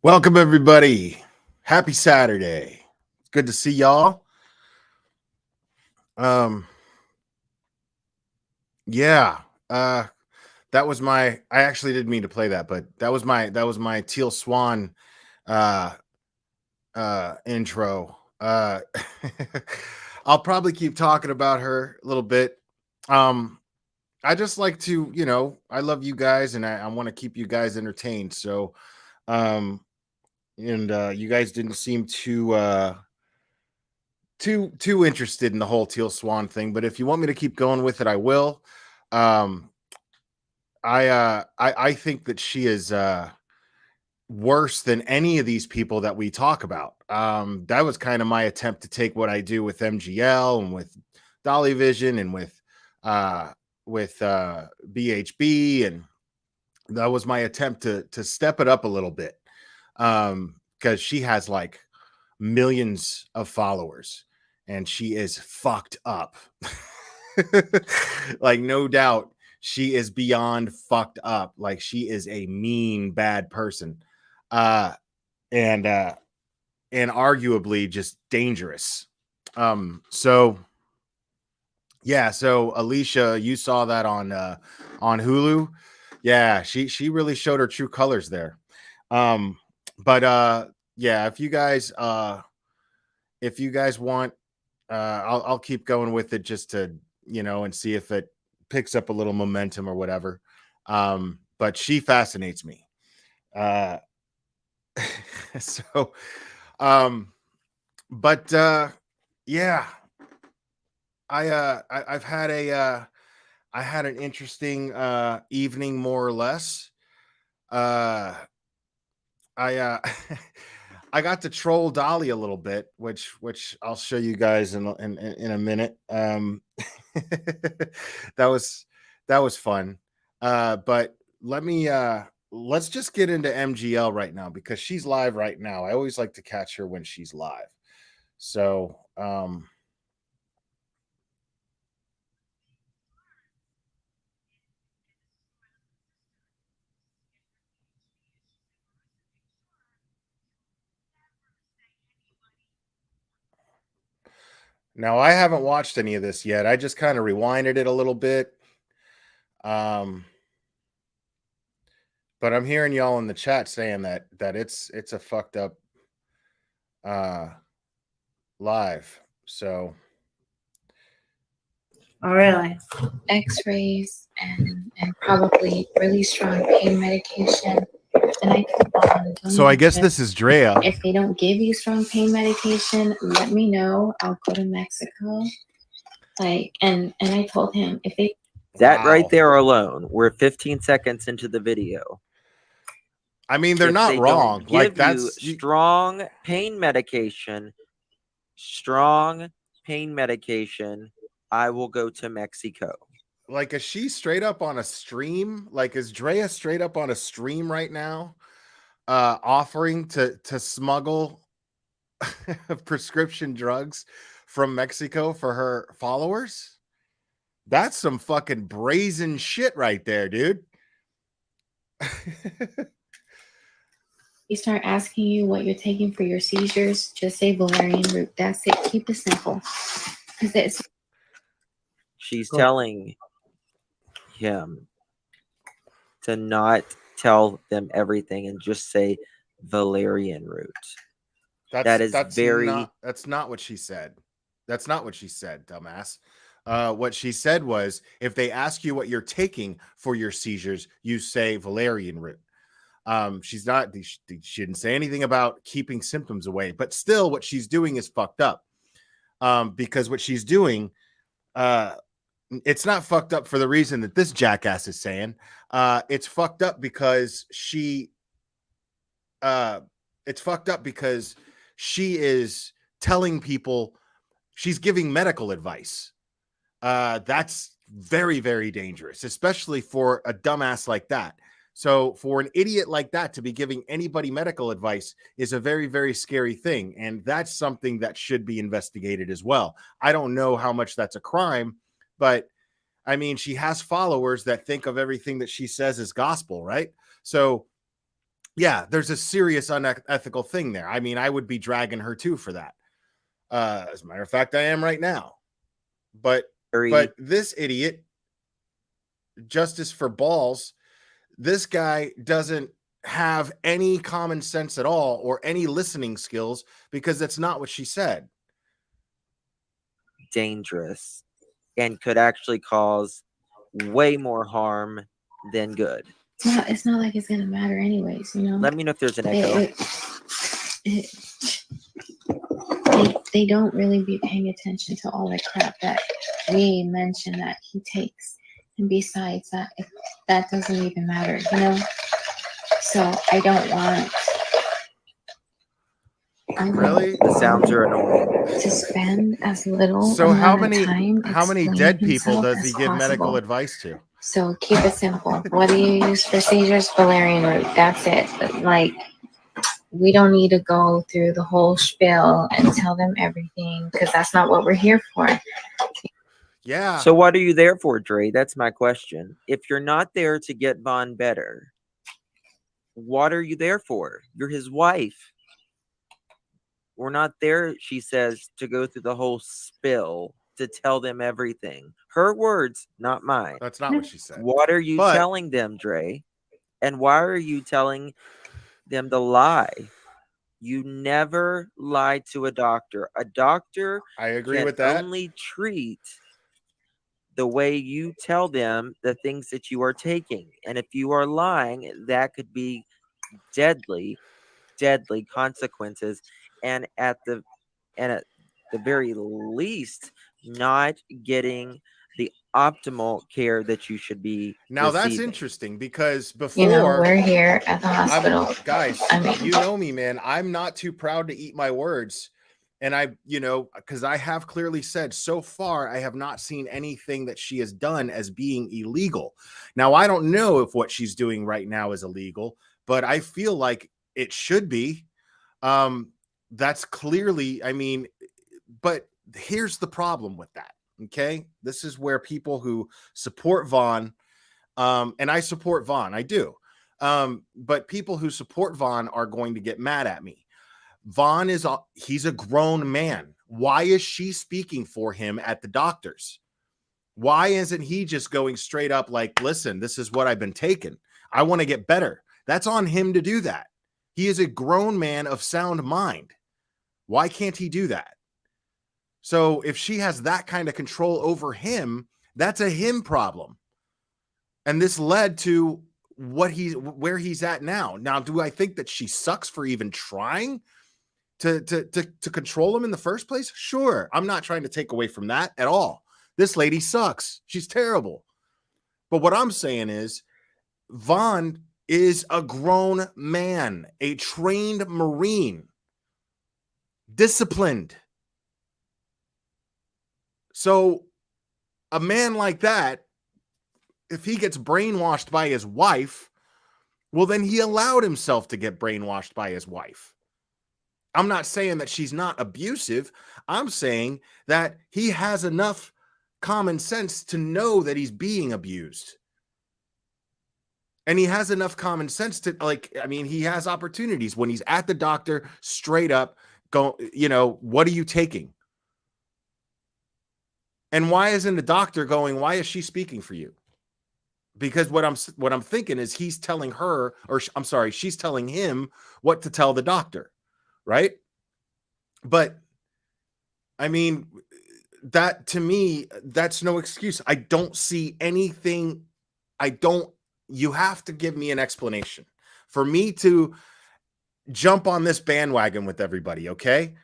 Welcome, everybody. Happy Saturday. It's good to see y'all. Um, yeah. Uh, that was I actually didn't mean to play that, but that was my Teal Swan uh intro. I'll probably keep talking about her a little bit. Um, I just like to, I love you guys and I want to keep you guys entertained. So um and you guys didn't seem too interested in the whole Teal Swan thing, but if you want me to keep going with it, I will. Um, I think that she is worse than any of these people that we talk about. That was kind of my attempt to take what I do with MGL and with Dolly Vision and uh with BHB, and that was my attempt to step it up a little bit. Because she has like millions of followers and she is fucked up. Like, no doubt, she is beyond fucked up. Like, she is a mean, bad person. Uh, and and arguably just dangerous. So yeah, so Alicia, you saw that on Hulu. Yeah, she really showed her true colors there. Um, but yeah, if you guys want, I'll keep going with it just to, and see if it picks up a little momentum or whatever. But she fascinates me. Uh, so, um, but yeah, I've had I had an interesting evening, more or less. Uh, I I got to troll Dolly a little bit, which I'll show you guys in a minute. That was that was fun. But let's just get into MGL right now because she's live right now. I always like to catch her when she's live. So now I haven't watched any of this yet. I just kind of rewinded it a little bit. Um, but I'm hearing y'all in the chat saying that it's a fucked up uh live. So Oh, really? X-rays and probably really strong pain medication. And I keep on so I telling guess them, this is Drea. if they don't give you strong pain medication, let me know. I'll go to Mexico. And I told him if they That right Wow. there alone, we're 15 seconds into the video. I mean, they're If not they wrong. don't Like, give you that's strong pain medication, I will go to Mexico. like, is she straight up on a stream? Like, is Drea straight up on a stream right now, offering to smuggle prescription drugs from Mexico for her followers? That's some fucking brazen shit right there, dude. start asking you what you're taking for your seizures, just say valerian root. That's it. Keep it simple. Because it's She's telling him to not tell them everything and just say valerian root. That's not what she said. That's not what she said, dumbass. What she said was, if they ask you what you're taking for your seizures, you say valerian root. She's not. She didn't say anything about keeping symptoms away, but still, what she's doing is fucked up. Because what she's doing, it's not fucked up for the reason that this jackass is saying. It's fucked up because it's fucked up because she is telling people, she's giving medical advice. That's very, very dangerous, especially for a dumbass like that. So for an idiot like that to be giving anybody medical advice is a very, very scary thing. And that's something that should be investigated as well. I don't know how much that's a crime, but I mean, she has followers that think of everything that she says as gospel, right? So Yeah, there's a serious unethical thing there. I mean, I would be dragging her too for that. As a matter of fact, I am right now. But Very this idiot, justice for balls, this guy doesn't have any common sense at all or any listening skills because that's not what she said. dangerous and could actually cause way more harm than good. It's not like it's gonna matter anyways, you know. Let me know if there's an echo. They don't really be paying attention to all the crap that we mention that he takes, and besides that, that doesn't even matter, you know. So I don't want. Really? The sounds are annoying. To spend as little So how amount of many time dead people explaining does himself he as give medical possible. advice to? So keep it simple. What do you use for seizures? Valerian root. That's it. But like, we don't need to go through the whole spiel and tell them everything because that's not what we're here for. Yeah. So what are you there for, Dre? That's my question. If you're not there to get Vaughn better, what are you there for? You're his wife. We're not there, she says, to go through the whole spill, to tell them everything. Her words, not mine. That's not what she said. What are you But- telling them, Dre? And why are you telling them the lie? You never lie to a doctor. A doctor I agree can with that. only treat the way you tell them the things that you are taking. And if you are lying, that could be deadly consequences. And at the very least, not getting the optimal care that you should be Now that's receiving. interesting because before, You know, we're here at the hospital. guys, I mean, you know me, man. I'm not too proud to eat my words. And I, because I have clearly said so far, I have not seen anything that she has done as being illegal. Now, I don't know if what she's doing right now is illegal, but I feel like it should be. That's clearly, I mean, but here's the problem with that. Okay. This is where people who support Vaughn, and I support Vaughn, I do. But people who support Vaughn are going to get mad at me. Vaughn he's a grown man. Why is she speaking for him at the doctor's? Why isn't he just going straight up like, listen, this is what I've been taking. I want to get better. That's on him to do that. He is a grown man of sound mind. Why can't he do that? So if she has that kind of control over him, that's a him problem. And this led to where he's at now. Now, do I think that she sucks for even trying to control him in the first place? Sure. I'm not trying to take away from that at all. This lady sucks. She's terrible. But what I'm saying is Vaughn is a grown man, a trained Marine, disciplined. So a man like that, if he gets brainwashed by his wife, well, then he allowed himself to get brainwashed by his wife. I'm not saying that she's not abusive. I'm saying that he has enough common sense to know that he's being abused. And he has enough common sense to, like, I mean, he has opportunities when he's at the doctor, straight up, go, what are you taking? And why isn't the doctor going, why is she speaking for you? Because what I'm thinking is he's telling her, or I'm sorry, she's telling him what to tell the doctor, right? But I mean, that to me, that's no excuse. I don't see anything. You have to give me an explanation for me to jump on this bandwagon with everybody, okay?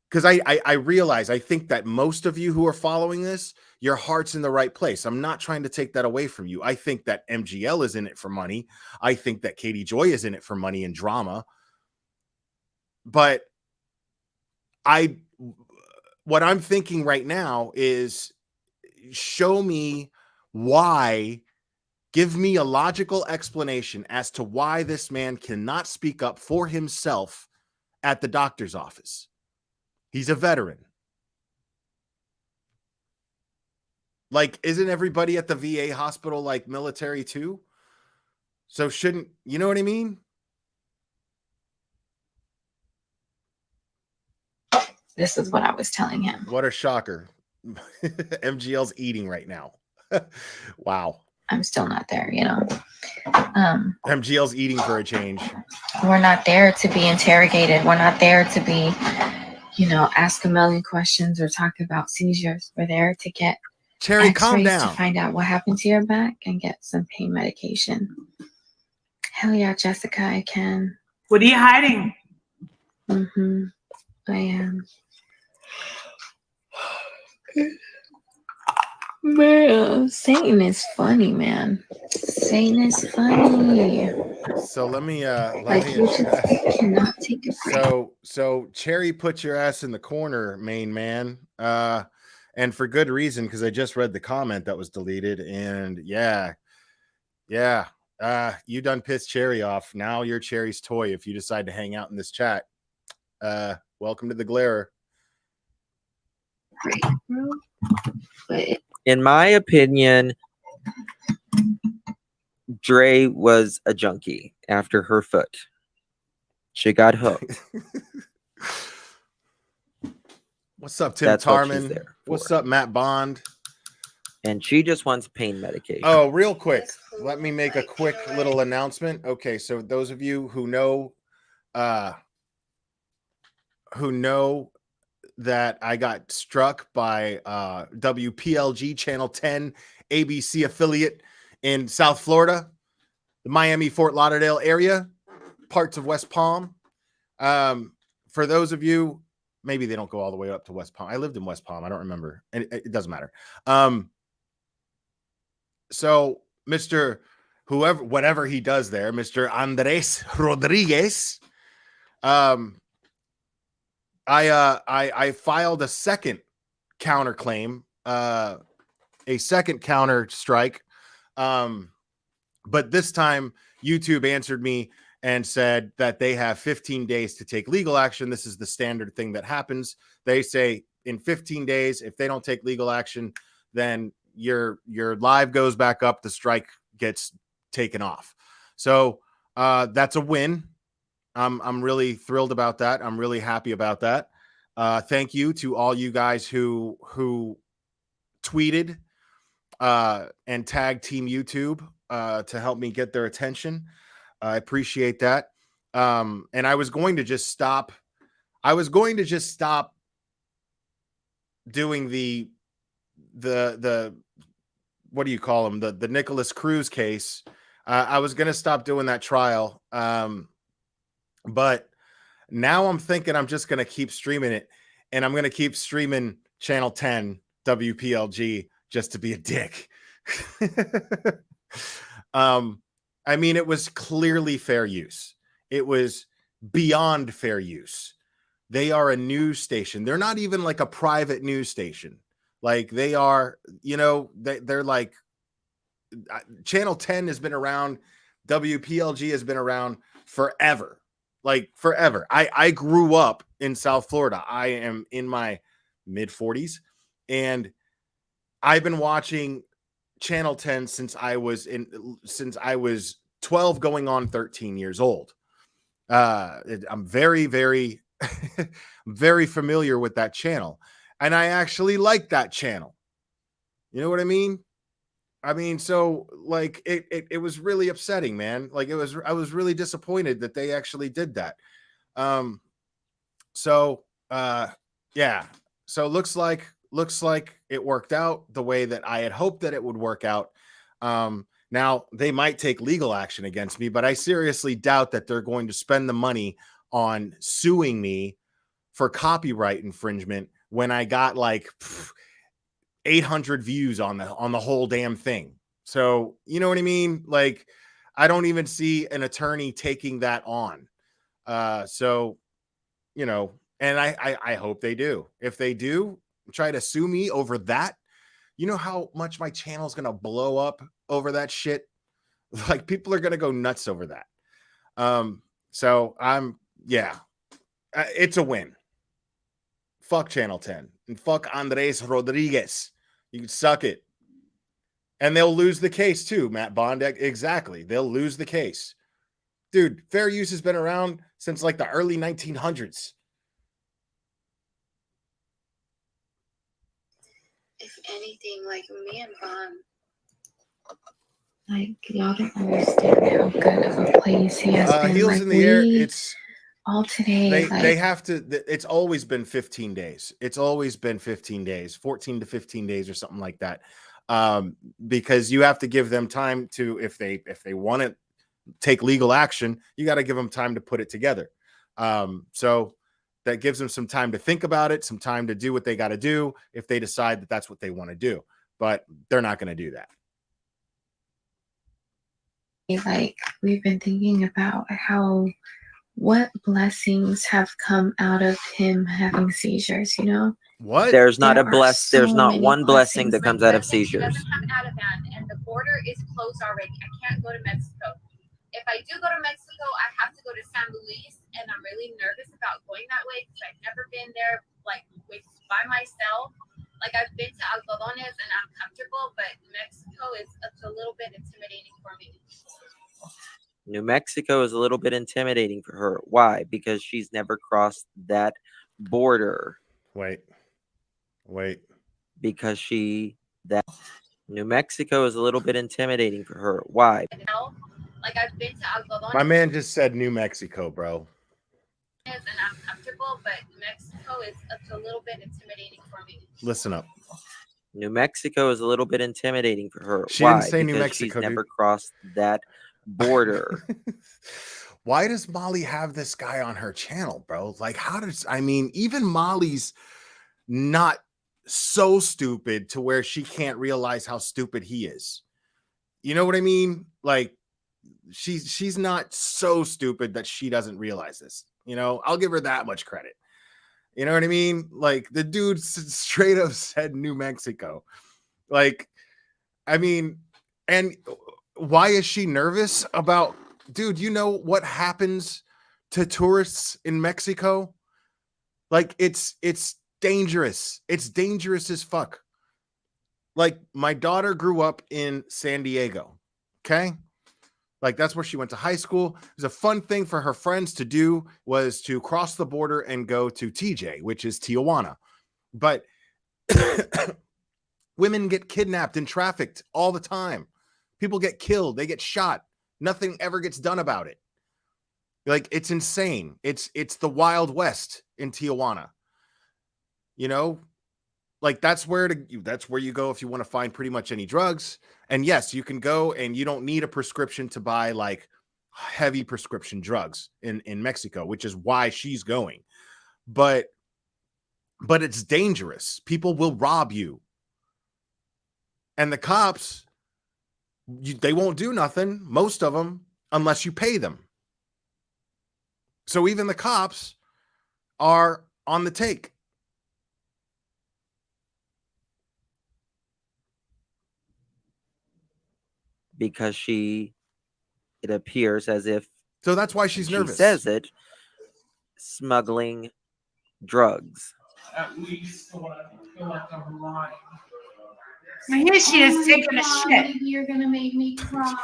Because I realize, I think that most of you who are following this, your heart's in the right place. I'm not trying to take that away from you. I think that MGL is in it for money. I think that Katie Joy is in it for money and drama. But what I'm thinking right now is show me why, give me a logical explanation as to why this man cannot speak up for himself at the doctor's office. He's a veteran. Like, isn't everybody at the VA hospital like military too? So shouldn't, you know what I mean? This is what I was telling him. What a shocker. MGL's eating right now. Wow. I'm still not there, MGL's eating for a change. We're not there to be interrogated. We're not there to be, ask a million questions or talk about seizures. We're there to get Cherry, calm X-rays down. to find out what happened to your back and get some pain medication. Hell yeah, Jessica, I can. What are you hiding? I am. Man, Satan is funny, man. Satan is funny. So let me You just cannot take a break. So Cherry put your ass in the corner, main man. And for good reason, because I just read the comment that was deleted, and yeah. You done pissed Cherry off. Now you're Cherry's toy if you decide to hang out in this chat. Welcome to the glare. But In my opinion, Dre was a junkie after her foot. She got hooked. What's up, Tim That's what she's Tarman? there What's for. up, Matt Bond? And she just wants pain medication. Oh, real quick, let me make a quick little announcement. Okay, so those of you who know that I got struck by WPLG Channel 10 ABC affiliate in South Florida, the Miami, Fort Lauderdale area, parts of West Palm. For those of you, maybe they don't go all the way up to West Palm. I lived in West Palm. I don't remember. And it doesn't matter. So Mr. whatever he does there, Mr. Andres Rodriguez, I filed a second counterclaim, a second counter strike. But this time YouTube answered me and said that they have 15 days to take legal action. This is the standard thing that happens. They say in 15 days, if they don't take legal action, then your live goes back up, the strike gets taken off. So that's a win. I'm really thrilled about that. I'm really happy about that. Thank you to all you guys who tweeted and tagged Team YouTube to help me get their attention. I appreciate that. And I was going to just stop doing the what do you call them? The Nicholas Cruz case. I was going to stop doing that trial. But now I'm thinking I'm just going to keep streaming it, and I'm going to keep streaming Channel 10 WPLG just to be a dick. I mean, it was clearly fair use. It was beyond fair use. They are a news station. They're not even like a private news station. Like they are, they're like Channel 10 has been around. WPLG has been around forever. Like forever. I grew up in South Florida. I am in my mid 40s, and I've been watching Channel 10 since I was 12 going on 13 years old. I'm very, very, very familiar with that channel, and I actually like that channel. You know what I mean? So like it was really upsetting, man. Like I was really disappointed that they actually did that. Yeah. So looks like it worked out the way that I had hoped that it would work out. Now they might take legal action against me, but I seriously doubt that they're going to spend the money on suing me for copyright infringement when I got like 800 views on the whole damn thing. So, you know what I mean? Like, I don't even see an attorney taking that on. And I hope they do. If they do try to sue me over that, you know how much my channel is going to blow up over that shit? Like, people are going to go nuts over that. It's a win. Fuck Channel 10 and fuck Andres Rodriguez. You can suck it. And they'll lose the case too, Matt Bond. Exactly. They'll lose the case. Dude, fair use has been around since like the early 1900s. if anything, like me and Vaughn, like y'all don't understand how good of a place he has been. Heels Like in the air. we It's all today, they have to. It's always been 15 days. It's always been 15 days, 14 to 15 days, or something like that. Because you have to give them time to, if they want to take legal action, you got to give them time to put it together. So that gives them some time to think about it, some time to do what they got to do if they decide that that's what they want to do. But they're not going to do that. like we've been thinking about what blessings have come out of him having seizures, you know? What? There's not There a are bless. so There's not many one blessing that blessings. comes out of Listen, seizures. She doesn't have Ativan, and the border is closed already. I can't go to Mexico. If I do go to Mexico, I have to go to San Luis, and I'm really nervous about going that way because I've never been there like by myself. Like I've been to Algodones and I'm comfortable, but Mexico is a little bit intimidating for me. New Mexico is a little bit intimidating for her. Why? Because she's never crossed that border. Wait. Because New Mexico is a little bit intimidating for her. Why? Like I've been to Algodones. My man just said New Mexico, bro. And I'm comfortable, but Mexico is a little bit intimidating for me. Listen up. New Mexico is a little bit intimidating for her. She Why? didn't say New Because Mexico, she's never dude. crossed that border. Why does Molly have this guy on her channel, bro? Like, even Molly's not so stupid to where she can't realize how stupid he is. You know what I mean? Like, she's not so stupid that she doesn't realize this. You know, I'll give her that much credit. You know what I mean? Like, the dude straight up said New Mexico. Like, I mean, and why is she nervous about, dude, you know what happens to tourists in Mexico? Like, it's dangerous. It's dangerous as fuck. Like, my daughter grew up in San Diego. Okay? Like, that's where she went to high school. It was a fun thing for her friends to do, was to cross the border and go to TJ, which is Tijuana. But women get kidnapped and trafficked all the time. People get killed. They get shot. Nothing ever gets done about it. Like, it's insane. It's the Wild West in Tijuana. You know, like that's where you go if you want to find pretty much any drugs. And yes, you can go and you don't need a prescription to buy like heavy prescription drugs in Mexico, which is why she's going. But it's dangerous. People will rob you. And the cops, they won't do nothing, most of them, unless you pay them. So even the cops are on the take. Because it appears as if, so that's why she's nervous. She says it, smuggling drugs. At least I feel like I'm lying. Here she is taking a shit. You're gonna make me cry.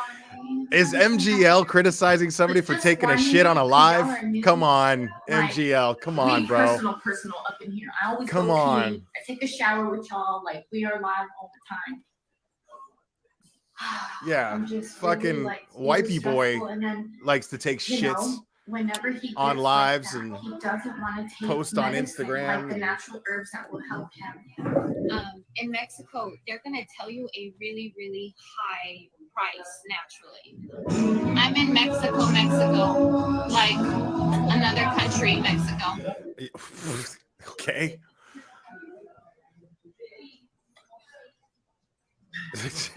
Is MGL criticizing somebody for taking a shit on a live? Come on, MGL. Come on, bro. Personal up in here. I always Come go on. pee. I take a shower with y'all. Like, we are live all the time. Yeah, I'm just fucking really, like, wipey boy stressful, and then, likes to take you shits. know, whenever he gets on like lives that, and he doesn't want to take post on medicine, Instagram like the and- natural herbs that will help him. In Mexico, they're gonna tell you a really, really high price naturally. I'm in Mexico, like another country, Mexico. Okay.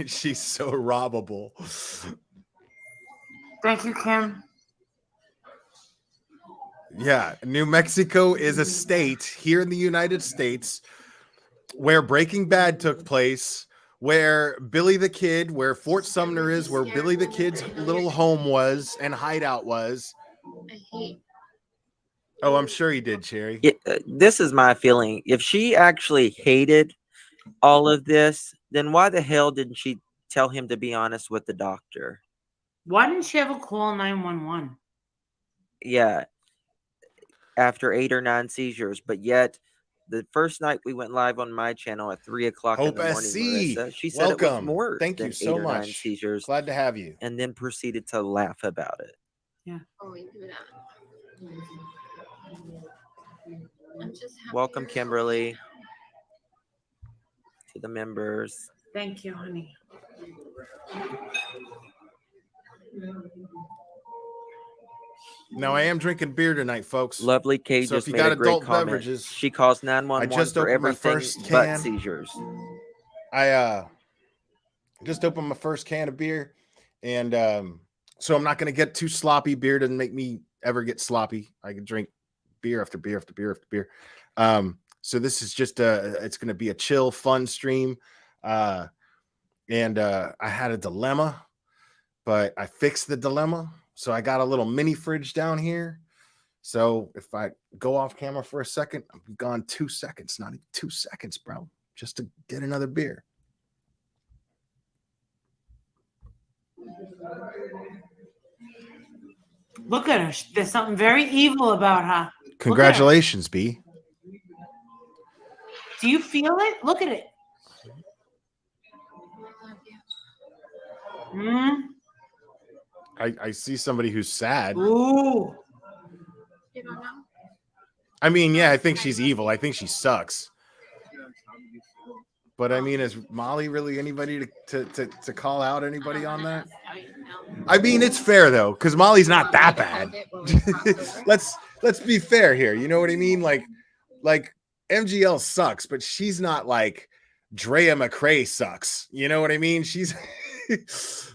She's so robbable. Thank you, Kim. Yeah, New Mexico is a state here in the United States where Breaking Bad took place, where Billy the Kid, where Fort Sumner is, where Billy the Kid's little home was and hideout was. I hate. Oh, I'm sure he did, Cherry. This is my feeling. If she actually hated all of this, then why the hell didn't she tell him to be honest with the doctor? Why didn't she ever call 911? Yeah, after 8 or 9 seizures, but yet The first night we went live on my channel at 3 o'clock in Hope the morning, SC, Marissa, she said it was welcome. more Thank than you 8 so or 9 much. seizures, Glad to have you. and then proceeded to laugh about it. Oh, we do that. I'm just happy Welcome, you're Kimberly, to the members. Thank you, honey. Now I am drinking beer tonight, folks. Lovely K So if just you made got a great adult comment. beverages, She calls I 911 just for opened my everything first but can. seizures. I just opened my first can of beer, and so I'm not going to get too sloppy. Beer doesn't make me ever get sloppy. I can drink beer after beer after beer after beer. So this is just it's going to be a chill, fun stream. And I had a dilemma, but I fixed the dilemma. So I got a little mini fridge down here. So if I go off camera for a second, I'm gone 2 seconds, not even 2 seconds, bro, just to get another beer. Look at her. There's something very evil about her. Congratulations, B. Do you feel it? Look at it. Mm. I see somebody who's sad. Ooh. You don't know? I mean, yeah, I think she's evil. I think she sucks. But I mean, is Molly really anybody to call out anybody on that? I mean, it's fair though, because Molly's not that bad. let's be fair here. You know what I mean? Like MGL sucks, but she's not like Drea McCrae sucks. You know what I mean? She's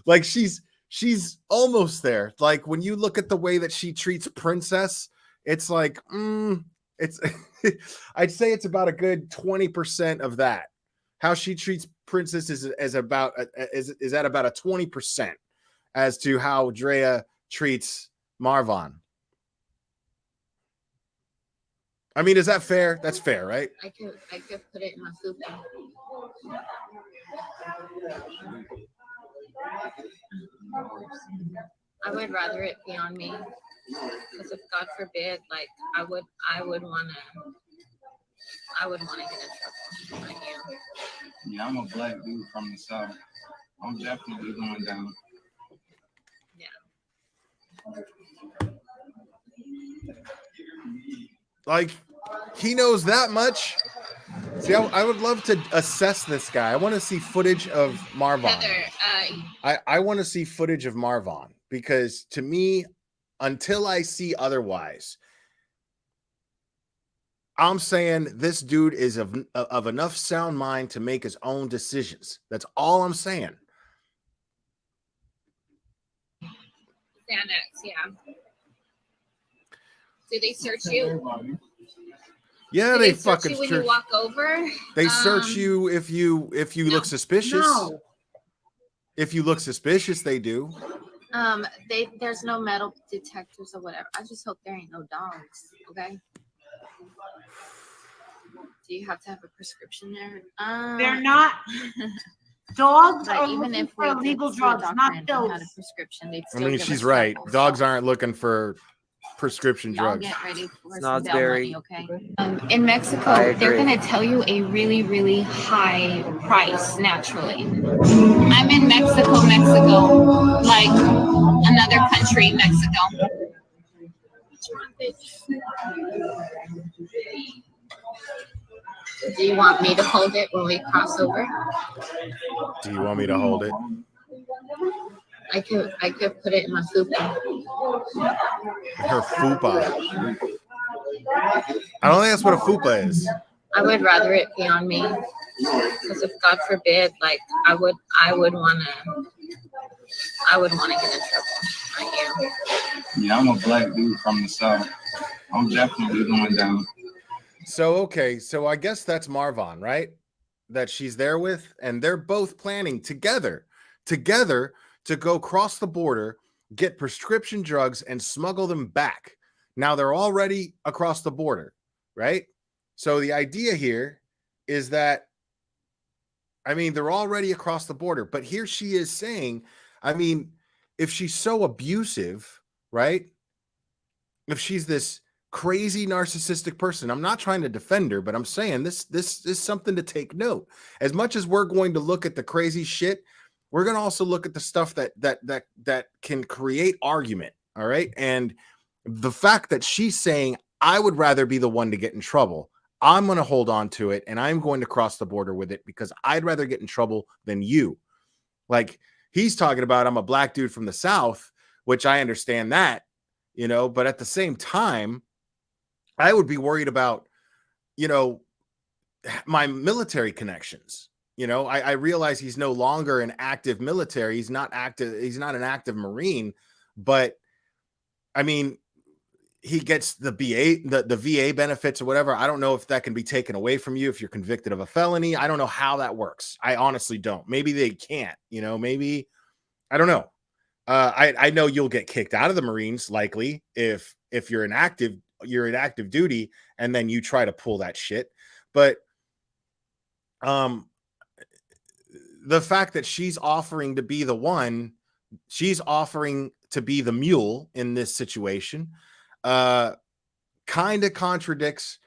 like she's almost there. Like when you look at the way that she treats Princess, it's like it's I'd say it's about a good 20% of that. How she treats Princess is at about a 20% as to how Drea treats Marvon. I mean, is that fair? That's fair, right? I could put it in my food bag. I would rather it be on me, because if God forbid, like I would want to get in trouble. I am. Yeah, I'm a black dude from the South. I'm definitely going down. Like, he knows that much. See, I would love to assess this guy. I want to see footage of Marvon. Heather, I want to see footage of Marvon, because to me, until I see otherwise, I'm saying this dude is of enough sound mind to make his own decisions. That's all I'm saying. Xanax, yeah. Do they search you? Yeah, Do they search fucking you when search. you walk over? They search you if you look suspicious. No. If you look suspicious, they do. There's no metal detectors or whatever. I just hope there ain't no dogs. Okay. Do you have to have a prescription there? They're not. Dogs But are even looking if for we did illegal see a drugs, doctor not and they had a pills. prescription, they'd I still mean, give she's us right. trouble. Dogs So aren't looking for prescription y'all drugs. get ready for some Snodsberry. bail money, okay? In Mexico, I they're agree. gonna tell you a really, really high price naturally. I'm in Mexico, like another country, Mexico. Do you want me to hold it when we cross over? Do you want me to hold it? I could put it in my food bag. Her fupa. I don't think that's what a fupa is. I would rather it be on me, because if God forbid, like I would want to get in trouble. I am. Yeah, I'm a black dude from the South. I'm definitely going down. So, okay. So I guess that's Marvon, right? That she's there with, and they're both planning together to go cross the border, get prescription drugs, and smuggle them back. Now they're already across the border, right? So the idea here is that, I mean, they're already across the border, but here she is saying, I mean, if she's so abusive, right? If she's this crazy narcissistic person. I'm not trying to defend her, but I'm saying this is something to take note. As much as we're going to look at the crazy shit, we're going to also look at the stuff that can create argument. All right. And the fact that she's saying, I would rather be the one to get in trouble. I'm going to hold on to it and I'm going to cross the border with it because I'd rather get in trouble than you. Like he's talking about, I'm a black dude from the South, which I understand that, you know, but at the same time, I would be worried about, you know, my military connections. You know, I realize he's no longer an active military. He's not active. He's not an active Marine, but I mean, he gets the VA benefits or whatever. I don't know if that can be taken away from you if you're convicted of a felony. I don't know how that works. I honestly don't. Maybe they can't, you know, maybe, I don't know. I know you'll get kicked out of the Marines likely if you're in active duty and then you try to pull that shit. But the fact that she's offering to be the one, she's offering to be the mule in this situation, kind of contradicts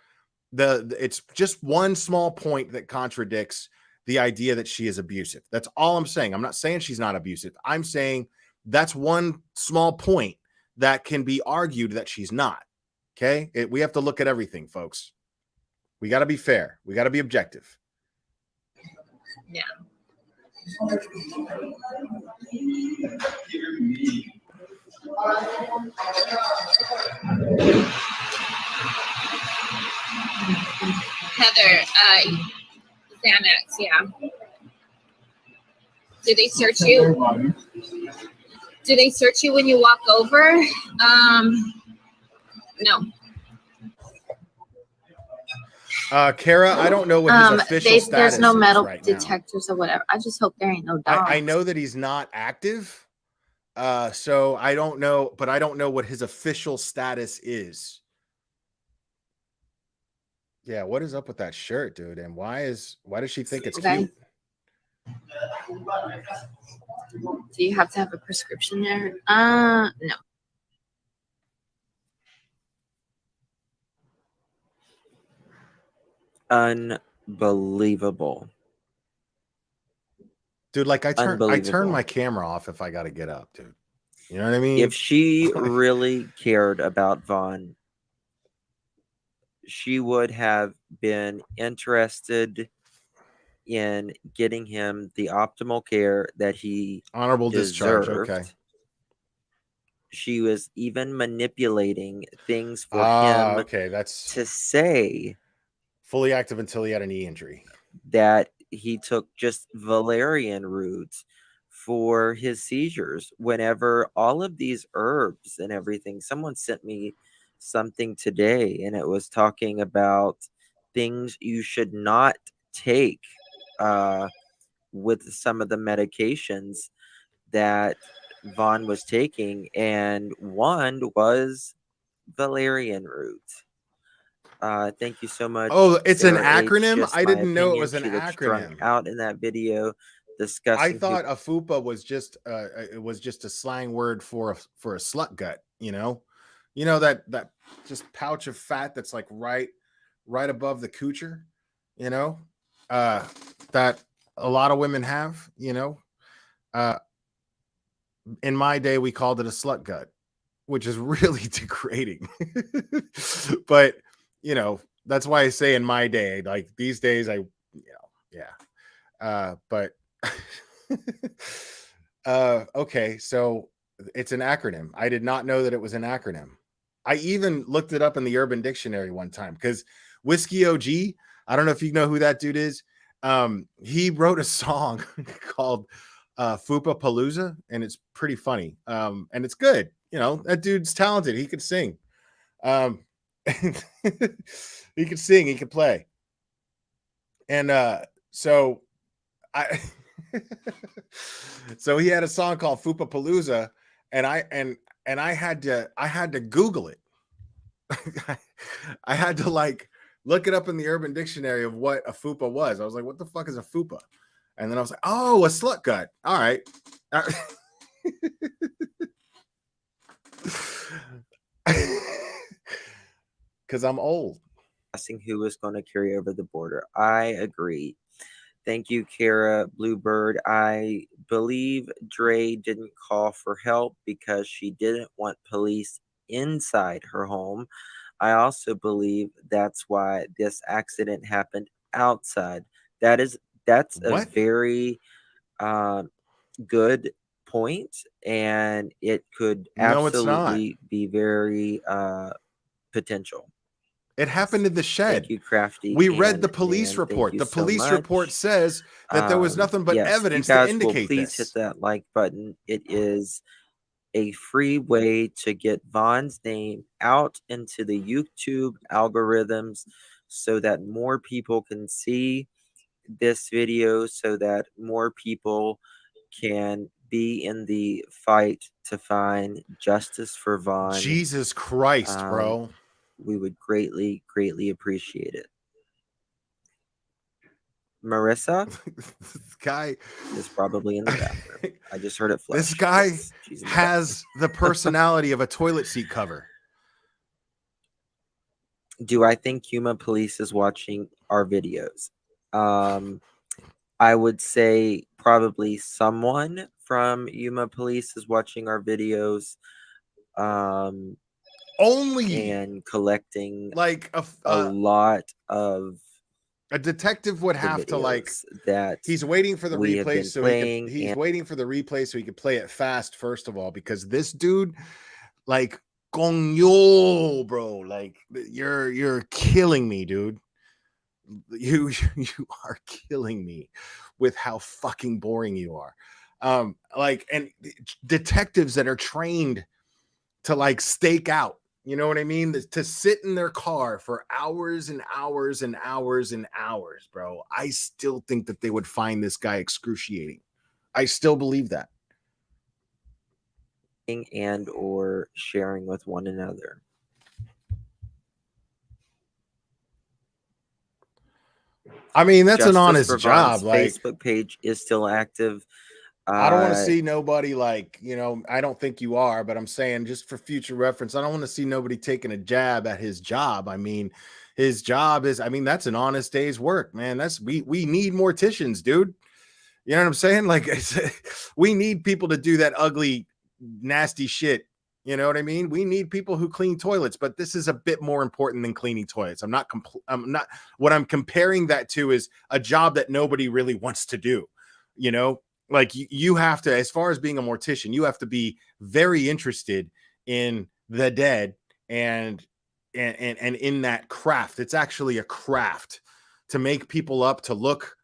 it's just one small point that contradicts the idea that she is abusive. That's all I'm saying. I'm not saying she's not abusive. I'm saying that's one small point that can be argued that she's not. Okay. We have to look at everything, folks. We got to be fair. We got to be objective. Yeah. Heather, Xanax, yeah. Do they search you? Do they search you when you walk over? No. Kara, I don't know what his official status there's no is metal right now. detectors or whatever. I just hope there ain't no dogs. I know that he's not active. So I don't know, but I don't know what his official status is. Yeah, what is up with that shirt, dude? And why does she think it's cute? Do you have to have a prescription there? No. Unbelievable. Dude, like I turn my camera off if I got to get up, dude. You know what I mean? If she really cared about Vaughn, she would have been interested in getting him the optimal care that he honorable deserved. discharge. Okay. She was even manipulating things for him. Okay, that's to say fully active until he had a knee injury. That he took just valerian roots for his seizures. Whenever all of these herbs and everything, someone sent me something today and it was talking about things you should not take with some of the medications that Vaughn was taking, and one was valerian root. Thank you so much. Oh, it's Sarah an H. acronym? Just I my didn't know it opinion. was an She looked strung acronym. out in that video discussing. I thought a fupa was just it was just a slang word for a slut gut, you know that just pouch of fat that's like right above the coocher, you know, that a lot of women have, you know. In my day, we called it a slut gut, which is really degrading. But you know, that's why I say in my day, like these days, but okay, so it's an acronym. I did not know that it was an acronym. I even looked it up in the Urban Dictionary one time because Whiskey OG, I don't know if you know who that dude is. He wrote a song called Fupa Palooza, and it's pretty funny. And it's good. You know, that dude's talented. He could sing. He could sing, he could play. And so so he had a song called Fupa Palooza, and I had to Google it. I had to like look it up in the Urban Dictionary of what a fupa was. I was like, what the fuck is a fupa? And then I was like, oh, a slut gut. All right. because I'm old. Asking who is going to carry over the border. I agree. Thank you, Kara Bluebird. I believe Dre didn't call for help because she didn't want police inside her home. I also believe that's why this accident happened outside. That's a What? very good point, and it could No, it's not. absolutely be very potential. It happened in the shed. Thank you, Crafty. We read and the police Dan. Thank report. you The so police report much. says that there was nothing but Yes, evidence you to guys will indicate please this. hit that like button. It is a free way to get Von's name out into the YouTube algorithms so that more people can see this video, so that more people can be in the fight to find justice for Von. Jesus Christ, bro. We would greatly, greatly appreciate it. Marissa This guy is probably in the bathroom. I just heard it flush. This guy Yes, she's in the has the personality of a toilet seat cover. Do I think Yuma Police is watching our videos? I would say probably someone from Yuma Police is watching our videos. Only And collecting like a lot of a detective would the have to like videos that he's waiting for the we have replay been so playing, he's and waiting for the replay so he could play it fast first of all, because this dude, like, coño, bro, like you're killing me, dude. You are killing me with how fucking boring you are. Like, and detectives that are trained to like stake out, you know what I mean? To sit in their car for hours and hours and hours and hours, bro. I still think that they would find this guy excruciating. I still believe that. and or sharing with one another. I mean, that's Justice an honest for job. Von's Like, Facebook page is still active. I don't want to see nobody like, I don't think you are, but I'm saying just for future reference, I don't want to see nobody taking a jab at his job. I mean, his job is, that's an honest day's work, man. We need morticians, dude. You know what I'm saying? Like, we need people to do that ugly, nasty shit. You know what I mean? We need people who clean toilets, but this is a bit more important than cleaning toilets. I'm not, what I'm comparing that to is a job that nobody really wants to do. Like you have to, as far as being a mortician, you have to be very interested in the dead and in that craft. It's actually a craft to make people up to look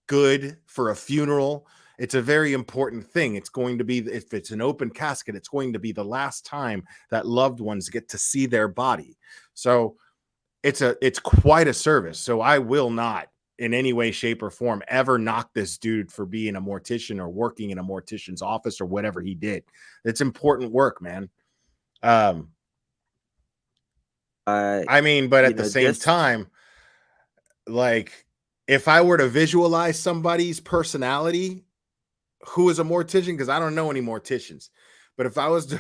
good for a funeral. It's a very important thing. It's going to be, if it's an open casket, it's going to be the last time that loved ones get to see their body. So it's quite a service. So I will not in any way, shape, or form ever knock this dude for being a mortician or working in a mortician's office or whatever he did. It's important work, man. But at the same time, like, if I were to visualize somebody's personality who is a mortician, because I don't know any morticians, but if I was to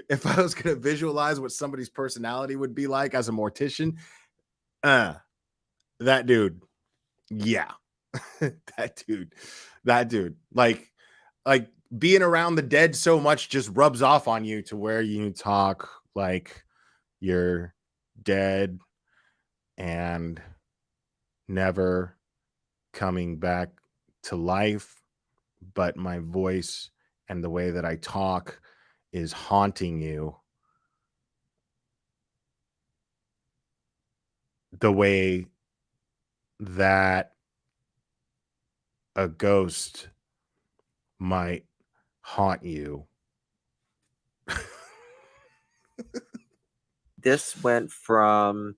if I was going to visualize what somebody's personality would be like as a mortician, that dude, yeah. that dude, like being around the dead so much just rubs off on you to where you talk like you're dead and never coming back to life, but my voice and the way that I talk is haunting you the way that a ghost might haunt you. This went from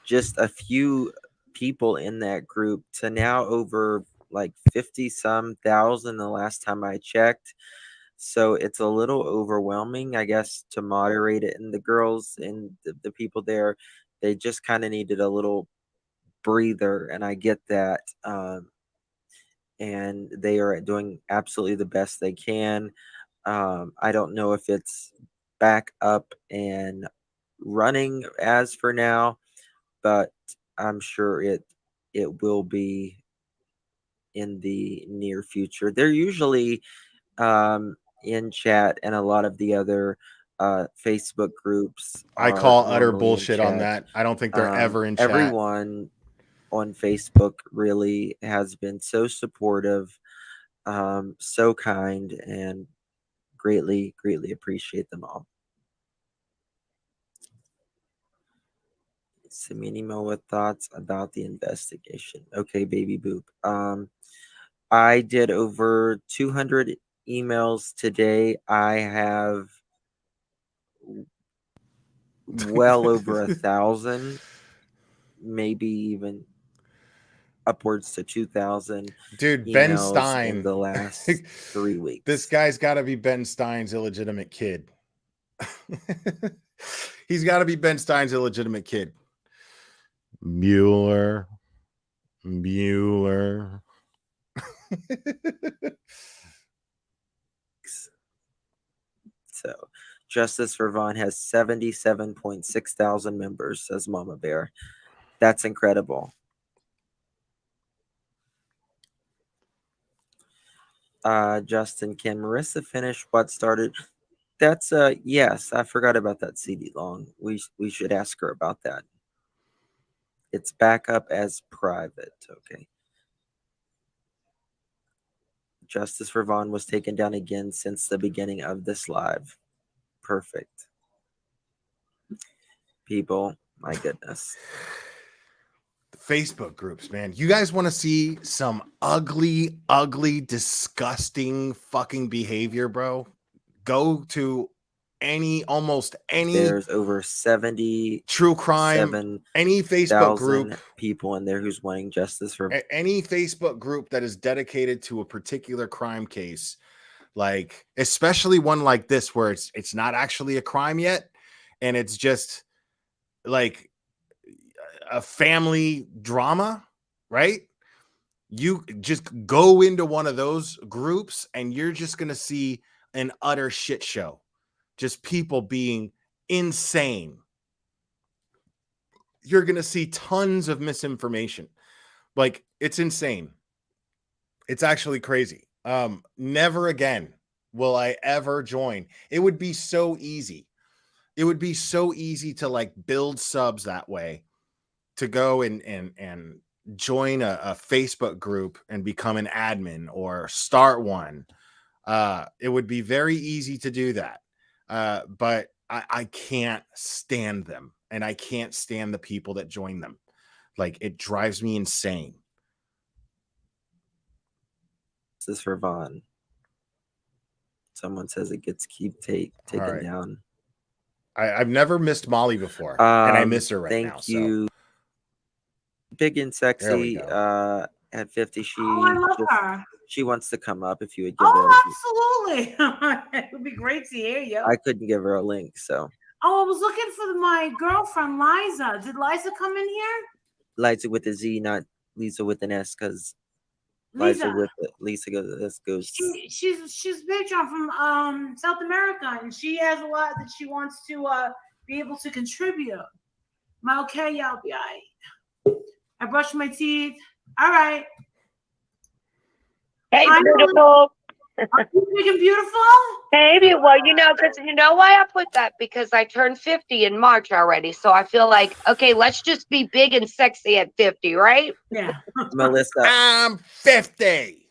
just a few people in that group to now over like 50 some thousand the last time I checked. So it's a little overwhelming, I guess, to moderate it. And the girls and the people there, they just kind of needed a little breather, and I get that. And they are doing absolutely the best they can. I don't know if it's back up and running as for now, but I'm sure it will be in the near future. They're usually in chat, and a lot of the other Facebook groups I are call utter normally in bullshit on chat. that. I don't think they're ever in chat. Everyone on Facebook really has been so supportive, so kind, and greatly appreciate them all. Send me an email with thoughts about the investigation. Okay, baby boop. I did over 200 emails today. I have well over 1,000, maybe even upwards to 2,000 Dude, Ben emails Stein. in the last 3 weeks. This guy's got to be Ben Stein's illegitimate kid. He's got to be Ben Stein's illegitimate kid. Mueller. So, Justice for Vaughn has 77.6 thousand members, says Mama Bear. That's incredible. Justin, can Marissa finish what started? That's yes, I forgot about that CD long. We should ask her about that. It's back up as private. Okay. Justice for Vaughn was taken down again since the beginning of this live. Perfect. People, my goodness. Facebook groups, man. You guys want to see some ugly, disgusting fucking behavior, bro? Go to almost any There's over 70 true crime, any Facebook group, people in there who's wanting justice for any Facebook group that is dedicated to a particular crime case, like especially one like this where it's not actually a crime yet, and it's just like a family drama, right? You just go into one of those groups and you're just going to see an utter shit show. Just people being insane. You're going to see tons of misinformation. Like, it's insane. It's actually crazy. Never again will I ever join. It would be so easy. It would be so easy to like build subs that way, to go and join a Facebook group and become an admin or start one. It would be very easy to do that. But I can't stand them, and I can't stand the people that join them. Like, it drives me insane. This is for Vaughn. Someone says it gets taken right. down. I've never missed Molly before, and I miss her right now. Thank you. So. Big and Sexy at 50. I love her. She wants to come up if you would give her. Absolutely. It would be great to hear you. I couldn't give her a link, so. Oh, I was looking for my girlfriend, Liza. Did Liza come in here? Liza with a Z, not Lisa with an S, because Lisa goes. She's a patron from South America, and she has a lot that she wants to be able to contribute. Am I okay? Yeah, I'll be all right. I brushed my teeth. All right. Hey, beautiful. Are you big and beautiful? Baby, well, because you know why I put that? Because I turned 50 in March already. So I feel like, okay, let's just be big and sexy at 50, right? Yeah. Melissa. I'm 50.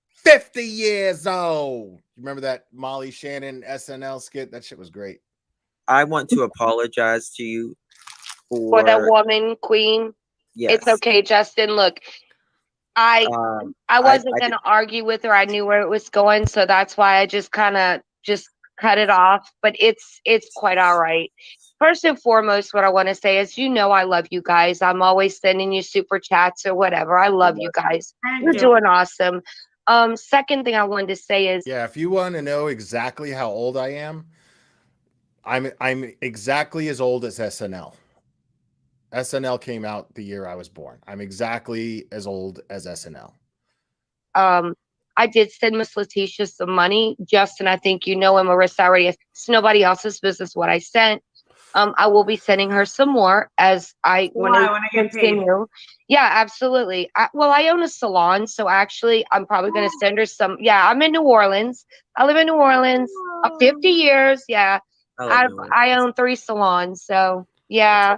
50 years old. Remember that Molly Shannon SNL skit? That shit was great. I want to apologize to you for that woman, Queen. Yes. It's okay, Justin. Look, I wasn't going to argue with her. I knew where it was going. So that's why I just kind of cut it off. But it's quite all right. First and foremost, what I want to say is, I love you guys. I'm always sending you super chats or whatever. I love you guys. You're doing awesome. Second thing I wanted to say is, yeah, if you want to know exactly how old I am, I'm exactly as old as SNL. SNL came out the year I was born. I'm exactly as old as SNL. I did send Miss Letitia some money. Justin, I think and Marissa already. It's nobody else's business what I sent. I will be sending her some more as I want Why? to When I get paid. continue. Yeah, absolutely. I own a salon, so actually, I'm probably going to send her some. Yeah, I'm in New Orleans. I live in New Orleans. 50 years. Yeah, I love I New I Orleans. own 3 salons. So yeah,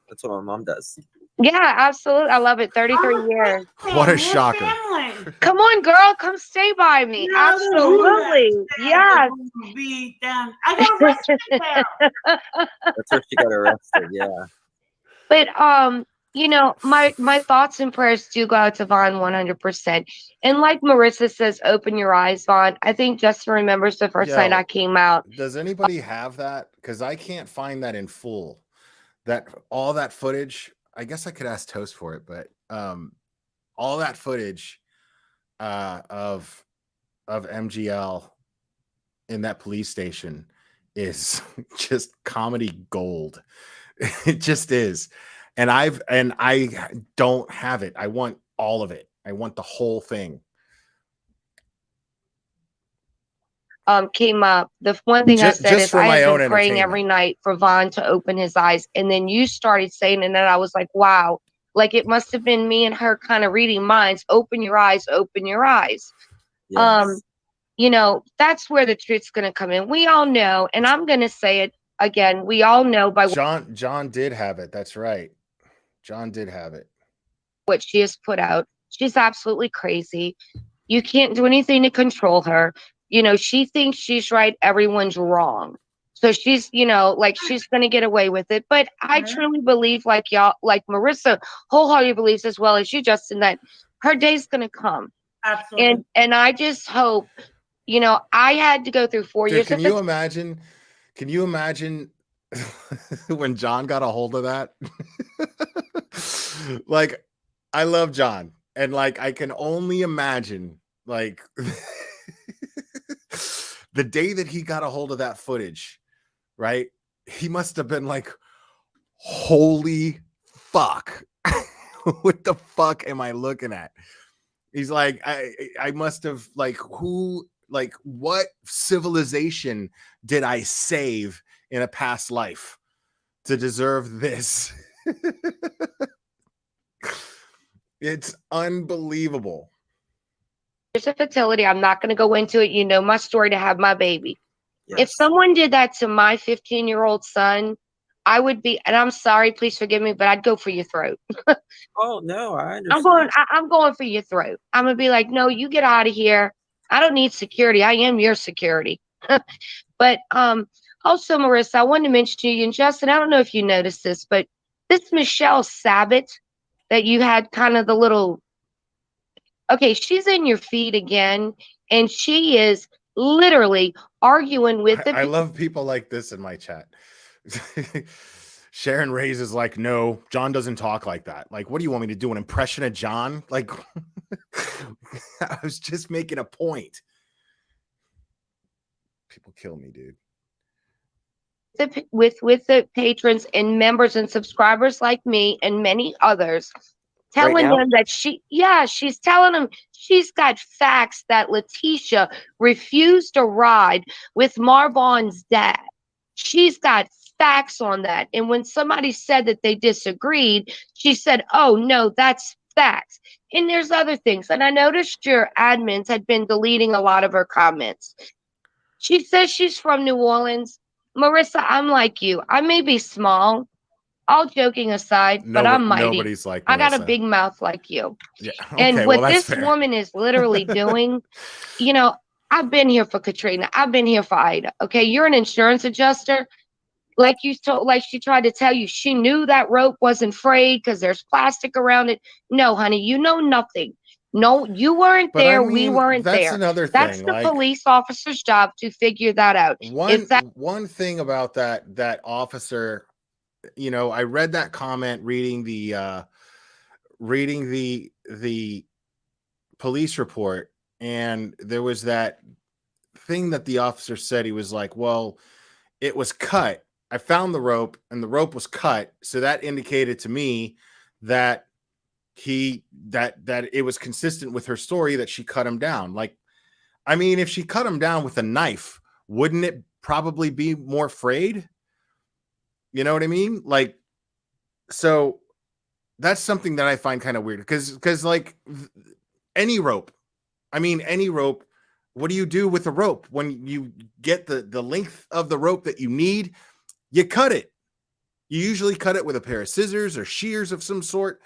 That's what my mom does. yeah, absolutely. I love it. 33 I'm a years. What a We're shocker. family. Come on, girl, come stay by me. No, Absolutely. Yes. Beat them. I got arrested there. That's where she got arrested. Yeah. But you know, my thoughts and prayers do go out to Vaughn 100%. And like Marissa says, open your eyes, Vaughn. I think Justin remembers the first night I Yo, came out. does anybody have that? Because I can't find that in full. That all that footage. I guess I could ask Toast for it, but all that footage of MGL in that police station is just comedy gold. It just is. And I don't have it. I want all of it. I want the whole thing. Came up. The one thing I said Just is for I my have own been praying entertainment. every night for Vaughn to open his eyes. And then you started saying, and then I was like, wow, like it must have been me and her kind of reading minds. Open your eyes, open your eyes. Yes. You know, that's where the truth's going to come in. We all know, and I'm going to say it again. We all know by John did have it. That's right. John did have it. what she has put out. She's absolutely crazy. You can't do anything to control her. You know, she thinks she's right. Everyone's wrong. So she's, you know, like she's going to get away with it. But I truly believe, like y'all, like Marissa wholeheartedly believes as well as you, Justin, that her day's going to come. Absolutely. And I just hope, you know, I had to go through 4 Dude, years can of you imagine? Can you imagine when John got a hold of that? Like, I love John, and like I can only imagine, like the day that he got a hold of that footage, right? He must have been like, "Holy fuck! What the fuck am I looking at?" He's like, I must have what civilization did I save in a past life to deserve this? It's unbelievable. years of fertility. I'm not going to go into it. You know my story to have my baby. Yes. If someone did that to my 15-year-old son, I would be, and I'm sorry, please forgive me, but I'd go for your throat. Oh no, I understand. I'm going for your throat. I'm gonna be like, no, you get out of here. I don't need security. I am your security. But also, Marissa, I wanted to mention to you, and Justin, I don't know if you noticed this, but this Michelle Sabat that you had kind of the little, okay, she's in your feed again, and she is literally arguing with I love people like this in my chat. Sharon Reyes is like, no, John doesn't talk like that. Like, what do you want me to do? An impression of John? Like, I was just making a point. People kill me, dude. with the patrons and members and subscribers like me and many others, telling them that she's telling them she's got facts that Letitia refused to ride with Marvon's dad. She's got facts on that. And when somebody said that they disagreed, she said, oh no, that's facts. And there's other things. And I noticed your admins had been deleting a lot of her comments. She says she's from New Orleans. Marissa, I'm like you. I may be small, all joking aside, but I'm mighty. Nobody's like Marissa. I got a big mouth like you. Yeah. Okay, And what this woman is literally doing, you know, I've been here for Katrina. I've been here for Ida. Okay, you're an insurance adjuster. Like she tried to tell you, she knew that rope wasn't frayed because there's plastic around it. No, honey, you know nothing. No, you weren't there. We weren't that's there. Another thing. That's the police officer's job to figure that out. One thing about that officer, you know, I read that comment reading the police report, and there was that thing that the officer said. He was like, well, it was cut. I found the rope and the rope was cut. So that indicated to me that that it was consistent with her story that she cut him down. Like, I mean, if she cut him down with a knife, wouldn't it probably be more frayed? You know what I mean? Like, so that's something that I find kind of weird because like any rope, I mean, any rope, what do you do with a rope when you get the length of the rope that you need? You cut it. You usually cut it with a pair of scissors or shears of some sort.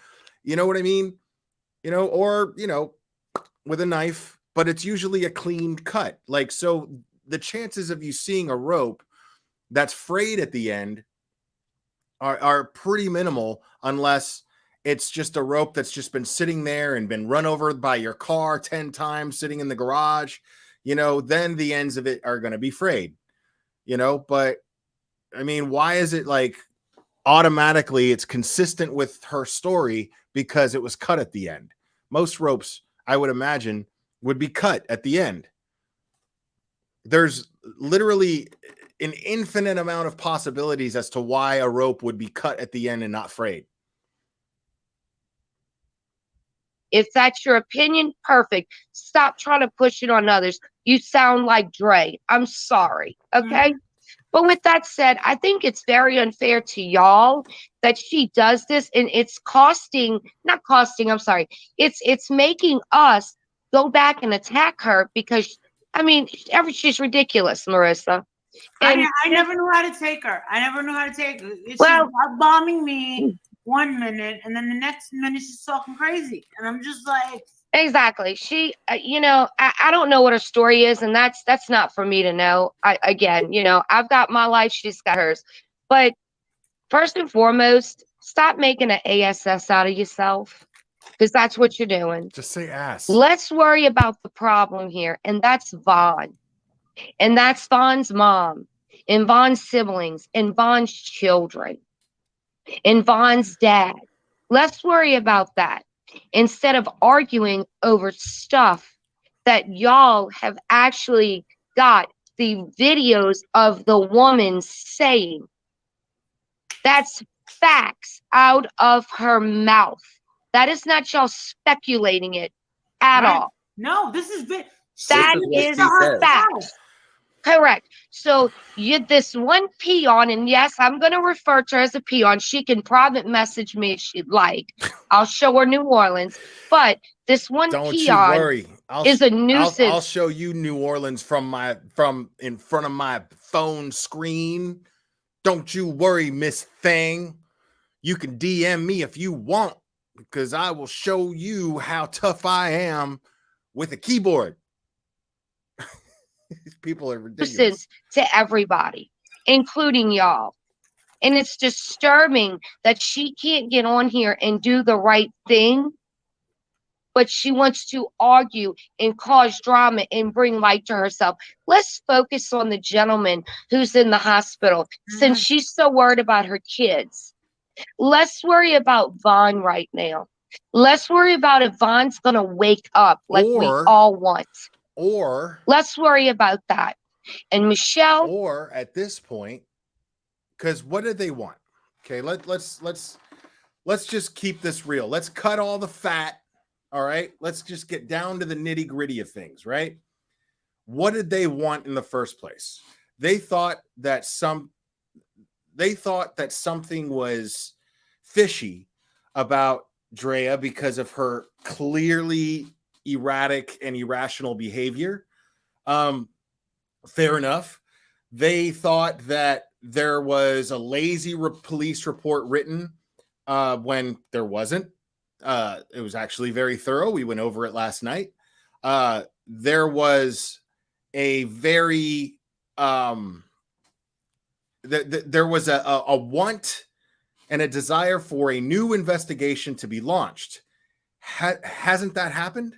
You know what I mean? Or, with a knife, but it's usually a clean cut. Like, so the chances of you seeing a rope that's frayed at the end are pretty minimal, unless it's just a rope that's just been sitting there and been run over by your car 10 times sitting in the garage. Then the ends of it are going to be frayed, but I mean, why is it like automatically it's consistent with her story because it was cut at the end? Most ropes, I would imagine, would be cut at the end. There's literally an infinite amount of possibilities as to why a rope would be cut at the end and not frayed. If that's your opinion, perfect. Stop trying to push it on others. You sound like Dre. I'm sorry. Okay. But with that said, I think it's very unfair to y'all that she does this, and it's it's making us go back and attack her because, I mean, she's ridiculous, Marissa. And I never knew how to take her. She's bombing me one minute, and then the next minute she's talking crazy. And I'm just like... Exactly. She, I don't know what her story is, and that's not for me to know. I've got my life, she's got hers. But first and foremost, stop making an ASS out of yourself, because that's what you're doing. Just say ass. Let's worry about the problem here, and that's Vaughn. And that's Vaughn's mom, and Vaughn's siblings, and Vaughn's children, and Vaughn's dad. Let's worry about that instead of arguing over stuff that y'all have actually got the videos of the woman saying. That's facts out of her mouth. That is not y'all speculating it at all. No, this is that is facts. Correct. So this one peon, and yes, I'm going to refer to her as a peon. She can private message me if she'd like. I'll show her New Orleans. But this one Don't peon you worry. is a nuisance. I'll show you New Orleans from in front of my phone screen. Don't you worry, Miss Thing. You can DM me if you want, because I will show you how tough I am with a keyboard. These people are ridiculous. To everybody, including y'all. And it's disturbing that she can't get on here and do the right thing, but she wants to argue and cause drama and bring light to herself. Let's focus on the gentleman who's in the hospital, since she's so worried about her kids. Let's worry about Vaughn right now. Let's worry about if Vaughn's going to wake up like we all want. Or let's worry about that. And Michelle, or at this point, because what do they want? Okay, let's just keep this real. Let's cut all the fat. All right, let's just get down to the nitty gritty of things. Right? What did they want in the first place? They thought that something was fishy about Drea because of her clearly erratic and irrational behavior. Fair enough. They thought that there was a lazy police report written when there wasn't. It was actually very thorough. We went over it last night. There was a very there was a want and a desire for a new investigation to be launched. Hasn't that happened?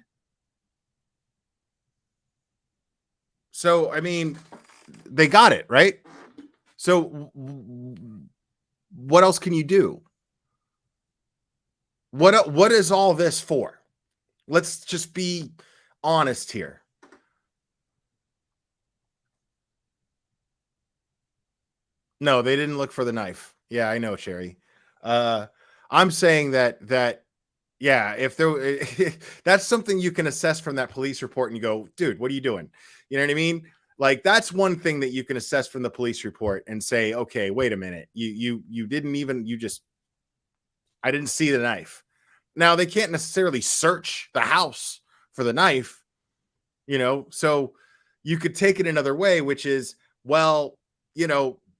So, I mean, they got it, right? So what else can you do? What is all this for? Let's just be honest here. No, they didn't look for the knife. Yeah, I know, Sherry. I'm saying that yeah, if there that's something you can assess from that police report and you go, dude, what are you doing? You know what I mean? Like, that's one thing that you can assess from the police report and say, okay, wait a minute. You didn't even, I didn't see the knife. Now, they can't necessarily search the house for the knife, so you could take it another way, which is, well,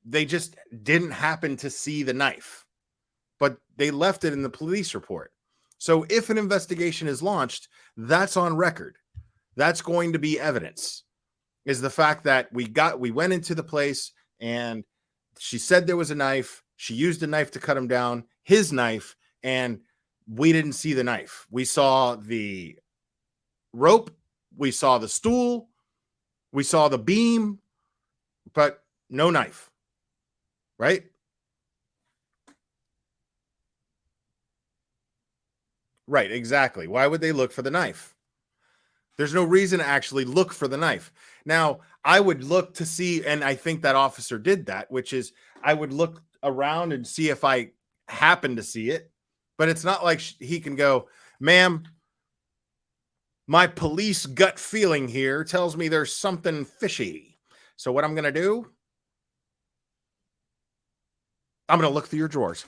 they just didn't happen to see the knife, but they left it in the police report. So if an investigation is launched, that's on record. That's going to be evidence, is the fact that we went into the place and she said there was a knife. She used a knife to cut him down, his knife, and we didn't see the knife. We saw the rope. We saw the stool. We saw the beam, but no knife. Right? Right, exactly. Why would they look for the knife? There's no reason to actually look for the knife. Now, I would look to see, and I think that officer did that, which is I would look around and see if I happen to see it, but it's not like he can go, ma'am, my police gut feeling here tells me there's something fishy. So what I'm going to do, I'm going to look through your drawers.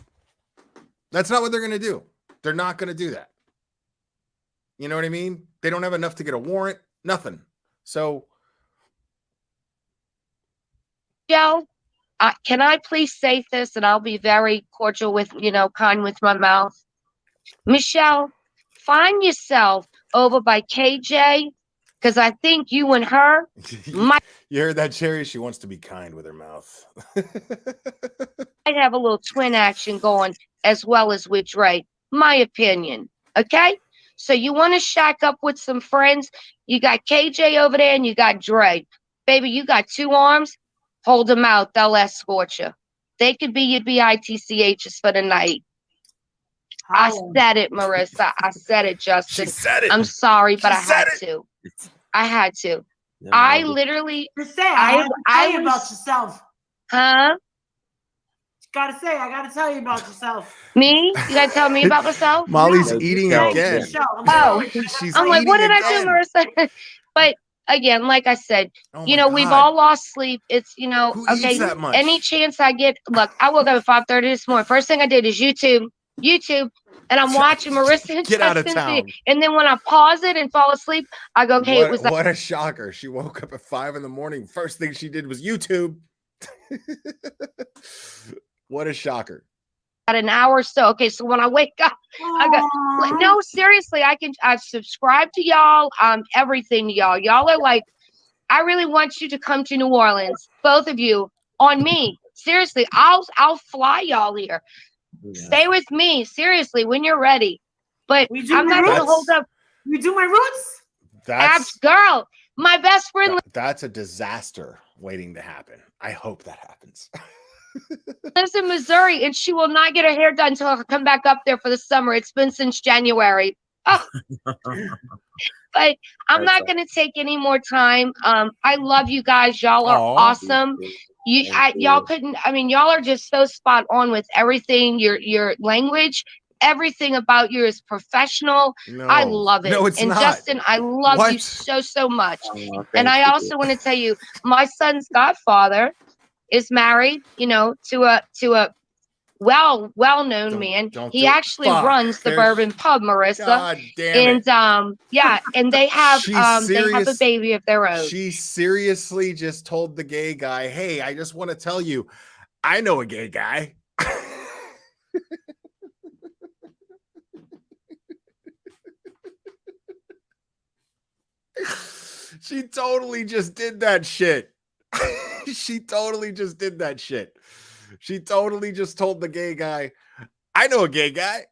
That's not what they're going to do. They're not going to do that. You know what I mean? They don't have enough to get a warrant, nothing. So, Joe, can I please say this, and I'll be very cordial with, kind with my mouth. Michelle, find yourself over by KJ, because I think you and her might you heard that, Cherry? She wants to be kind with her mouth. have a little twin action going as well as with Dre. My opinion. Okay? So you want to shack up with some friends. You got KJ over there and you got Dre. Baby, you got 2 arms. Hold them out. They'll escort you. They could be your BITCHs for the night. I said it, Marissa. I said it, Justin. She said it. I'm sorry, but I had to. I had to. No, I no, literally. Just say, I tell you about yourself. Huh? Gotta say, I gotta tell you about yourself. Me? You gotta tell me about myself? Molly's No, eating no, again. yeah. Oh. She's I'm like, what did eating I do, again. Marissa? But again, like I said, Oh my we've God. all lost sleep. It's, Who okay. eats that much? Any chance I get, look, I woke up at 5:30 this morning. First thing I did is YouTube, and I'm watching Marissa and Get out of Justin's video. town. And then when I pause it and fall asleep, I go, okay, it was like What a shocker. She woke up at 5 a.m. First thing she did was YouTube. What a shocker. about an hour or so. Okay, so when I wake up, I go, no, seriously, I subscribe to y'all, everything to y'all. Y'all are like, I really want you to come to New Orleans, both of you, on me. Seriously, I'll fly y'all here. Yeah. Stay with me, seriously, when you're ready. But I'm not gonna hold up. You do my roots? That's Girl, my best friend that's a disaster waiting to happen. I hope that happens. lives in Missouri, and she will not get her hair done until I come back up there for the summer. It's been since January. Oh. But I'm not going to take any more time. I love you guys. Y'all are awesome. Y'all couldn't. I mean, y'all are just so spot on with everything. Your language, everything about you is professional. No. I love it. No, it's and not. Justin, I love you so much. And I also want to tell you, my son's godfather is married, to a well-known man. He actually runs the Bourbon Pub, Marissa. God damn it. And and they have a baby of their own. She seriously just told the gay guy, hey, I just want to tell you, I know a gay guy. She totally just did that shit. She totally just did that shit. She totally just told the gay guy, I know a gay guy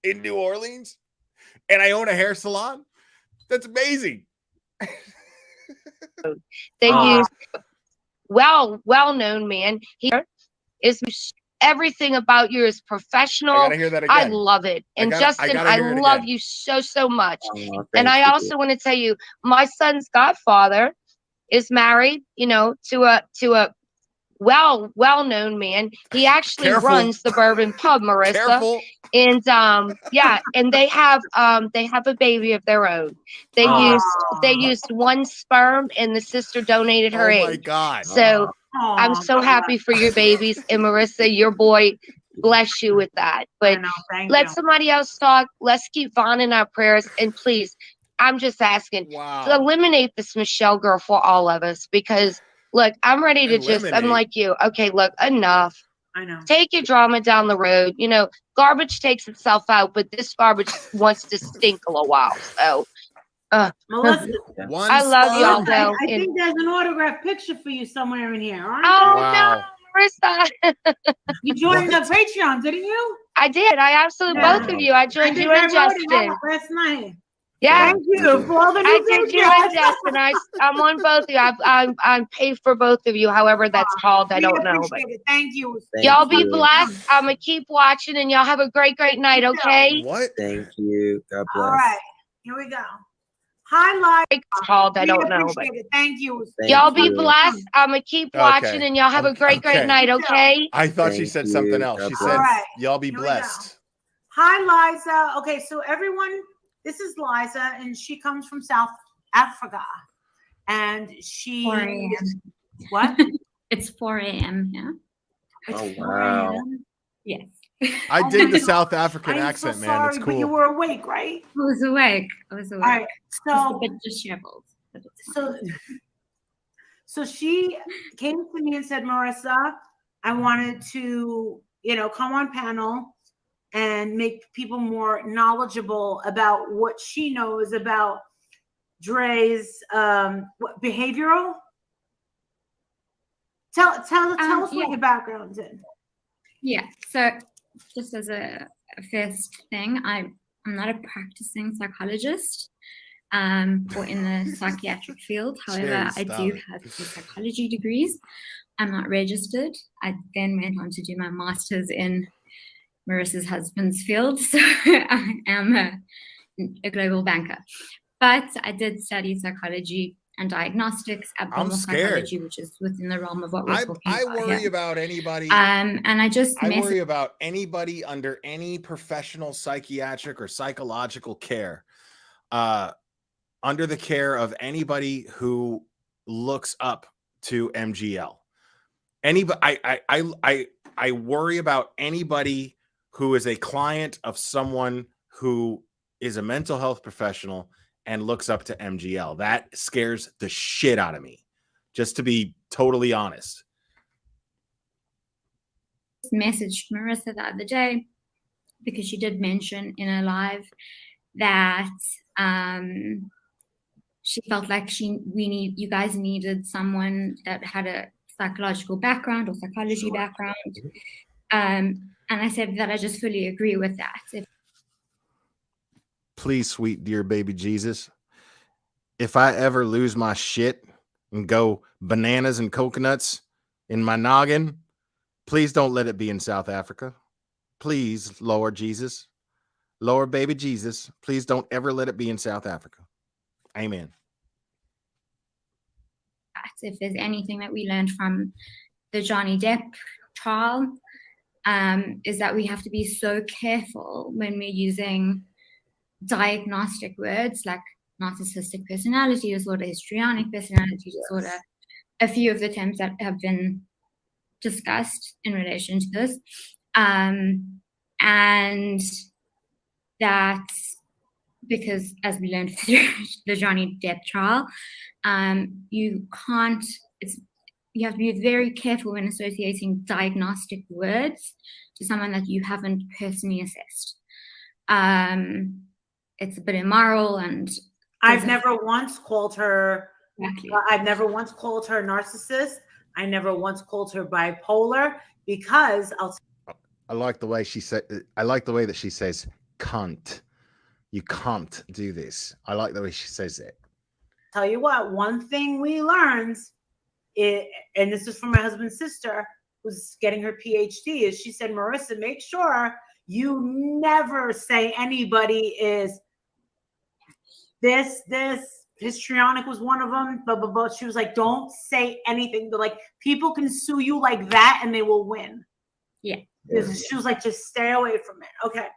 in New Orleans, and I own a hair salon. That's amazing. They use well-known man. He is everything about you is professional. I gotta hear that again. I love it. And Justin, I love you so much. And I also want to tell you, my son's godfather is married, to a well-known man. He actually Careful. runs the Bourbon Pub, Marissa. Careful. And yeah, and they have a baby of their own. They used one sperm, and the sister donated her Oh my egg. God. So I'm so happy for your babies, and Marissa, your boy, bless you with that. But let somebody else talk. Let's keep Vaughn in our prayers, and please, I'm just asking to eliminate this Michelle girl for all of us, because look, I'm ready to I'm like you. Okay, look, enough. I know. Take your drama down the road. You know, garbage takes itself out, but this garbage wants to stink a little while. So, Melissa, I love y'all though. I think there's an autographed picture for you somewhere in here. Aren't no, Marissa. You joined the Patreon, didn't you? I did. I absolutely both of you. I joined you and Justin last night. Yeah. Thank you for all the new I did you and Justin. I'm on both of you. I'm paid for both of you. However that's called, I don't know. But thank you. Y'all be blessed. I'm gonna keep watching, and y'all have a great night. Okay. What? Thank you. God bless. All right, here we go. Highlight. It's called. I don't know. But thank you. Y'all be blessed. I'm gonna keep watching, and y'all have a great night. Okay. I thought she said something else. She said, "Y'all be blessed." Hi, Liza. Okay, so everyone. This is Liza, and she comes from South Africa. And she... 4 a.m. What? It's 4 a.m. Yeah. Oh, wow. Yes. I dig the South African accent, so man. sorry, It's cool. But you were awake, right? I was awake. All right, so... Just a bit disheveled. So she came to me and said, Marissa, I wanted to, come on panel and make people more knowledgeable about what she knows about Dre's behavioral. Tell us what your background's in. Yeah. So just as a first thing, I'm not a practicing psychologist or in the psychiatric field. However, I do have 2 psychology degrees. I'm not registered. I then went on to do my master's in Marissa's husband's field, so I am a global banker. But I did study psychology and diagnostics, abnormal psychology, which is within the realm of what we're talking about. I worry about anybody. And I worry about anybody under any professional psychiatric or psychological care, under the care of anybody who looks up to MGL. Anybody, I worry about anybody who is a client of someone who is a mental health professional and looks up to MGL. That scares the shit out of me, just to be totally honest. Messaged Marissa the other day because she did mention in a live that she felt like you guys needed someone that had a psychological background or psychology background. And I said that I just fully agree with that. Please, sweet dear baby Jesus, if I ever lose my shit and go bananas and coconuts in my noggin, please don't let it be in South Africa. Please, Lord Jesus, Lord baby Jesus, please don't ever let it be in South Africa. Amen. If there's anything that we learned from the Johnny Depp trial, is that we have to be so careful when we're using diagnostic words like narcissistic personality disorder, histrionic personality disorder, a few of the terms that have been discussed in relation to this. And that because, as we learned through the Johnny Depp trial, you have to be very careful when associating diagnostic words to someone that you haven't personally assessed. It's a bit immoral, and I've never once called her. I've never once called her narcissist. I never once called her bipolar because I like the way she said. I like the way that she says "cunt." You can't do this. I like the way she says it. Tell you what, one thing we learned, and this is from my husband's sister who's getting her PhD, is she said, Marissa, make sure you never say anybody is this, histrionic was one of them. But she was like, don't say anything. But like, people can sue you like that and they will win. Yeah. She was like, just stay away from it. Okay.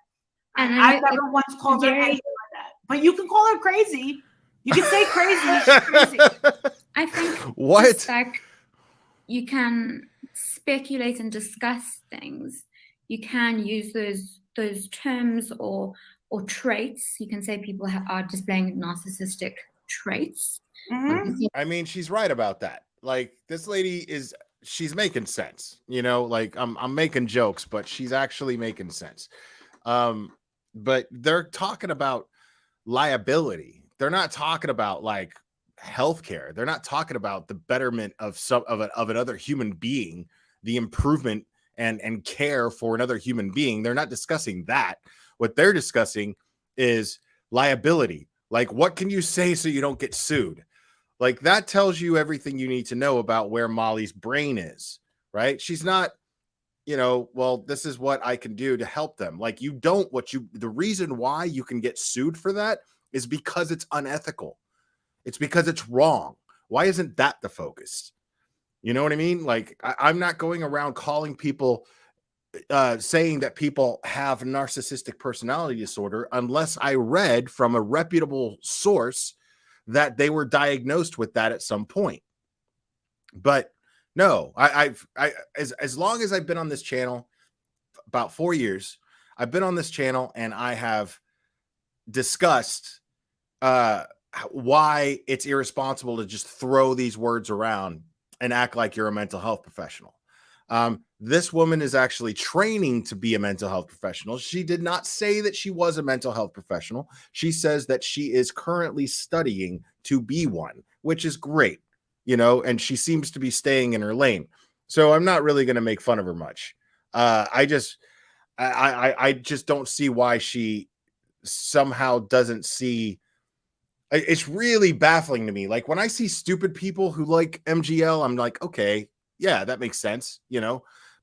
And I've never once called her anything like that. But you can call her crazy. You can say crazy. She's crazy. I think What? just like you can speculate and discuss things. You can use those terms or traits. You can say people are displaying narcissistic traits. Mm-hmm. I mean, she's right about that. Like, this lady she's making sense. You know, like I'm making jokes, but she's actually making sense. But they're talking about liability. They're not talking about like healthcare. They're not talking about the betterment of another human being, the improvement and care for another human being. They're not discussing that. What they're discussing is liability. Like, what can you say so you don't get sued? Like, that tells you everything you need to know about where Molly's brain is, right? She's not, well, this is what I can do to help them. Like, the reason why you can get sued for that is because it's unethical. It's because it's wrong. Why isn't that the focus? You know what I mean? Like, I'm not going around calling people, saying that people have narcissistic personality disorder unless I read from a reputable source that they were diagnosed with that at some point. But no, as long as I've been on this channel, about 4 years, I've been on this channel and I have discussed why it's irresponsible to just throw these words around and act like you're a mental health professional. This woman is actually training to be a mental health professional. She did not say that she was a mental health professional. She says that she is currently studying to be one, which is great, and she seems to be staying in her lane. So I'm not really going to make fun of her much. I just don't see why she somehow doesn't see. It's really baffling to me. Like, when I see stupid people who like MGL, I'm like, okay, yeah, that makes sense,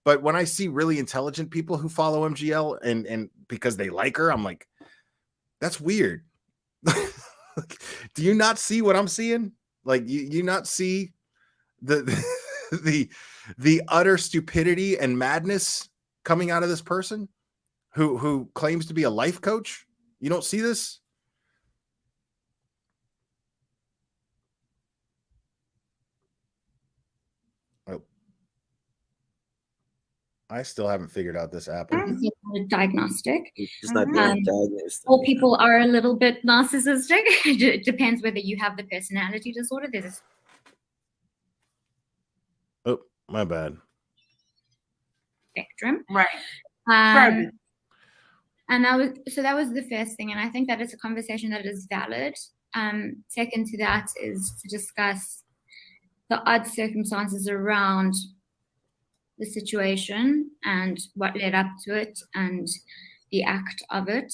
But when I see really intelligent people who follow MGL and because they like her, I'm like, that's weird. Do you not see what I'm seeing? Like, you not see the the utter stupidity and madness coming out of this person who claims to be a life coach? You don't see this? I still haven't figured out this app. Diagnostic. It's just not being diagnosed. All people are a little bit narcissistic. It depends whether you have the personality disorder. There's Oh, my bad. Spectrum. Right. And that was the first thing. And I think that it's a conversation that is valid. Second to that is to discuss the odd circumstances around the situation and what led up to it and the act of it.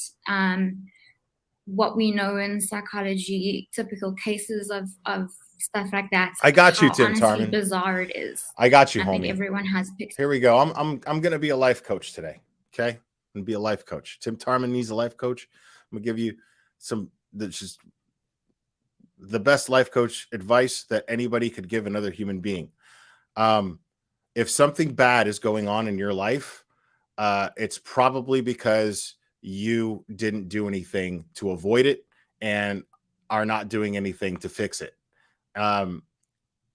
What we know in psychology, typical cases of stuff like that. I got you, Tim honestly Tarman. Bizarre it is. I got you, I homie. think everyone has picks. Here we go. I'm gonna be a life coach today. Okay, I'm gonna be a life coach. Tim Tarman needs a life coach. I'm gonna give you just the best life coach advice that anybody could give another human being. If something bad is going on in your life, it's probably because you didn't do anything to avoid it and are not doing anything to fix it.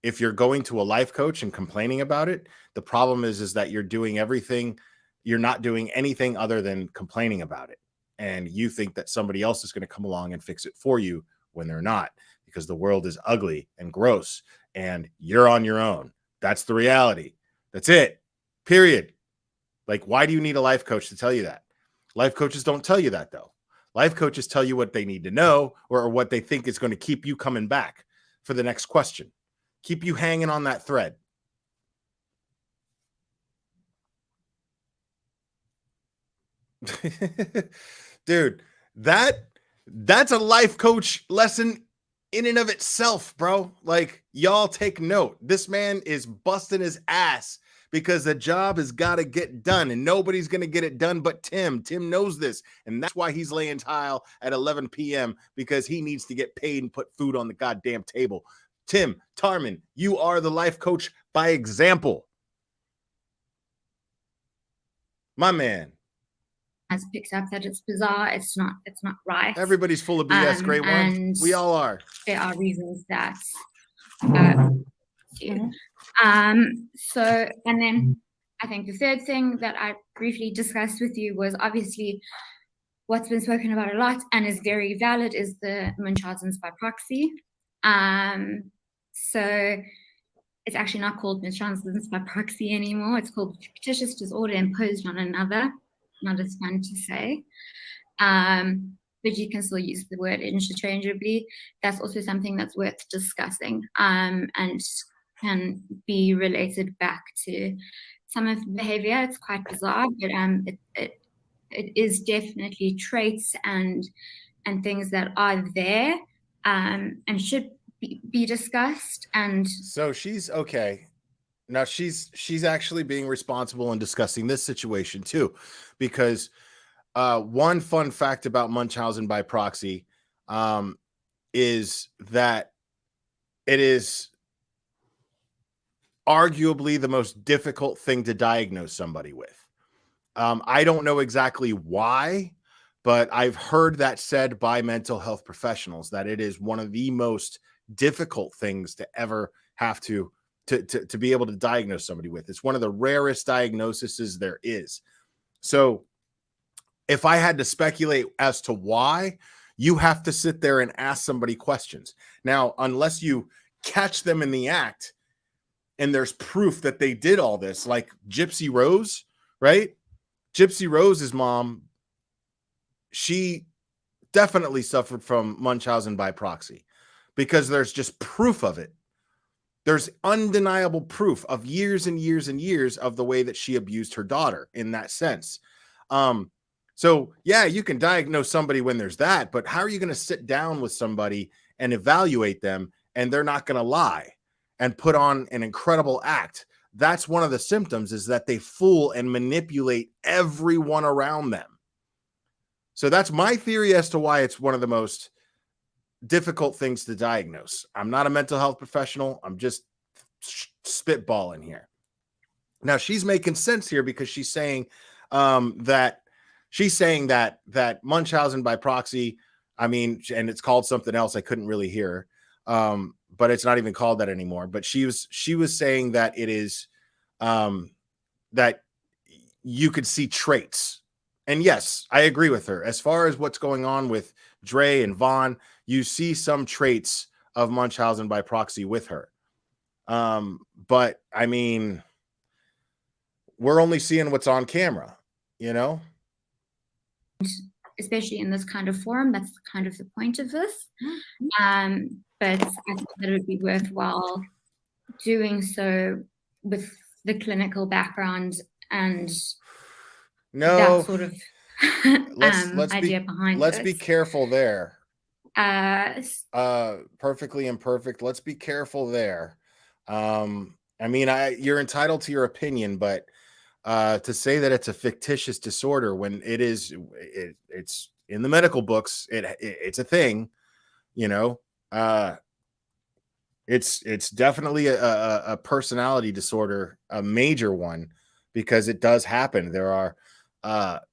If you're going to a life coach and complaining about it, the problem is that you're doing everything. You're not doing anything other than complaining about it. And you think that somebody else is going to come along and fix it for you when they're not, because the world is ugly and gross and you're on your own. That's the reality. That's it. Period. Like, why do you need a life coach to tell you that? Life coaches don't tell you that, though. Life coaches tell you what they need to know or what they think is going to keep you coming back for the next question. Keep you hanging on that thread. Dude, that's a life coach lesson in and of itself, bro. Like, y'all take note. This man is busting his ass because the job has got to get done, and nobody's going to get it done but Tim. Tim knows this, and that's why he's laying tile at 11 p.m. because he needs to get paid and put food on the goddamn table. Tim, Tarman, you are the life coach by example. My man. Has picked up that it's bizarre, it's not right. Everybody's full of BS, Great One. We all are. There are reasons that so, and then I think the third thing that I briefly discussed with you was obviously what's been spoken about a lot and is very valid is the Munchausen's by proxy. So it's actually not called Munchausen's by proxy anymore. It's called fictitious disorder imposed on another. Not as fun to say. But you can still use the word interchangeably. That's also something that's worth discussing and can be related back to some of the behavior. It's quite bizarre, but it is definitely traits and things that are there and should be discussed. And so she's okay. Now she's actually being responsible in discussing this situation too, because one fun fact about Munchausen by proxy is that it is arguably the most difficult thing to diagnose somebody with. I don't know exactly why, but I've heard that said by mental health professionals that it is one of the most difficult things to ever have to be able to diagnose somebody with. It's one of the rarest diagnoses there is. So if I had to speculate as to why, you have to sit there and ask somebody questions. Now, unless you catch them in the act and there's proof that they did all this, like Gypsy Rose, right? Gypsy Rose's mom, she definitely suffered from Munchausen by proxy because there's just proof of it. There's undeniable proof of years and years and years of the way that she abused her daughter in that sense. So yeah, you can diagnose somebody when there's that, but how are you going to sit down with somebody and evaluate them and they're not going to lie and put on an incredible act? That's one of the symptoms, is that they fool and manipulate everyone around them. So that's my theory as to why it's one of the most difficult things to diagnose. I'm not a mental health professional. I'm just spitballing here. Now she's making sense here because she's saying that Munchausen by proxy, I mean, and it's called something else. I couldn't really hear, but it's not even called that anymore. But she was saying that it is that you could see traits. And yes, I agree with her. As far as what's going on with Dre and Vaughn, you see some traits of Munchausen by proxy with her. But I mean, we're only seeing what's on camera, you know? Especially in this kind of forum, that's kind of the point of this. But I think that it would be worthwhile doing so with the clinical background and that sort of idea behind it. Let's be careful there. Perfectly imperfect. Let's be careful there. I mean, you're entitled to your opinion, but to say that it's a fictitious disorder when it's in the medical books, it's a thing, you know. It's definitely a personality disorder, a major one, because it does happen. There are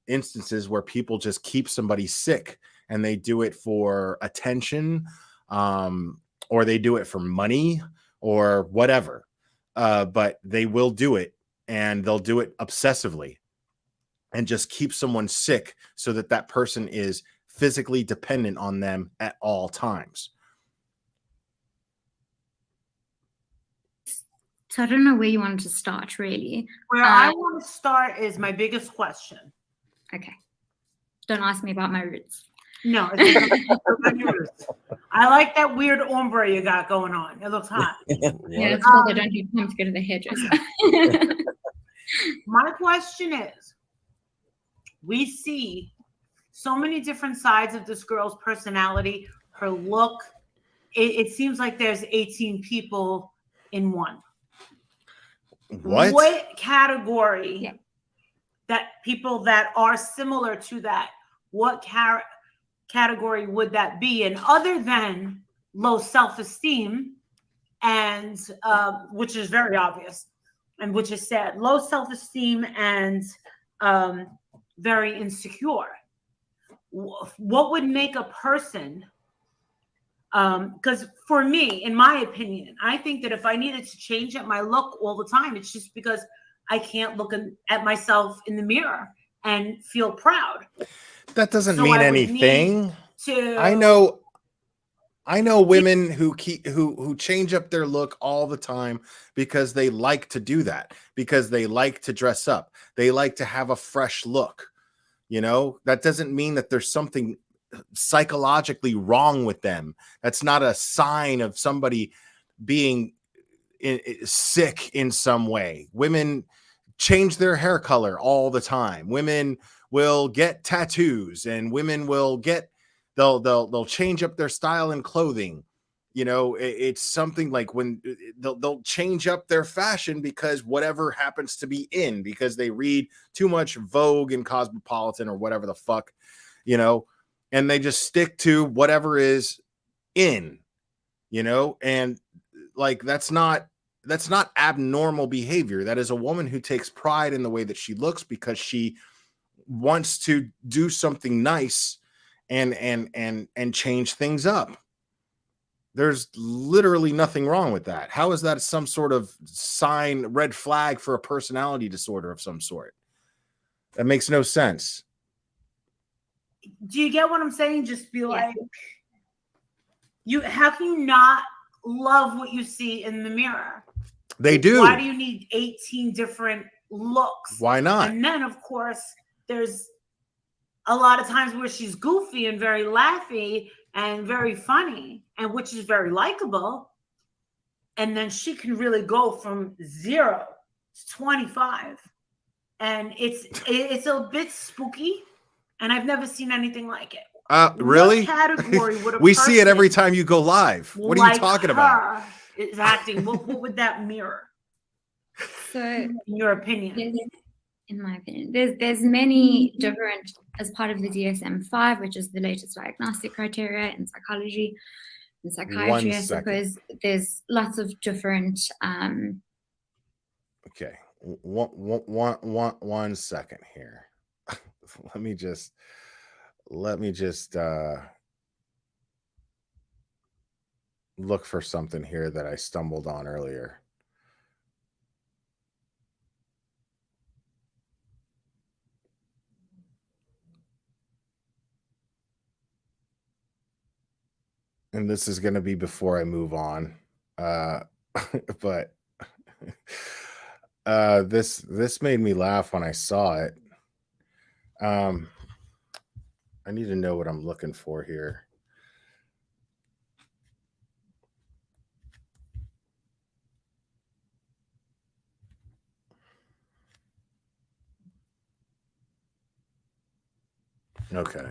instances where people just keep somebody sick and they do it for attention, or they do it for money or whatever. But they will do it, and they'll do it obsessively and just keep someone sick so that that person is physically dependent on them at all times. So I don't know where you wanted to start, really. Where I want to start is my biggest question. Okay. Don't ask me about my roots. No, it's I like that weird ombre you got going on. It looks hot. Yeah, it's called I don't do time to go to the hairdresser. My question is, we see so many different sides of this girl's personality, her look, it seems like there's 18 people in one. What? What category Yeah. that people that are similar to that, what category would that be? And other than low self-esteem, and which is very obvious and which is sad, low self-esteem and very insecure, what would make a person, because for me, in my opinion, I think that if I needed to change up my look all the time, it's just because I can't look at myself in the mirror and feel proud. That doesn't So mean I would anything. to I know women who change up their look all the time because they like to do that, because they like to dress up. They like to have a fresh look. You know, that doesn't mean that there's something psychologically wrong with them. That's not a sign of somebody being sick in some way. Women change their hair color all the time. Women will get tattoos, and women will get they'll change up their style and clothing. You know, it's something like when they'll change up their fashion because whatever happens to be in, because they read too much Vogue and Cosmopolitan or whatever the fuck, you know, and they just stick to whatever is in, you know, and like that's not abnormal behavior. That is a woman who takes pride in the way that she looks because she wants to do something nice and change things up. There's literally nothing wrong with that. How is that some sort of sign, red flag for a personality disorder of some sort? That makes no sense. Do you get what I'm saying? Just be like, how can you not love what you see in the mirror? They do. Why do you need 18 different looks? Why not? And then, of course, there's a lot of times where she's goofy and very laughy and very funny, and which is very likable. And then she can really go from 0 to 25. And it's a bit spooky, and I've never seen anything like it. Really? What category would a we see it every person time you go live. What are you talking about? Is acting. What would that mirror? So, in your opinion? In my opinion, there's many different, as part of the DSM-5, which is the latest diagnostic criteria in psychology and psychiatry. I suppose there's lots of different. Okay, one second here. let me just look for something here that I stumbled on earlier. And this is going to be before I move on. But this made me laugh when I saw it. I need to know what I'm looking for here. Okay.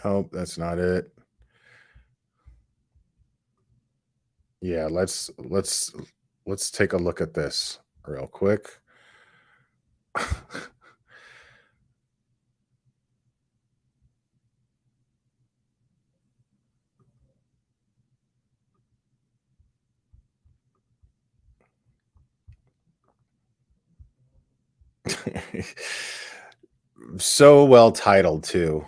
Nope, that's not it. Yeah, let's take a look at this real quick. So well titled too.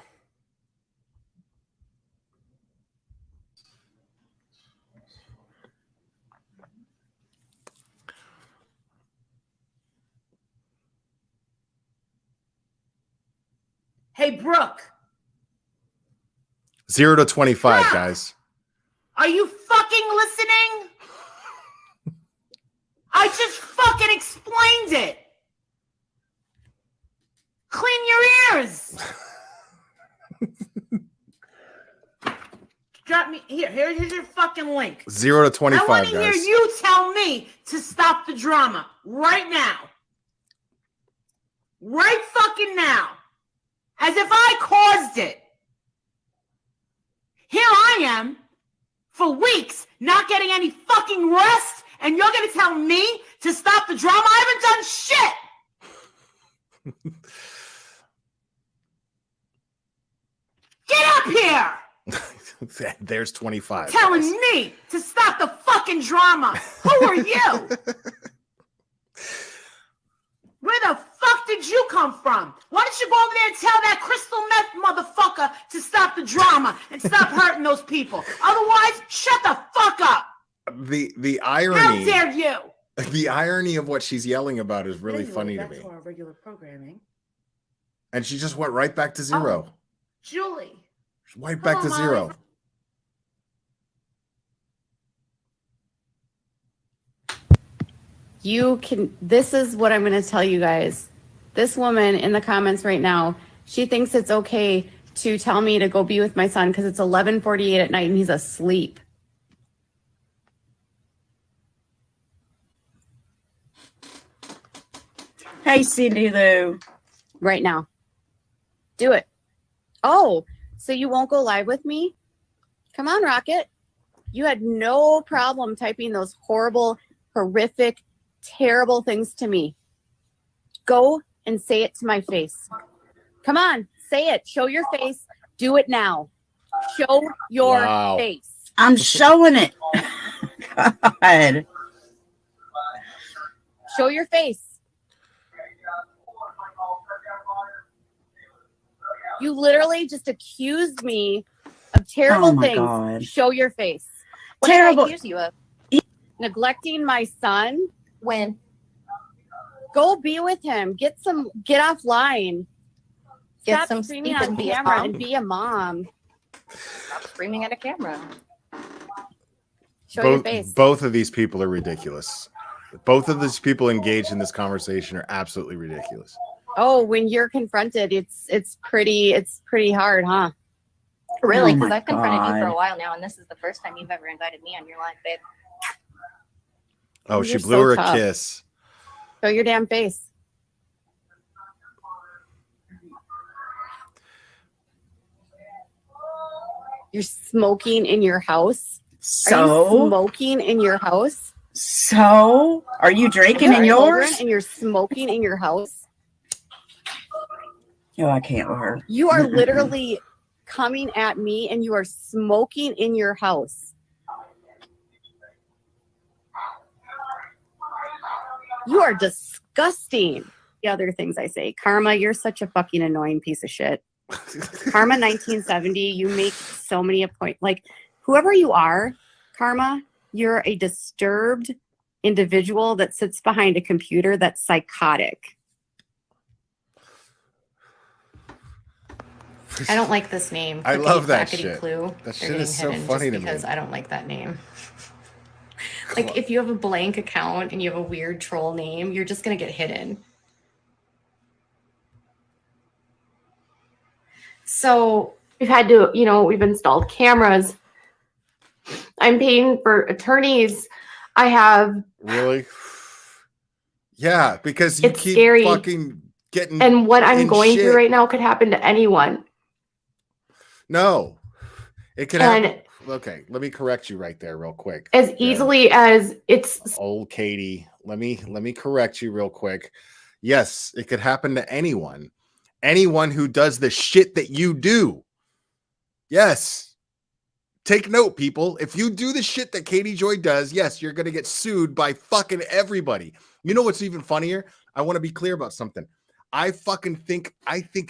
Hey, Brooke. 0 to 25, Brooke, guys. Are you fucking listening? I just fucking explained it. Clean your ears. Drop got me here. Here's your fucking link. 0 to 25, I want to hear guys. you tell me to stop the drama right now. Right fucking now. As if I caused it. Here I am for weeks not getting any fucking rest, and you're going to tell me to stop the drama? I haven't done shit. Get up here. There's 25. Telling guys. me to stop the fucking drama. Who are you? Where the fuck did you come from? Why don't you go over there and tell that crystal meth motherfucker to stop the drama and stop hurting those people? Otherwise, shut the fuck up. The irony. How dare you? The irony of what she's yelling about is really Anyway, funny to back me. our regular programming. And she just went right back to 0. Oh, Julie. Right back Come to on, 0. Molly. You can, this is what I'm going to tell you guys. This woman in the comments right now, she thinks it's okay to tell me to go be with my son because it's 11:48 at night and he's asleep. Hey, Cindy Lou. Right now. Do it. Oh, so you won't go live with me? Come on, Rocket. You had no problem typing those horrible, horrific, terrible things to me. Go and say it to my face. Come on, say it. Show your face. Do it now. Show your Wow. face. I'm showing it. God. Show your face. You literally just accused me of terrible Oh my things. God. Show your face. What Terrible. did I accuse you of? Neglecting my son. When? Go be with him. Get offline. Get Stop some screaming sleep on and be a camera mom. and be a mom. Stop screaming at a camera. Show your face. Both of these people are ridiculous. Both of these people engaged in this conversation are absolutely ridiculous. Oh, when you're confronted, it's pretty hard, huh? Really? Oh Because my I've confronted you for a God. while now, and this is the first time you've ever invited me on your live, babe. Oh, she You're blew so her tough. a kiss. Show your damn face. You're smoking in your house. Are you smoking in your house? So, are you drinking in Have children yours? and you're smoking in your house? Oh, I can't with her. You are literally coming at me and you are smoking in your house. You are disgusting. The other things I say, Karma, you're such a fucking annoying piece of shit. Karma 1970, you make so many appointments. Like, whoever you are, Karma, you're a disturbed individual that sits behind a computer that's psychotic. I don't like this name. I Cookie love that Clackety shit. Clue. That They're shit getting is so hidden funny just to me. because I don't like that name. Like, if you have a blank account and you have a weird troll name, you're just gonna get hidden. So we've had to, we've installed cameras. I'm paying for attorneys. I have, Really? Yeah, because you It's keep scary. fucking getting and what I'm in going shit. through right now could happen to anyone. No. It could And happen. Okay, let me correct you right there real quick. as Jen. easily as it's Old Katie, let me correct you real quick. Yes, it could happen to anyone. Anyone who does the shit that you do. Yes. Take note, people. If you do the shit that Katie Joy does, yes, you're going to get sued by fucking everybody. You know what's even funnier? I want to be clear about something. I think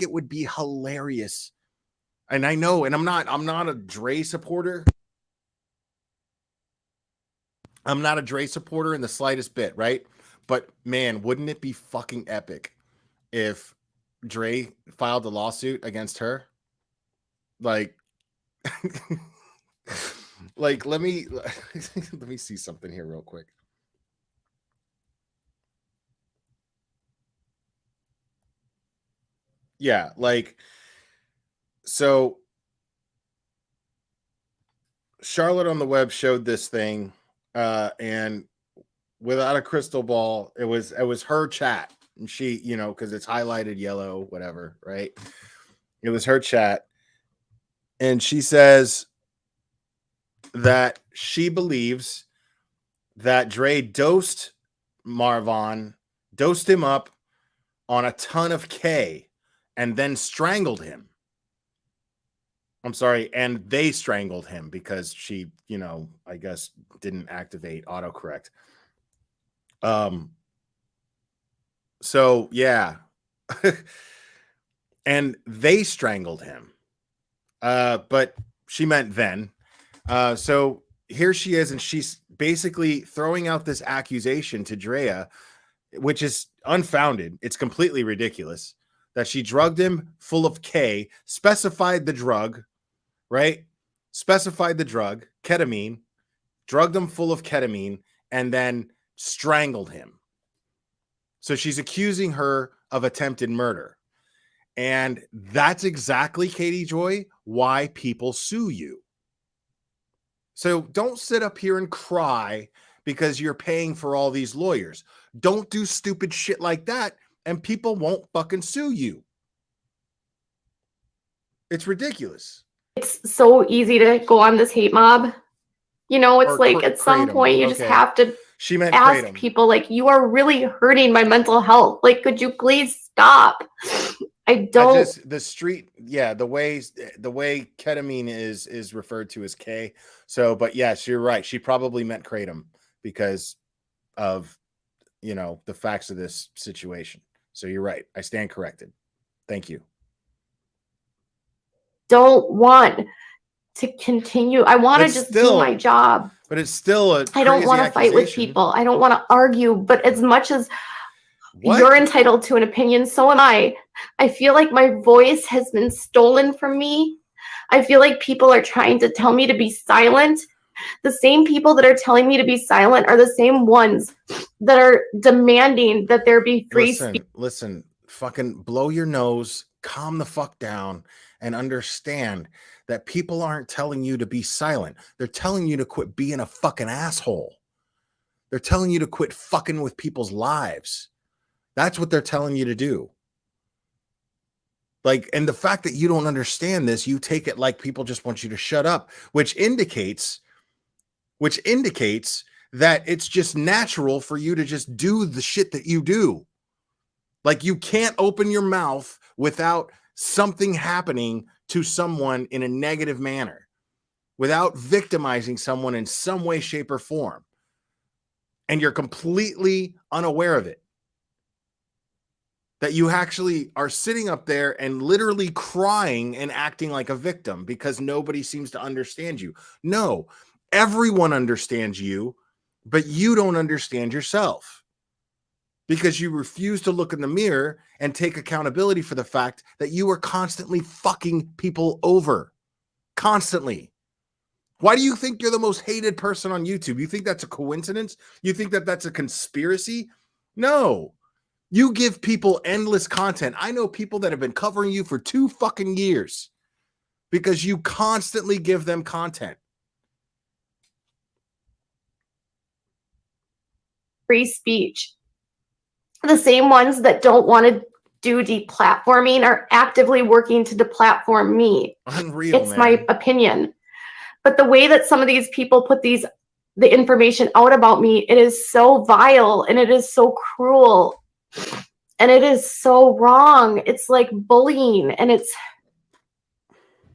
it would be hilarious. And I know, and I'm not a Dre supporter. I'm not a Dre supporter in the slightest bit, right? But man, wouldn't it be fucking epic if Dre filed a lawsuit against her? Like, like let me see something here real quick. Yeah, like, so Charlotte on the web showed this thing, and without a crystal ball, it was her chat, and she, you know, because it's highlighted yellow, whatever, right? It was her chat, and she says that she believes that Dre dosed him up on a ton of K, and then strangled him. I'm sorry, and they strangled him because she, you know, I guess didn't activate autocorrect. So yeah. And they strangled him. But she meant then. So here she is, and she's basically throwing out this accusation to Drea, which is unfounded. It's completely ridiculous that she drugged him full of K, specified the drug, right? Specified the drug, ketamine, drugged him full of ketamine, and then strangled him. So she's accusing her of attempted murder. And that's exactly, Katie Joy, why people sue you. So don't sit up here and cry because you're paying for all these lawyers. Don't do stupid shit like that, and people won't fucking sue you. It's ridiculous. It's so easy to go on this hate mob. You know, it's like at some point you just have to ask people, like, you are really hurting my mental health. Like, could you please stop? I don't. The street, yeah, the way ketamine is referred to as K. So, but yes, you're right. She probably meant kratom because of, you know, the facts of this situation. So you're right. I stand corrected. Thank you. Don't want to continue. I want to just do my job. But it's still I don't want to fight with people. I don't want to argue. But as much as you're entitled to an opinion, so am I. I feel like my voice has been stolen from me. I feel like people are trying to tell me to be silent. The same people that are telling me to be silent are the same ones that are demanding that there be free speech. Listen, fucking blow your nose, calm the fuck down, and understand that people aren't telling you to be silent. They're telling you to quit being a fucking asshole. They're telling you to quit fucking with people's lives. That's what they're telling you to do. Like, and the fact that you don't understand this, you take it like people just want you to shut up, which indicates that it's just natural for you to just do the shit that you do. Like, you can't open your mouth without something happening to someone in a negative manner, without victimizing someone in some way, shape, or form. And you're completely unaware of it. That you actually are sitting up there and literally crying and acting like a victim because nobody seems to understand you. No, everyone understands you, but you don't understand yourself because you refuse to look in the mirror and take accountability for the fact that you are constantly fucking people over. Constantly. Why do you think you're the most hated person on YouTube? You think that's a coincidence? You think that that's a conspiracy? No. You give people endless content. I know people that have been covering you for 2 fucking years because you constantly give them content. Free speech. The same ones that don't want to do deplatforming are actively working to deplatform me. Unreal, it's my opinion. But the way that some of these people put the information out about me, it is so vile and it is so cruel. And it is so wrong. It's like bullying. And it's.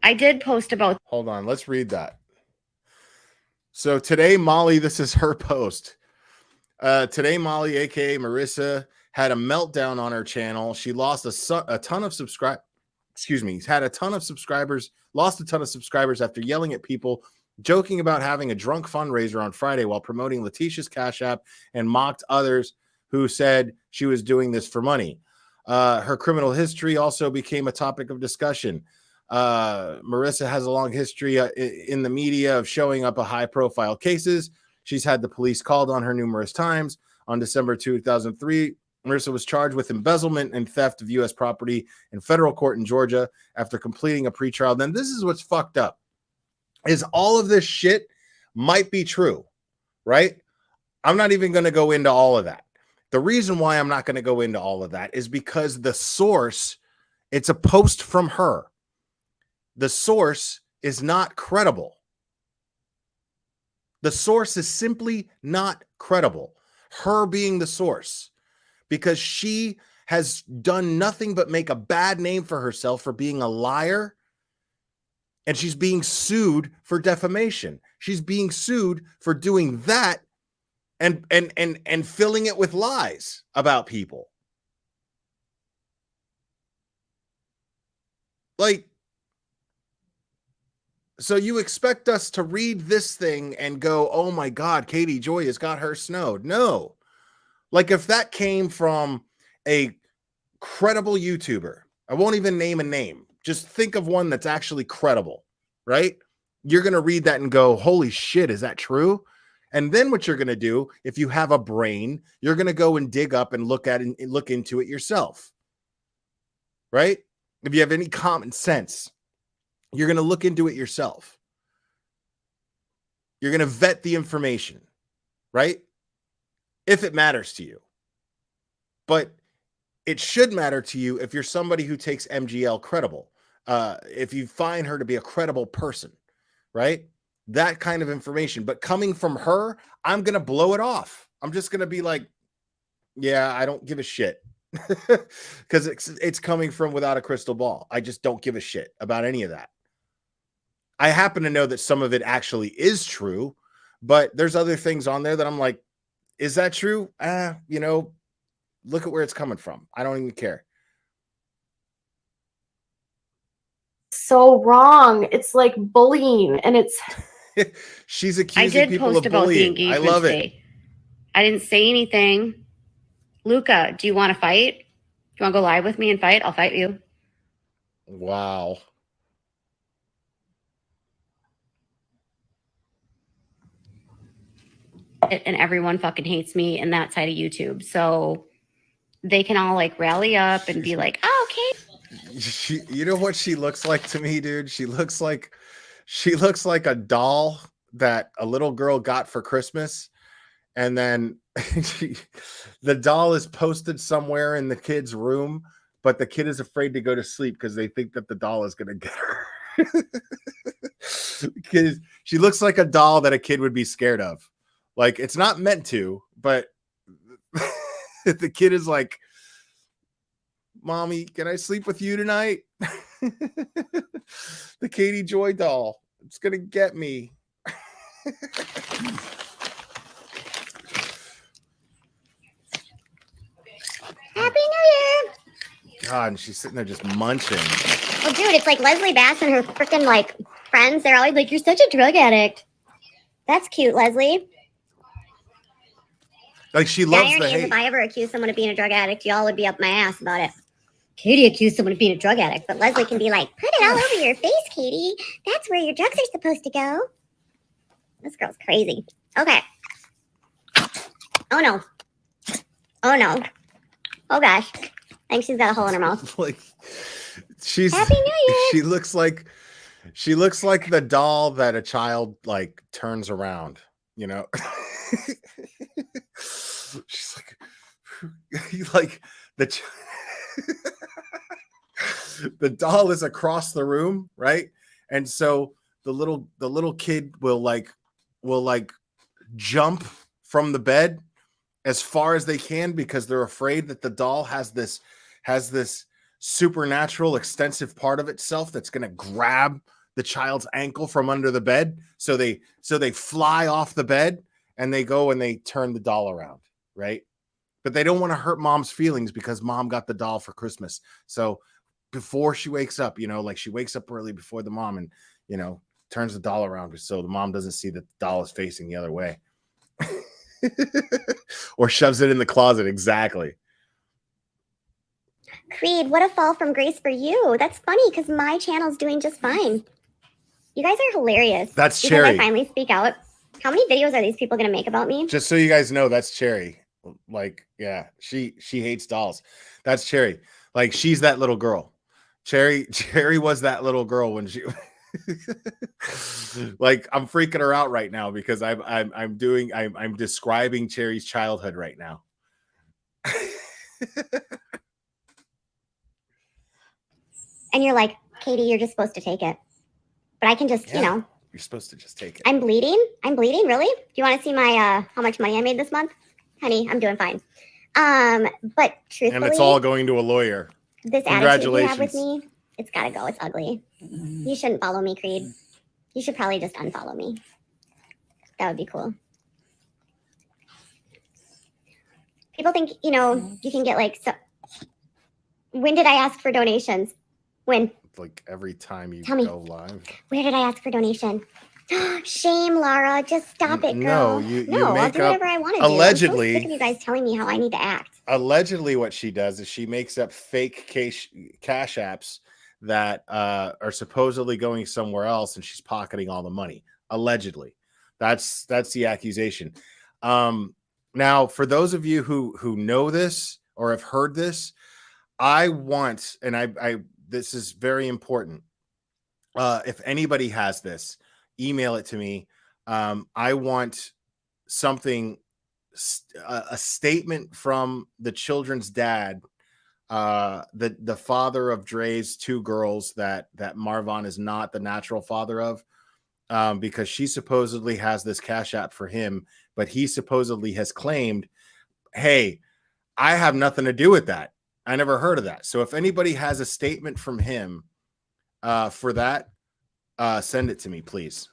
I did post about. Hold on. Let's read that. So today, Molly, this is her post. Today, Molly, aka Marissa, had a meltdown on her channel. She lost a ton of subscribers. Excuse me. Had a ton of subscribers. Lost a ton of subscribers after yelling at people, joking about having a drunk fundraiser on Friday while promoting Letitia's Cash App, and mocked others who said she was doing this for money. Her criminal history also became a topic of discussion. Marissa has a long history in the media of showing up in high-profile cases. She's had the police called on her numerous times. On December 2003, Marissa was charged with embezzlement and theft of U.S. property in federal court in Georgia after completing a pretrial. Then this is what's fucked up. is all of this shit might be true, right? I'm not even going to go into all of that. The reason why I'm not going to go into all of that is because the source, it's a post from her. The source is not credible. The source is simply not credible. Her being the source, because she has done nothing but make a bad name for herself for being a liar. And she's being sued for defamation. She's being sued for doing that and filling it with lies about people. Like, so you expect us to read this thing and go, oh my God, Katie Joy has got her snowed. No. Like, if that came from a credible YouTuber, I won't even name a name. Just think of one that's actually credible, right? You're going to read that and go, holy shit, is that true? And then what you're going to do, if you have a brain, you're going to go and dig up and look at it and look into it yourself, right? If you have any common sense, you're going to look into it yourself. You're going to vet the information, right? If it matters to you. But it should matter to you if you're somebody who takes MGL credible. If you find her to be a credible person, right? That kind of information. But coming from her, I'm going to blow it off. I'm just going to be like, yeah, I don't give a shit. Because it's coming from without a crystal ball. I just don't give a shit about any of that. I happen to know that some of it actually is true, but there's other things on there that I'm like, is that true? You know, look at where it's coming from. I don't even care. So wrong. It's like bullying, and it's. She's accusing people of bullying. I love it. I didn't say anything. Luca, do you want to fight? Do you want to go live with me and fight? I'll fight you. Wow. And everyone fucking hates me in that side of YouTube. So they can all like rally up and be like, oh, okay. You know what she looks like to me, dude? She looks like a doll that a little girl got for Christmas. And then the doll is posted somewhere in the kid's room, but the kid is afraid to go to sleep because they think that the doll is going to get her. Because she looks like a doll that a kid would be scared of. Like, it's not meant to, but the kid is like, Mommy, can I sleep with you tonight? The Katie Joy doll. It's going to get me. Happy New Year! God, and she's sitting there just munching. Well, dude, it's like Leslie Bass and her freaking like friends. They're always like, "You're such a drug addict." That's cute, Leslie. Like, she loves the the hate. If I ever accused someone of being a drug addict, y'all would be up my ass about it. Katie accused someone of being a drug addict, but Leslie can be like, "Put it all over your face, Katie. That's where your drugs are supposed to go." This girl's crazy. Okay. Oh no. Oh no. Oh gosh. I think she's got a hole in her mouth. Like, she's Happy New Year. She looks like the doll that a child like turns around, you know. She's like the doll is across the room, right? And so the little kid will jump from the bed as far as they can because they're afraid that the doll has this supernatural extensive part of itself that's going to grab the child's ankle from under the bed. So they fly off the bed and they go and they turn the doll around, right? But they don't want to hurt mom's feelings because mom got the doll for Christmas. So before she wakes up, you know, like she wakes up early before the mom and, you know, turns the doll around so the mom doesn't see that the doll is facing the other way. Or shoves it in the closet. Exactly. Creed, what a fall from grace for you. That's funny because my channel's doing just fine. You guys are hilarious. That's because Cherry. I finally speak out. How many videos are these people going to make about me? Just so you guys know, that's Cherry. Like, yeah, she hates dolls. That's Cherry. Like, she's that little girl. Cherry was that little girl when she Like I'm freaking her out right now because I'm describing Cherry's childhood right now. And you're like, Katie, you're just supposed to take it. But I can just, Yeah, you know. You're supposed to just take it. I'm bleeding. I'm bleeding. Really? Do you want to see my how much money I made this month? Honey, I'm doing fine. But truthfully, And it's all going to a lawyer. This attitude you have with me, it's gotta go. It's ugly. You shouldn't follow me, Creed. You should probably just unfollow me. That would be cool. People think, you know, you can get like, so when did I ask for donations? When? Like every time you Tell me. go live. Where did I ask for donation? Shame, Laura. Just stop it, girl. No, you I'll make do up. whatever I want to do. Allegedly, I'm so sick of you guys telling me how I need to act. Allegedly, what she does is she makes up fake cash apps that are supposedly going somewhere else, and she's pocketing all the money. Allegedly, that's the accusation. Now, for those of you who know this or have heard this, I want, and I this is very important. If anybody has this, email it to me. I want something, a statement from the children's dad, the father of Dre's two girls that Marvon is not the natural father of, because she supposedly has this cash app for him, but he supposedly has claimed, hey, I have nothing to do with that. I never heard of that. So if anybody has a statement from him for that, send it to me, please.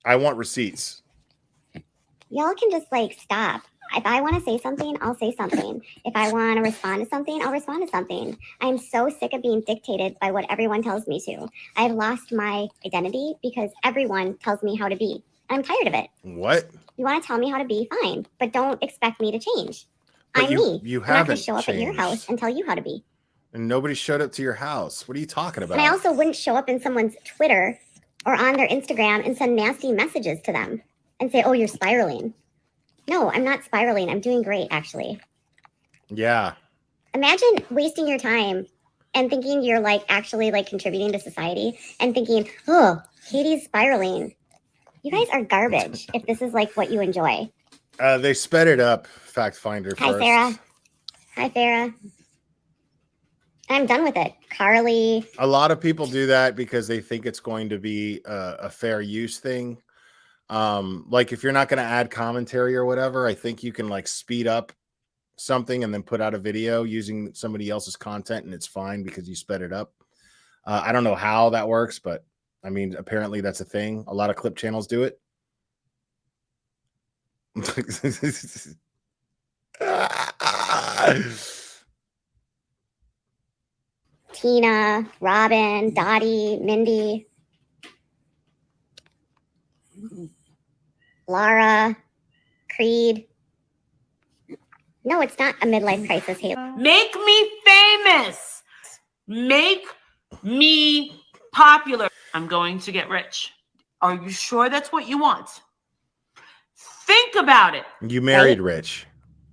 I want receipts. Y'all can just like stop. If I want to say something, I'll say something. If I want to respond to something, I'll respond to something. I'm so sick of being dictated by what everyone tells me to. I've lost my identity because everyone tells me how to be. I'm tired of it. What? You want to tell me how to be? Fine. But don't expect me to change. But I'm me. You I'm not going haven't to show up at your house and tell you how to be. And nobody showed up to your house. What are you talking about? And I also wouldn't show up in someone's Twitter or on their Instagram and send nasty messages to them and say, oh, you're spiraling. No, I'm not spiraling. I'm doing great, actually. Yeah. Imagine wasting your time and thinking you're like actually like contributing to society and thinking, oh, Katie's spiraling. You guys are garbage if this is like what you enjoy. They sped it up, Fact Finder Hi, first. Sarah. Hi, Farah. I'm done with it. Carly. A lot of people do that because they think it's going to be a fair use thing. Like if you're not going to add commentary or whatever, I think you can like speed up something and then put out a video using somebody else's content and it's fine because you sped it up. I don't know how that works, but I mean, apparently that's a thing. A lot of clip channels do it. Tina, Robin, Dottie, Mindy, Lara, Creed. No, it's not a midlife crisis, Haley. Make me famous. Make me popular. I'm going to get rich. Are you sure that's what you want? Think about it. You married rich.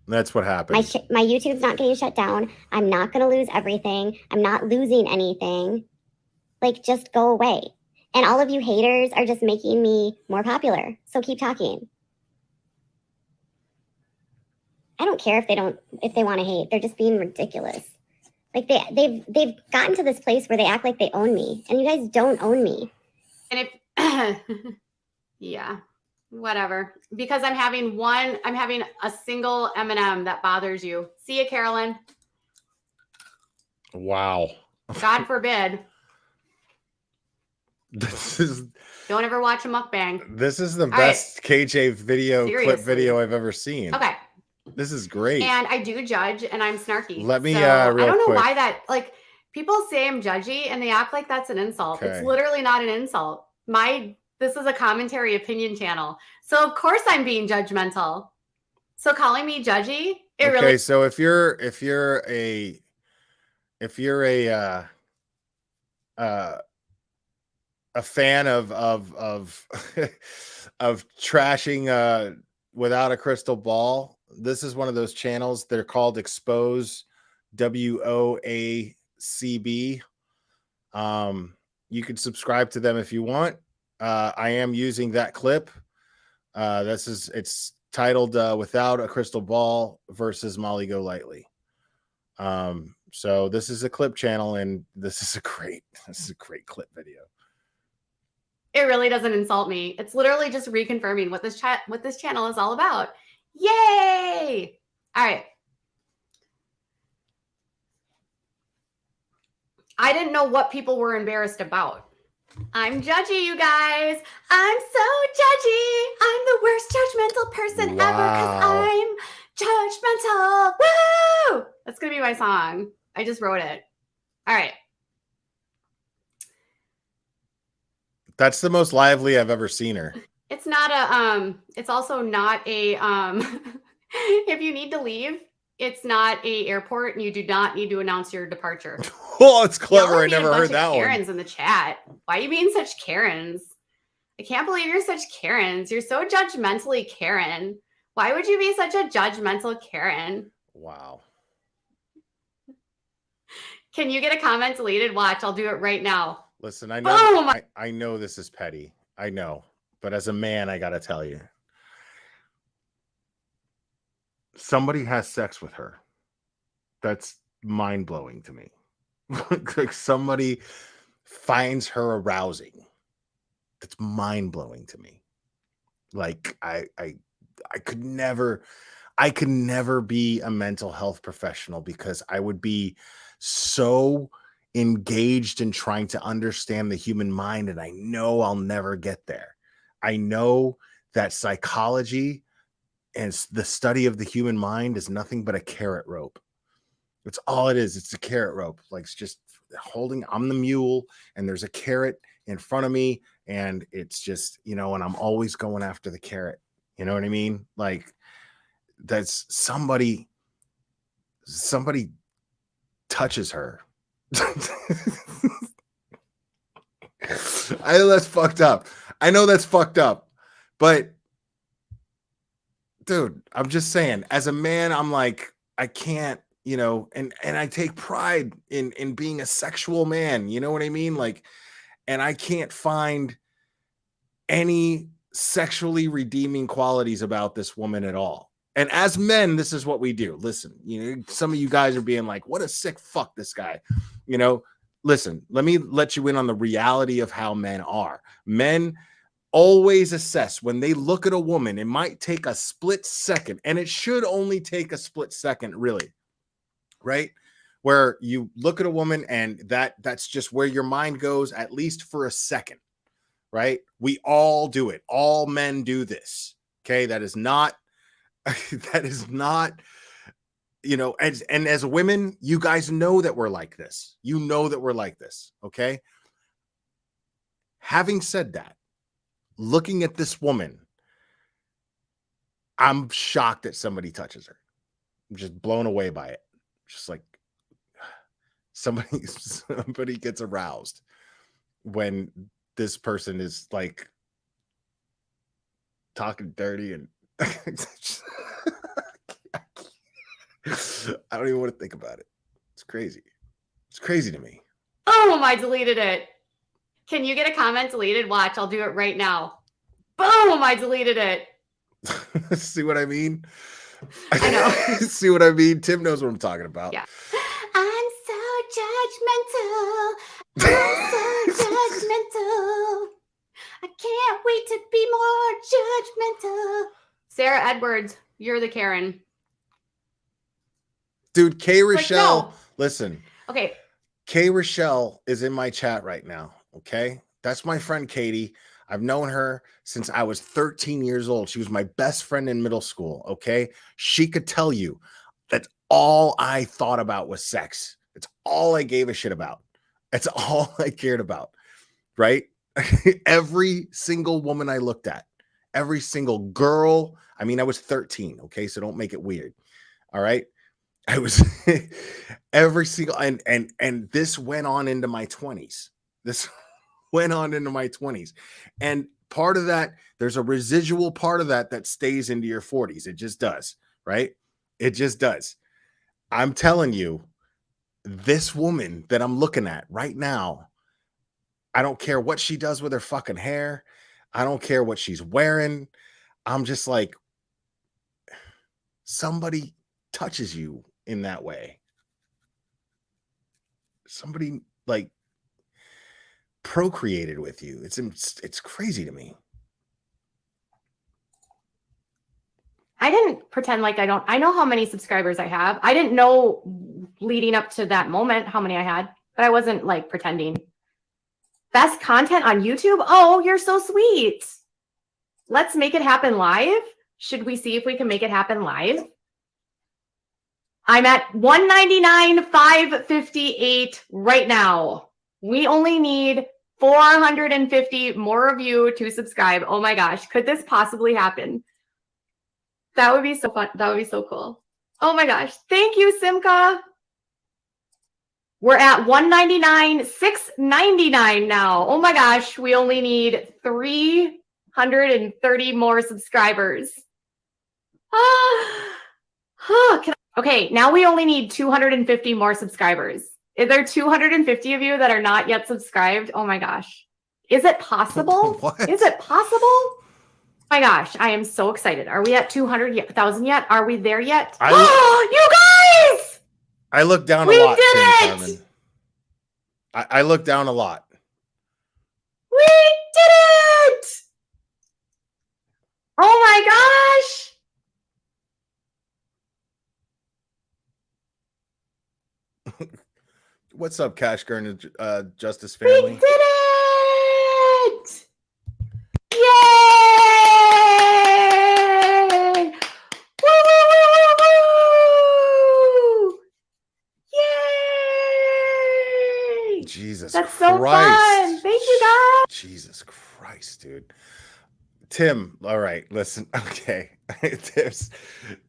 That's what happened. My YouTube's not getting shut down. I'm not going to lose everything. I'm not losing anything. Like, just go away. And all of you haters are just making me more popular. So keep talking. I don't care if they want to hate. They're just being ridiculous. Like they've gotten to this place where they act like they own me, and you guys don't own me. And if yeah, whatever. Because I'm having a single M&M that bothers you. See you, Carolyn. Wow. God forbid. Don't ever watch a mukbang. This is the All best KJ video clip Seriously. video I've ever seen. Okay. This is great. And I do judge and I'm snarky. Let me, so real I don't know quick. why that, like, people say I'm judgy and they act like that's an insult. Okay. It's literally not an insult. This is a commentary opinion channel. So of course I'm being judgmental. So calling me judgy, it Okay, really so if you're a fan of of trashing without a crystal ball, this is one of those channels. They're called Expose, WOAC, CB. You can subscribe to them if you want. I am using that clip. It's titled Without a Crystal Ball versus Molly Golightly. So this is a clip channel, and this is a great clip video. It really doesn't insult me. It's literally just reconfirming what this channel is all about. Yay! All right. I didn't know what people were embarrassed about. I'm judgy, you guys. I'm so judgy. I'm the worst judgmental person ever because I'm judgmental. Woo! That's going to be my song. I just wrote it. All right. That's the most lively I've ever seen her. It's not a, it's also not a, if you need to leave, it's not a airport and you do not need to announce your departure. Oh, it's clever. Y'all are I being never a bunch heard of that one. Karens in the chat. Why are you being such Karens? I can't believe you're such Karens. You're so judgmentally Karen. Why would you be such a judgmental Karen? Wow. Can you get a comment deleted? Watch, I'll do it right now. Listen, I know. Boom! I know this is petty. I know, but as a man, I gotta tell you, somebody has sex with her. That's mind blowing to me. Like somebody finds her arousing. That's mind blowing to me. Like I could never be a mental health professional because I would be so engaged in trying to understand the human mind, and I know I'll never get there. I know that psychology and the study of the human mind is nothing but a carrot rope. It's all it is. It's a carrot rope. Like it's just holding, I'm the mule and there's a carrot in front of me, and it's just, and I'm always going after the carrot. You know what I mean? Like that's somebody touches her. I know that's fucked up. But dude, I'm just saying, as a man, I'm like, I can't, and I take pride in being a sexual man, you know what I mean? Like, and I can't find any sexually redeeming qualities about this woman at all. And as men, this is what we do. Listen, some of you guys are being like, what a sick fuck this guy. Listen, let me let you in on the reality of how men are. Men always assess when they look at a woman. It might take a split second, and it should only take a split second, really, right? Where you look at a woman and that's just where your mind goes, at least for a second, right? We all do it. All men do this. Okay. That is not, and as women, you guys know that we're like this. Okay. Having said that, looking at this woman, I'm shocked that somebody touches her. I'm just blown away by it. Just like somebody gets aroused when this person is like talking dirty and I don't even want to think about it. It's crazy. It's crazy to me. Boom! I deleted it. Can you get a comment deleted? Watch, I'll do it right now. Boom! I deleted it. See what I mean? I know. See what I mean? Tim knows what I'm talking about. Yeah. I'm so judgmental. I'm so judgmental. I can't wait to be more judgmental. Sarah Edwards, you're the Karen. Dude, K. Rochelle, no. Listen. Okay. K. Rochelle is in my chat right now. Okay. That's my friend Katie. I've known her since I was 13 years old. She was my best friend in middle school. Okay. She could tell you that all I thought about was sex. It's all I gave a shit about. It's all I cared about. Right. Every single woman I looked at, every single girl. I mean, I was 13. Okay. So don't make it weird. All right. I was every single, and this went on into my 20s. And part of that, there's a residual part of that stays into your 40s. It just does, right? It just does. I'm telling you, this woman that I'm looking at right now, I don't care what she does with her fucking hair. I don't care what she's wearing. I'm just like, somebody touches you in that way. Somebody like procreated with you. It's crazy to me. I didn't pretend like I know how many subscribers I have. I didn't know leading up to that moment how many I had, but I wasn't like pretending. Best content on YouTube? Oh, you're so sweet. Let's make it happen live. Should we see if we can make it happen live? I'm at 199,558 right now. We only need 450 more of you to subscribe. Oh my gosh, could this possibly happen? That would be so fun. That would be so cool. Oh my gosh. Thank you, Simca. We're at 199,699 now. Oh my gosh. We only need 330 more subscribers. Okay, now we only need 250 more subscribers. Is there 250 of you that are not yet subscribed? Oh my gosh. Is it possible? What? Is it possible? Oh my gosh, I am so excited. Are we at 200,000 yet? Are we there yet? Oh, you guys! I look down We a lot, did Tim it! Carmen. I look down a lot. We did it! Oh my gosh! What's up, Cash Gurn Justice We Family? did it! Yay! Woo, woo, woo, woo, woo! Yay! Jesus That's Christ. so fun. Thank you, guys. Jesus Christ, dude. Tim, all right, listen. Okay.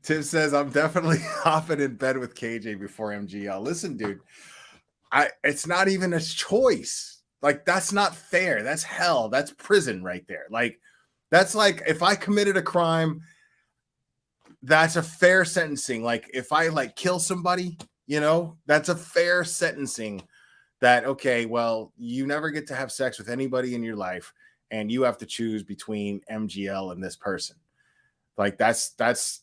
Tim says, I'm definitely hopping in bed with KJ before MGL. Listen, dude, it's not even a choice. Like, that's not fair. That's hell. That's prison right there. Like, that's like if I committed a crime, that's a fair sentencing. Like, if I like kill somebody, you know, that's a fair sentencing. That, okay, well, you never get to have sex with anybody in your life, and you have to choose between MGL and this person. Like, that's that's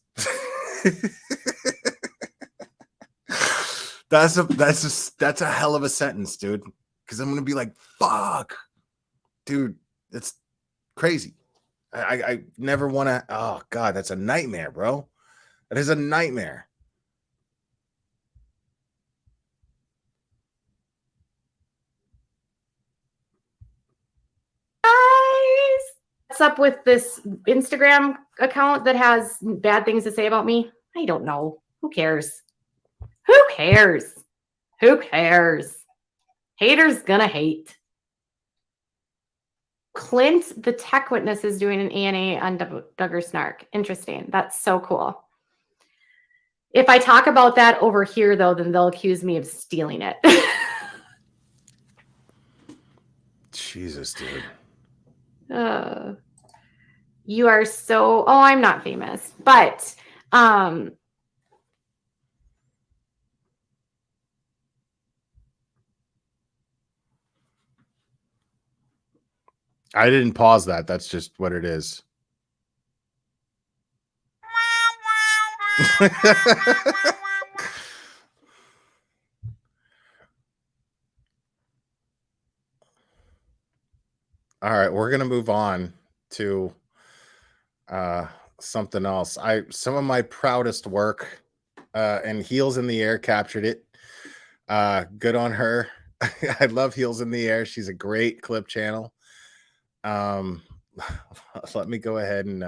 a hell of a sentence, dude. Because I'm gonna be like, fuck, dude, that's crazy. I never want to. Oh God, that's a nightmare, bro. That is a nightmare. What's up with this Instagram account that has bad things to say about me? I don't know. Who cares? Who cares? Who cares? Haters gonna hate. Clint, the tech witness, is doing an ANA on Duggar Snark. Interesting. That's so cool. If I talk about that over here, though, then they'll accuse me of stealing it. Jesus, dude. You are so. Oh, I'm not famous, but I didn't pause that. That's just what it is. All right, we're gonna move on to something else. Some of my proudest work, and Heels in the Air captured it. Good on her. I love Heels in the Air. She's a great clip channel. Let me go ahead and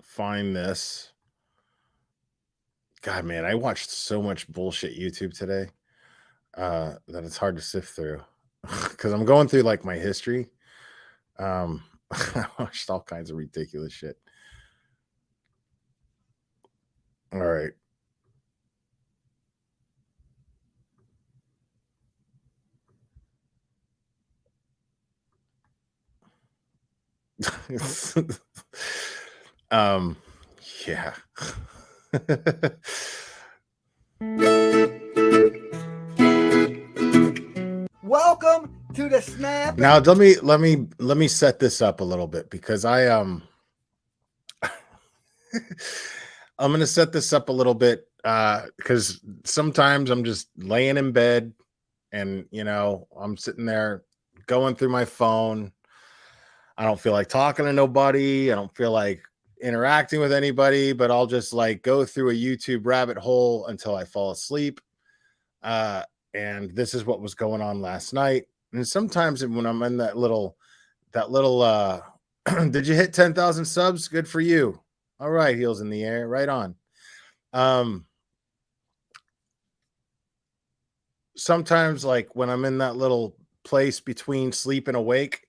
find this. God, man, I watched so much bullshit YouTube today that it's hard to sift through because I'm going through like my history. I watched all kinds of ridiculous shit. All right. Yeah. Welcome to the Snap. Now let me set this up a little bit because I'm gonna set this up a little bit because sometimes I'm just laying in bed and I'm sitting there going through my phone. I don't feel like talking to nobody. I don't feel like interacting with anybody, but I'll just like go through a YouTube rabbit hole until I fall asleep. And this is what was going on last night. And sometimes when I'm in that little did you hit 10,000 subs? Good for you. All right, heels in the air, right on. Sometimes like when I'm in that little place between sleep and awake,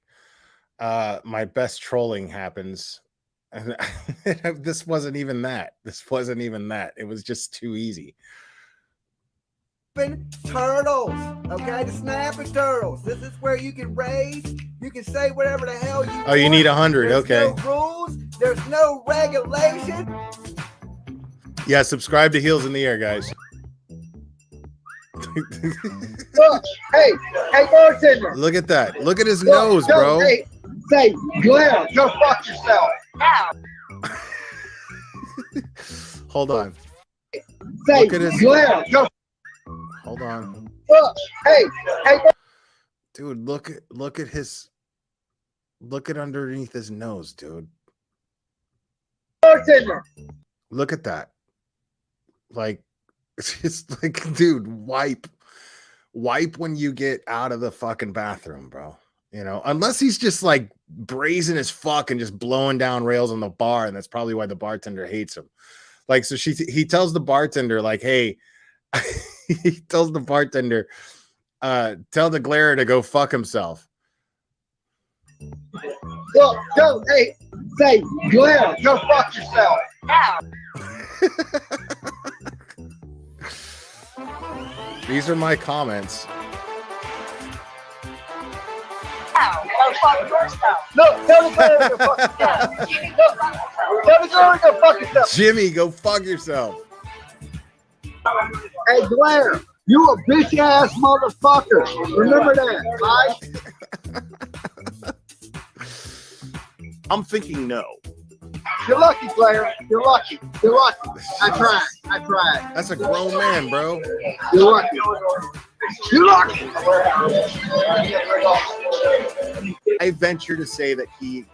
my best trolling happens. And this wasn't even that. It was just too easy. Turtles, okay? The snapping turtles. This is where you can raise, you can say whatever the hell you want. Oh, you need 100. There's Okay. no rules, there's no regulation. Yeah, subscribe to Heels in the Air, guys. Look, hey, bartender. Look at that. Look at his nose, bro. Hey, say, Glenn, go fuck yourself. Hold on. Say, Look at his. Glenn, go. Hold on. Look, hey. Dude, look at his. Look at underneath his nose, dude. Bartender. Look at that. Like, it's just like, dude, wipe when you get out of the fucking bathroom, bro. Unless he's just like brazen as fuck and just blowing down rails on the bar, and that's probably why the bartender hates him. Like, so he tells the bartender, like, hey, he tells the bartender, tell the glare to go fuck himself. Look, go, hey, say, Glenn, go fuck yourself. These are my comments. No, tell the girl to go fuck yourself. Tell the girl to go fuck yourself. Jimmy, go fuck yourself. Hey, Blair, you a bitch ass motherfucker. Remember that, right? I'm thinking no. You're lucky, Blair. You're lucky. I tried. That's a grown man, bro. You're lucky. I venture to say that he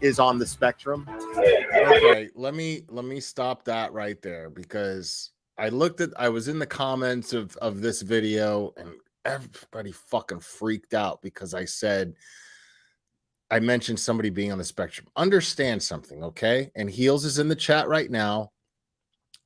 is on the spectrum. Okay, let me stop that right there because I was in the comments of this video and everybody fucking freaked out because I mentioned somebody being on the spectrum. Understand something, okay? And Heels is in the chat right now.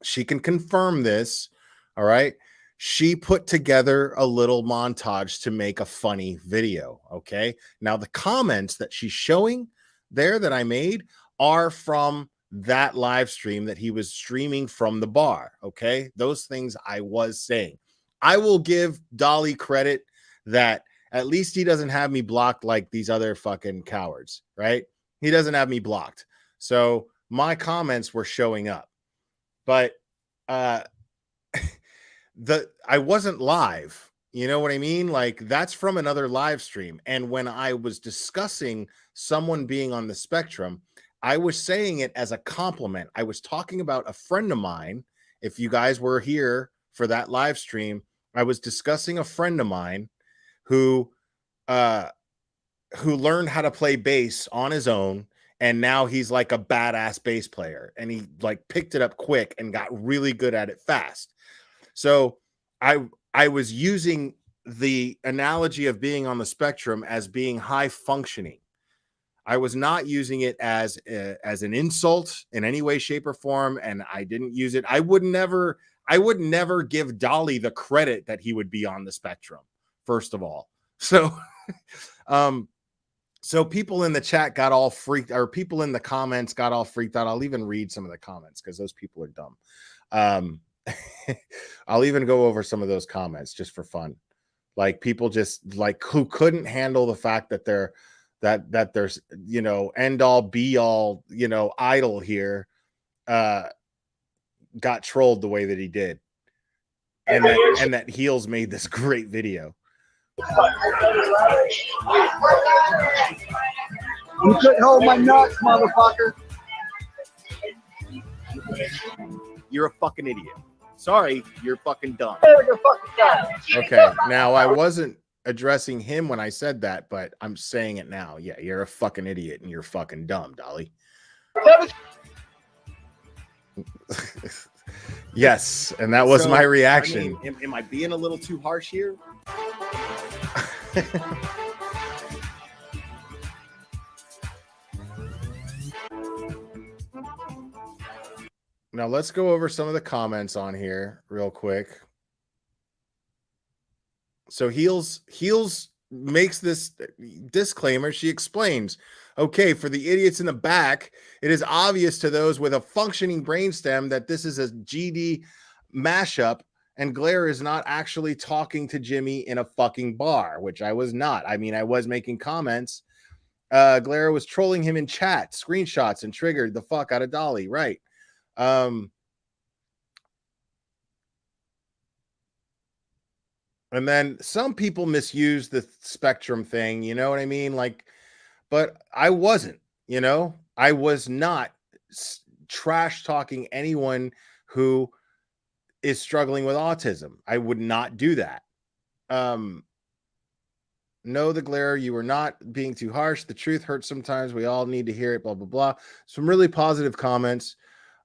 She can confirm this, all right? She put together a little montage to make a funny video, okay? Now, the comments that she's showing there that I made are from that live stream that he was streaming from the bar, okay? Those things I was saying. I will give Dolly credit that at least he doesn't have me blocked like these other fucking cowards, right? He doesn't have me blocked. So my comments were showing up. But I wasn't live. You know what I mean? Like that's from another live stream. And when I was discussing someone being on the spectrum, I was saying it as a compliment. I was talking about a friend of mine. If you guys were here for that live stream, I was discussing a friend of mine who learned how to play bass on his own, and now he's like a badass bass player, and he like picked it up quick and got really good at it fast. So I was using the analogy of being on the spectrum as being high functioning. I was not using it as an insult in any way, shape, or form, and I didn't use it. I would never give Dolly the credit that he would be on the spectrum, first of all. So, so people in the chat got all freaked, or people in the comments got all freaked out. I'll even read some of the comments because those people are dumb. I'll even go over some of those comments just for fun. Like people just like who couldn't handle the fact that that there's, you know, end all be all, you know, idol here got trolled the way that he did. And that Heels made this great video. You couldn't hold my nuts, motherfucker. You're a fucking idiot. Sorry, you're fucking dumb. You're fucking dumb. Okay, now I wasn't addressing him when I said that, but I'm saying it now. Yeah, you're a fucking idiot and you're fucking dumb, Dolly. Yes, and that was my reaction. I mean, am I being a little too harsh here? Now let's go over some of the comments on here real quick. So Heels makes this disclaimer. She explains, okay, for the idiots in the back, it is obvious to those with a functioning brainstem that this is a GD mashup, and Glare is not actually talking to Jimmy in a fucking bar, which I was not. I mean, I was making comments. Glare was trolling him in chat, screenshots, and triggered the fuck out of Dolly, right? And then some people misuse the spectrum thing, you know what I mean? Like, but I wasn't, you know, I was not trash talking anyone who is struggling with autism. I would not do that. No, the Glare, you were not being too harsh. The truth hurts sometimes. We all need to hear it, blah, blah, blah. Some really positive comments.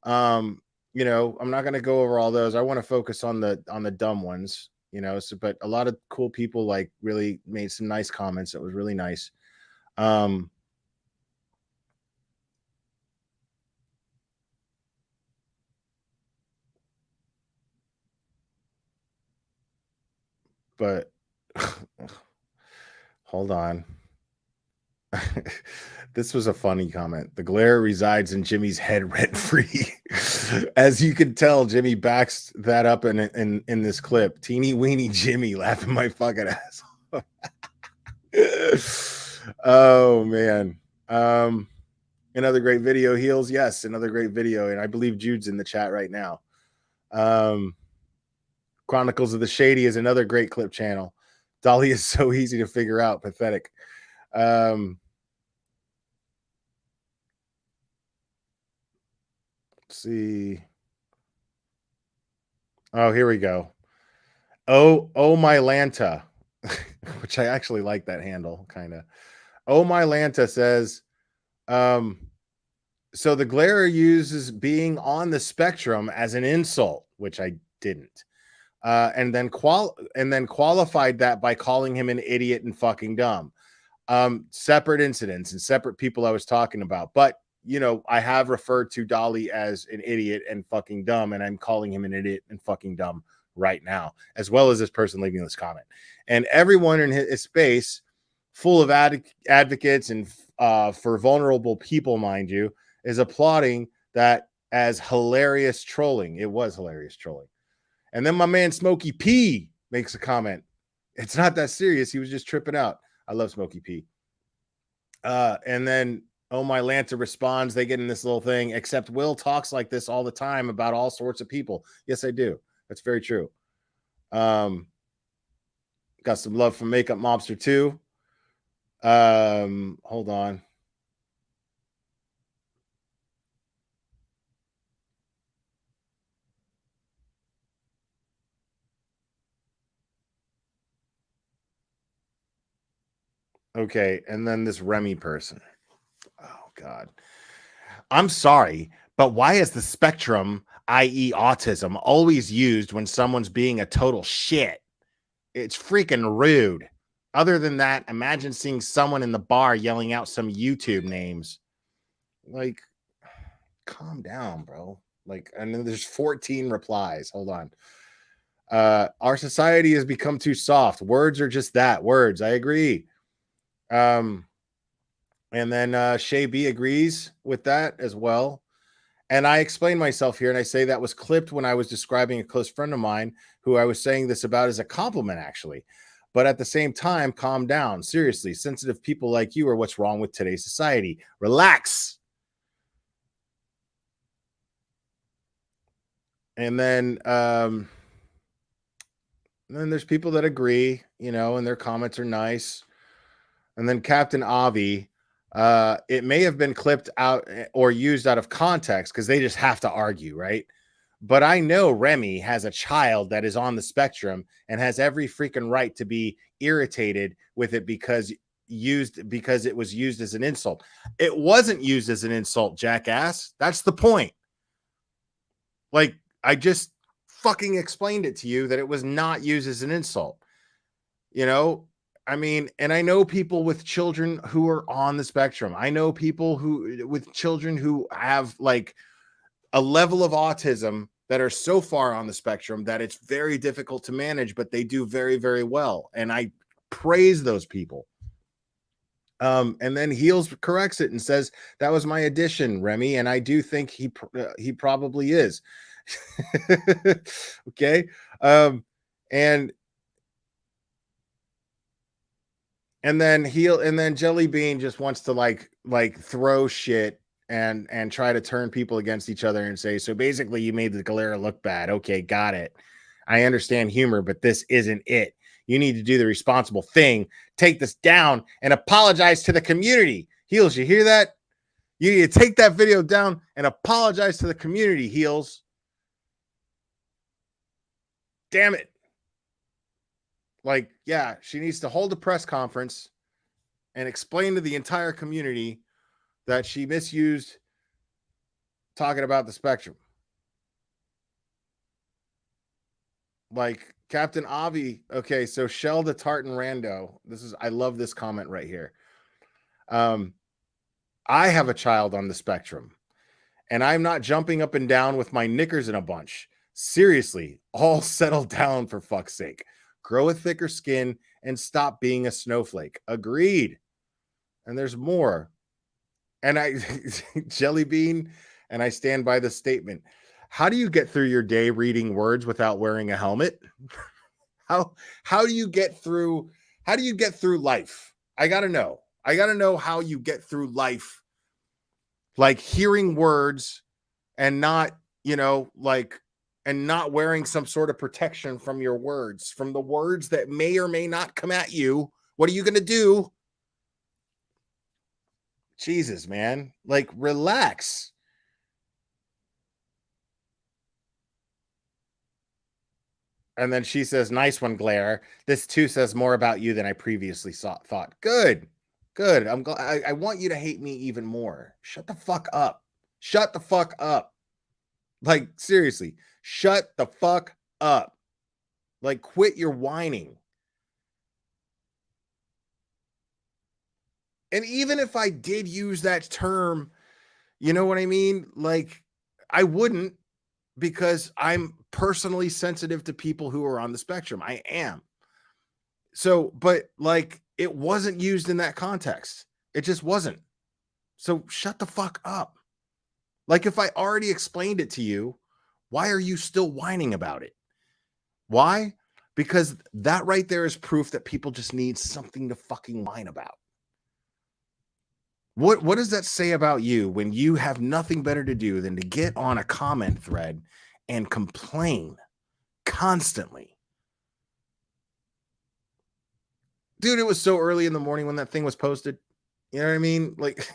You know, I'm not going to go over all those. I want to focus on the dumb ones, you know, so, but a lot of cool people like really made some nice comments. It was really nice. But hold on. This was a funny comment. The Glare resides in Jimmy's head rent free. As you can tell, Jimmy backs that up in this clip. Teeny weeny Jimmy laughing my fucking ass off. Oh man. Another great video, Heels. Yes, another great video. And I believe Jude's in the chat right now. Chronicles of the Shady is another great clip channel. Dolly is so easy to figure out. Pathetic. Let's see. Oh, here we go. Oh my Lanta, which I actually like that handle, kind of. Oh my Lanta says, so the Glare uses being on the spectrum as an insult, which I didn't. And then qualified that by calling him an idiot and fucking dumb. Separate incidents and separate people I was talking about. But, you know, I have referred to Dolly as an idiot and fucking dumb, and I'm calling him an idiot and fucking dumb right now, as well as this person leaving this comment. And everyone in his space, full of advocates and for vulnerable people, mind you, is applauding that as hilarious trolling. It was hilarious trolling. And then my man Smokey P makes a comment. It's not that serious. He was just tripping out. I love Smokey P. And then Oh My Lanta responds. They get in this little thing, except Will talks like this all the time about all sorts of people. Yes, I do. That's very true. Got some love from Makeup Mobster too. Hold on. Okay, and then this Remy person. Oh, God. I'm sorry, but why is the spectrum, i.e. autism, always used when someone's being a total shit? It's freaking rude. Other than that, imagine seeing someone in the bar yelling out some YouTube names. Like, calm down, bro. Like, and then there's 14 replies. Hold on. Our society has become too soft. Words are just that, words. I agree. And then Shay B agrees with that as well. And I explain myself here, and I say that was clipped when I was describing a close friend of mine who I was saying this about as a compliment, actually. But at the same time, calm down. Seriously, sensitive people like you are what's wrong with today's society. Relax. And then there's people that agree, you know, and their comments are nice. And then Captain Avi, it may have been clipped out or used out of context because they just have to argue, right? But I know Remy has a child that is on the spectrum and has every freaking right to be irritated with it because it was used as an insult. It wasn't used as an insult, jackass. That's the point. Like, I just fucking explained it to you that it was not used as an insult. You know, I mean, and I know people with children who are on the spectrum. I know people with children who have like a level of autism that are so far on the spectrum that it's very difficult to manage, but they do very, very well. And I praise those people. And then Heels corrects it and says, that was my addition, Remy. And I do think he probably is. Okay. And then Jelly Bean just wants to like throw shit and try to turn people against each other and say, so basically you made the Galera look bad. Okay, got it. I understand humor, but this isn't it. You need to do the responsible thing, take this down and apologize to the community. Heels, you hear that? You need to take that video down and apologize to the community, Heels. Damn it. Like, yeah, she needs to hold a press conference and explain to the entire community that she misused talking about the spectrum. Like Captain Avi. Okay, so Shell the Tartan Rando. I love this comment right here. I have a child on the spectrum, and I'm not jumping up and down with my knickers in a bunch. Seriously, all settle down for fuck's sake. Grow a thicker skin and stop being a snowflake. Agreed. And there's more. And Jelly Bean, and I stand by the statement. How do you get through your day reading words without wearing a helmet? How do you get through life? I got to know. I got to know how you get through life, like hearing words and not, and not wearing some sort of protection from your words, from the words that may or may not come at you. What are you going to do? Jesus, man. Like, relax. And then she says, nice one, Glare. This too says more about you than I previously thought. Good. I'm glad. I want you to hate me even more. Shut the fuck up. Shut the fuck up. Like, seriously, shut the fuck up. Like, quit your whining. And even if I did use that term, you know what I mean? Like, I wouldn't, because I'm personally sensitive to people who are on the spectrum. I am. So, but like, it wasn't used in that context. It just wasn't. So shut the fuck up. Like, if I already explained it to you, why are you still whining about it? Why? Because that right there is proof that people just need something to fucking whine about. What does that say about you when you have nothing better to do than to get on a comment thread and complain constantly? Dude, it was so early in the morning when that thing was posted. You know what I mean? Like,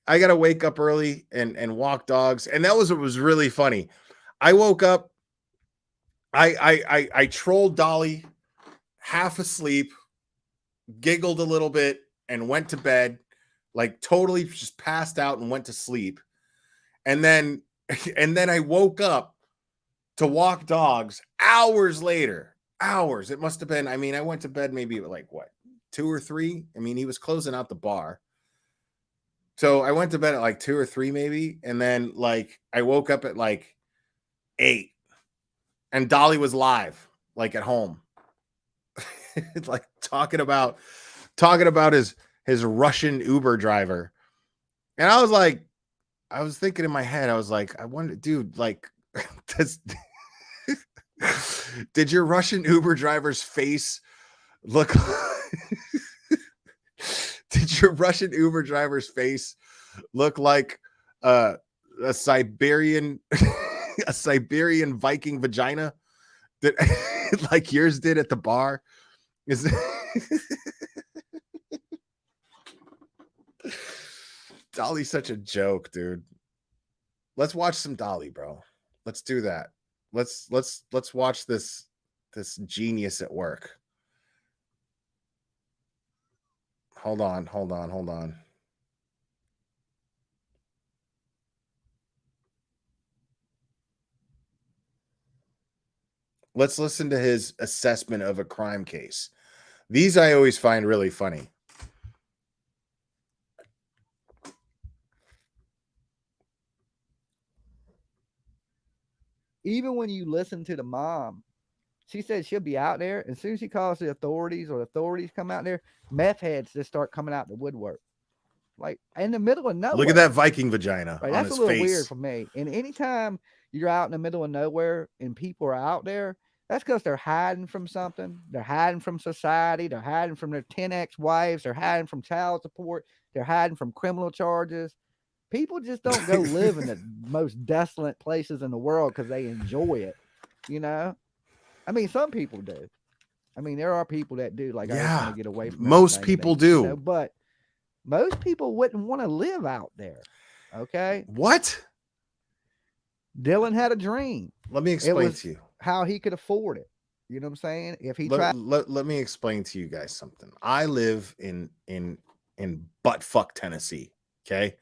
I got to wake up early and walk dogs. And that was what was really funny. I woke up, I trolled Dolly, half asleep, giggled a little bit, and went to bed, like totally just passed out and went to sleep. And then I woke up to walk dogs hours later. Hours. It must have been, I mean, I went to bed maybe at like what, 2 or 3? I mean, he was closing out the bar. So I went to bed at like 2 or 3 maybe. And then like I woke up at like 8. And Dolly was live, like at home. Like talking about his Russian Uber driver. And I was thinking in my head, I was like, I wonder, dude, like, Did your Russian Uber driver's face look? Did your Russian Uber driver's face look like a Siberian a Siberian Viking vagina that like yours did at the bar? Is Dolly's such a joke, dude. Let's watch some Dolly, bro. Let's do that. Let's watch this genius at work. Hold on. Let's listen to his assessment of a crime case. These I always find really funny. Even when you listen to the mom, she said she'll be out there. As soon as she calls the authorities or the authorities come out there, meth heads just start coming out the woodwork. Like in the middle of nowhere. Look at that Viking vagina right, on that's his a little face. weird for me. And anytime you're out in the middle of nowhere and people are out there, that's because they're hiding from something. They're hiding from society. They're hiding from their 10 ex-wives. They're hiding from child support. They're hiding from criminal charges. People just don't go live in the most desolate places in the world because they enjoy it. You know? I mean, some people do. I mean, there are people that do. Like, I just want to get away from most everything, people do. You know, but most people wouldn't want to live out there. Okay? What? Dylan had a dream. Let me explain to you how he could afford it. You know what I'm saying? If he let me explain to you guys something. I live in buttfuck Tennessee. Okay.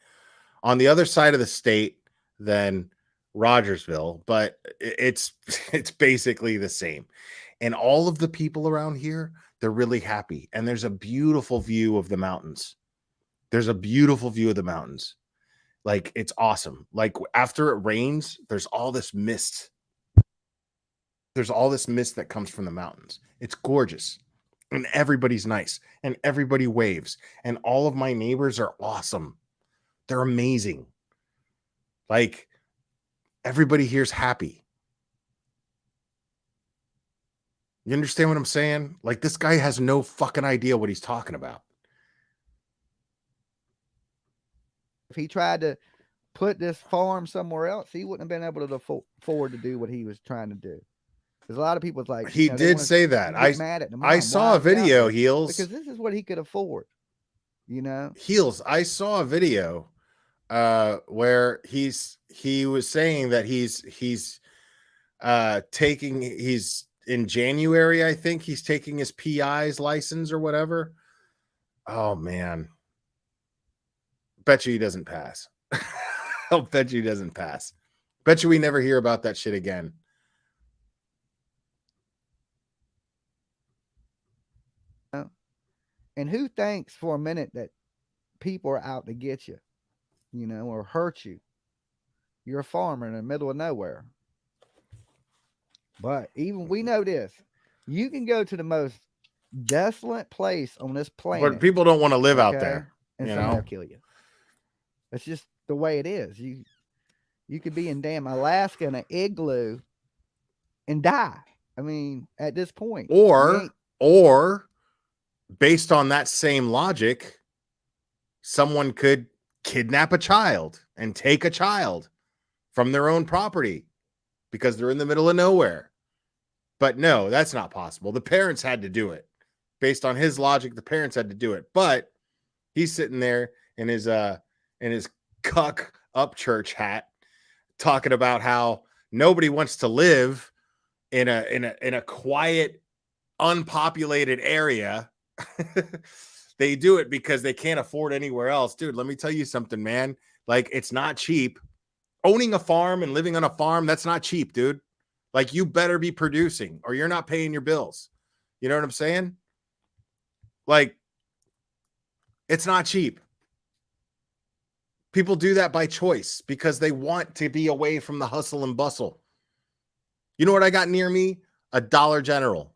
On the other side of the state than Rogersville, but it's basically the same. And all of the people around here, they're really happy. And there's a beautiful view of the mountains. Like, it's awesome. Like, after it rains, there's all this mist. That comes from the mountains. It's gorgeous. And everybody's nice. And everybody waves. And all of my neighbors are awesome. They're amazing. Like, everybody here's happy. You understand what I'm saying? Like, this guy has no fucking idea what he's talking about. If he tried to put this farm somewhere else, he wouldn't have been able to afford to do what he was trying to do. Because a lot of people was like, he did say that. I saw a video, Heels, because this is what he could afford. You know, Heels. I saw a video where he was saying that he's in January, I think he's taking his PI's license or whatever. Oh man. Bet you he doesn't pass. I'll bet you he doesn't pass. Bet you we never hear about that shit again. And who thinks for a minute that people are out to get you, you know, or hurt you? You're a farmer in the middle of nowhere. But even we know this, you can go to the most desolate place on this planet. But people don't want to live out there. And someone will kill you. It's just the way it is. You could be in damn Alaska in an igloo and die. I mean, at this point. Or based on that same logic, someone could kidnap a child and take a child from their own property because they're in the middle of nowhere. But no, that's not possible. The parents had to do it. Based on his logic, the parents had to do it. But he's sitting there in his cuck up church hat talking about how nobody wants to live in a quiet, unpopulated area. They do it because they can't afford anywhere else. Dude, let me tell you something, man. Like, it's not cheap. Owning a farm and living on a farm, that's not cheap, dude. Like, you better be producing or you're not paying your bills. You know what I'm saying? Like, it's not cheap. People do that by choice because they want to be away from the hustle and bustle. You know what I got near me? A Dollar General.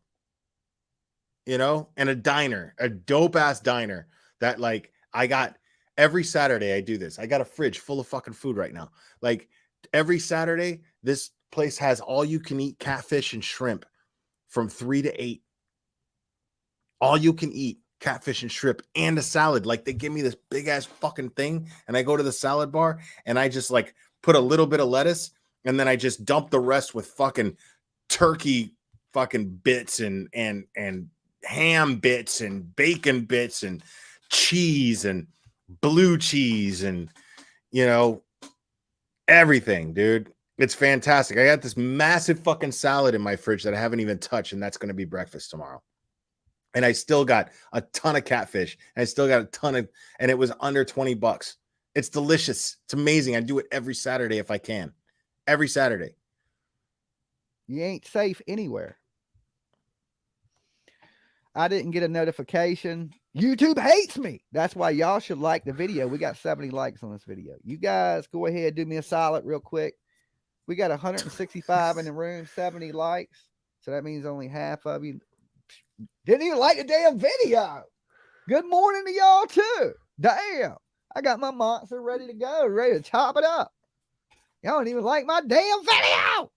You know, and a diner, a dope ass diner that, like, I got every Saturday. I do this. I got a fridge full of fucking food right now. Like, every Saturday, this place has all you can eat catfish and shrimp from 3 to 8. All you can eat catfish and shrimp and a salad. Like they give me this big ass fucking thing, and I go to the salad bar and I just like put a little bit of lettuce, and then I just dump the rest with fucking turkey fucking bits and ham bits and bacon bits and cheese and blue cheese and, you know, everything, dude. It's fantastic. I got this massive fucking salad in my fridge that I haven't even touched, and that's going to be breakfast tomorrow. And I still got a ton of catfish. And I still got a ton of, and it was under $20. It's delicious. It's amazing. I do it every Saturday if I can. Every Saturday. You ain't safe anywhere. I didn't get a notification. YouTube hates me. That's why y'all should like the video. We got 70 likes on this video. You guys go ahead, do me a solid real quick. We got 165 in the room, 70 likes. So that means only half of you didn't even like the damn video. Good morning to y'all too. Damn. I got my monster ready to go, ready to chop it up. Y'all don't even like my damn video.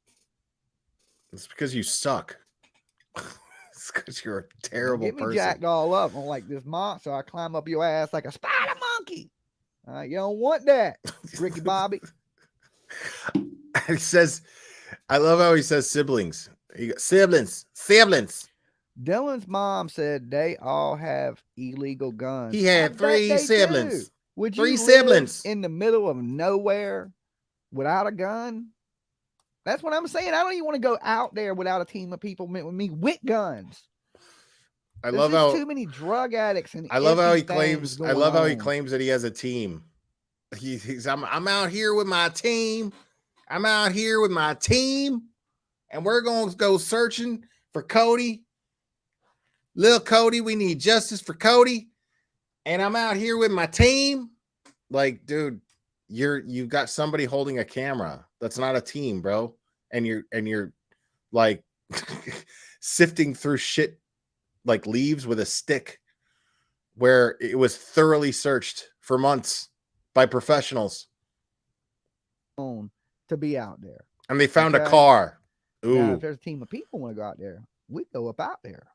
It's because you suck. It's because you're a terrible Get me person. jacked all up on like this monster. I climb up your ass like a spider monkey. You don't want that, Ricky Bobby. He says, I love how he says siblings. He goes, siblings. Dylan's mom said they all have illegal guns. He had 3 siblings. Would 3 you siblings live in the middle of nowhere without a gun? That's what I'm saying. I don't even want to go out there without a team of people with me with guns. I love how too many drug addicts and I love how he iffy claims. things I love how he going on. claims that he has a team. He's I'm out here with my team. I'm out here with my team, and we're going to go searching for Cody. Little Cody, we need justice for Cody. And I'm out here with my team. Like, dude, you've got somebody holding a camera. That's not a team, bro. And you're like sifting through shit like leaves with a stick, where it was thoroughly searched for months by professionals to be out there. And they found a car. Ooh. Now, if there's a team of people want to go out there, we go up out there.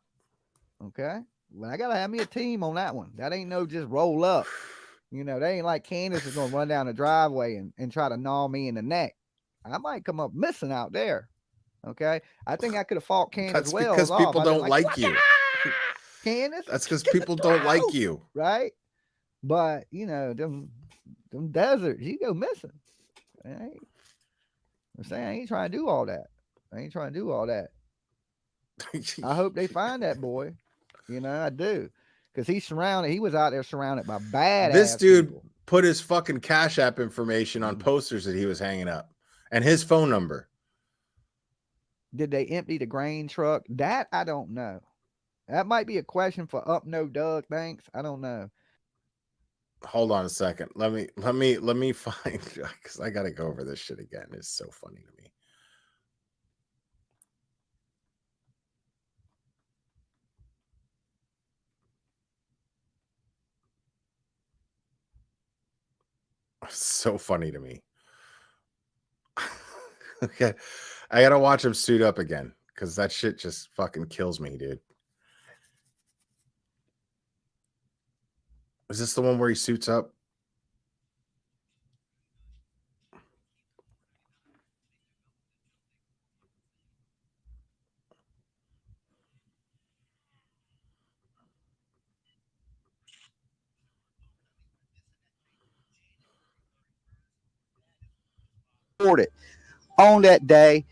Okay. Well, I gotta have me a team on that one. That ain't no just roll up. You know, they ain't like Candace is gonna run down the driveway and try to gnaw me in the neck. I might come up missing out there. Okay. I think I could have fought Candace That's well. because people don't like you. Candace. That's because people don't like you. Right. But you know, them deserts, you go missing. I'm saying I ain't trying to do all that. I hope they find that boy. You know, I do. Because he was out there surrounded by bad. This dude put his fucking Cash App information on posters that he was hanging up and his phone number. Did they empty the grain truck? That I don't know. That might be a question for Up No Doug. Thanks. I don't know. Hold on a second. Let me find, because I gotta go over this shit again. It's so funny to me. So funny to me. Okay, I gotta watch him suit up again because that shit just fucking kills me, dude. Is this the one where he suits up? On that day,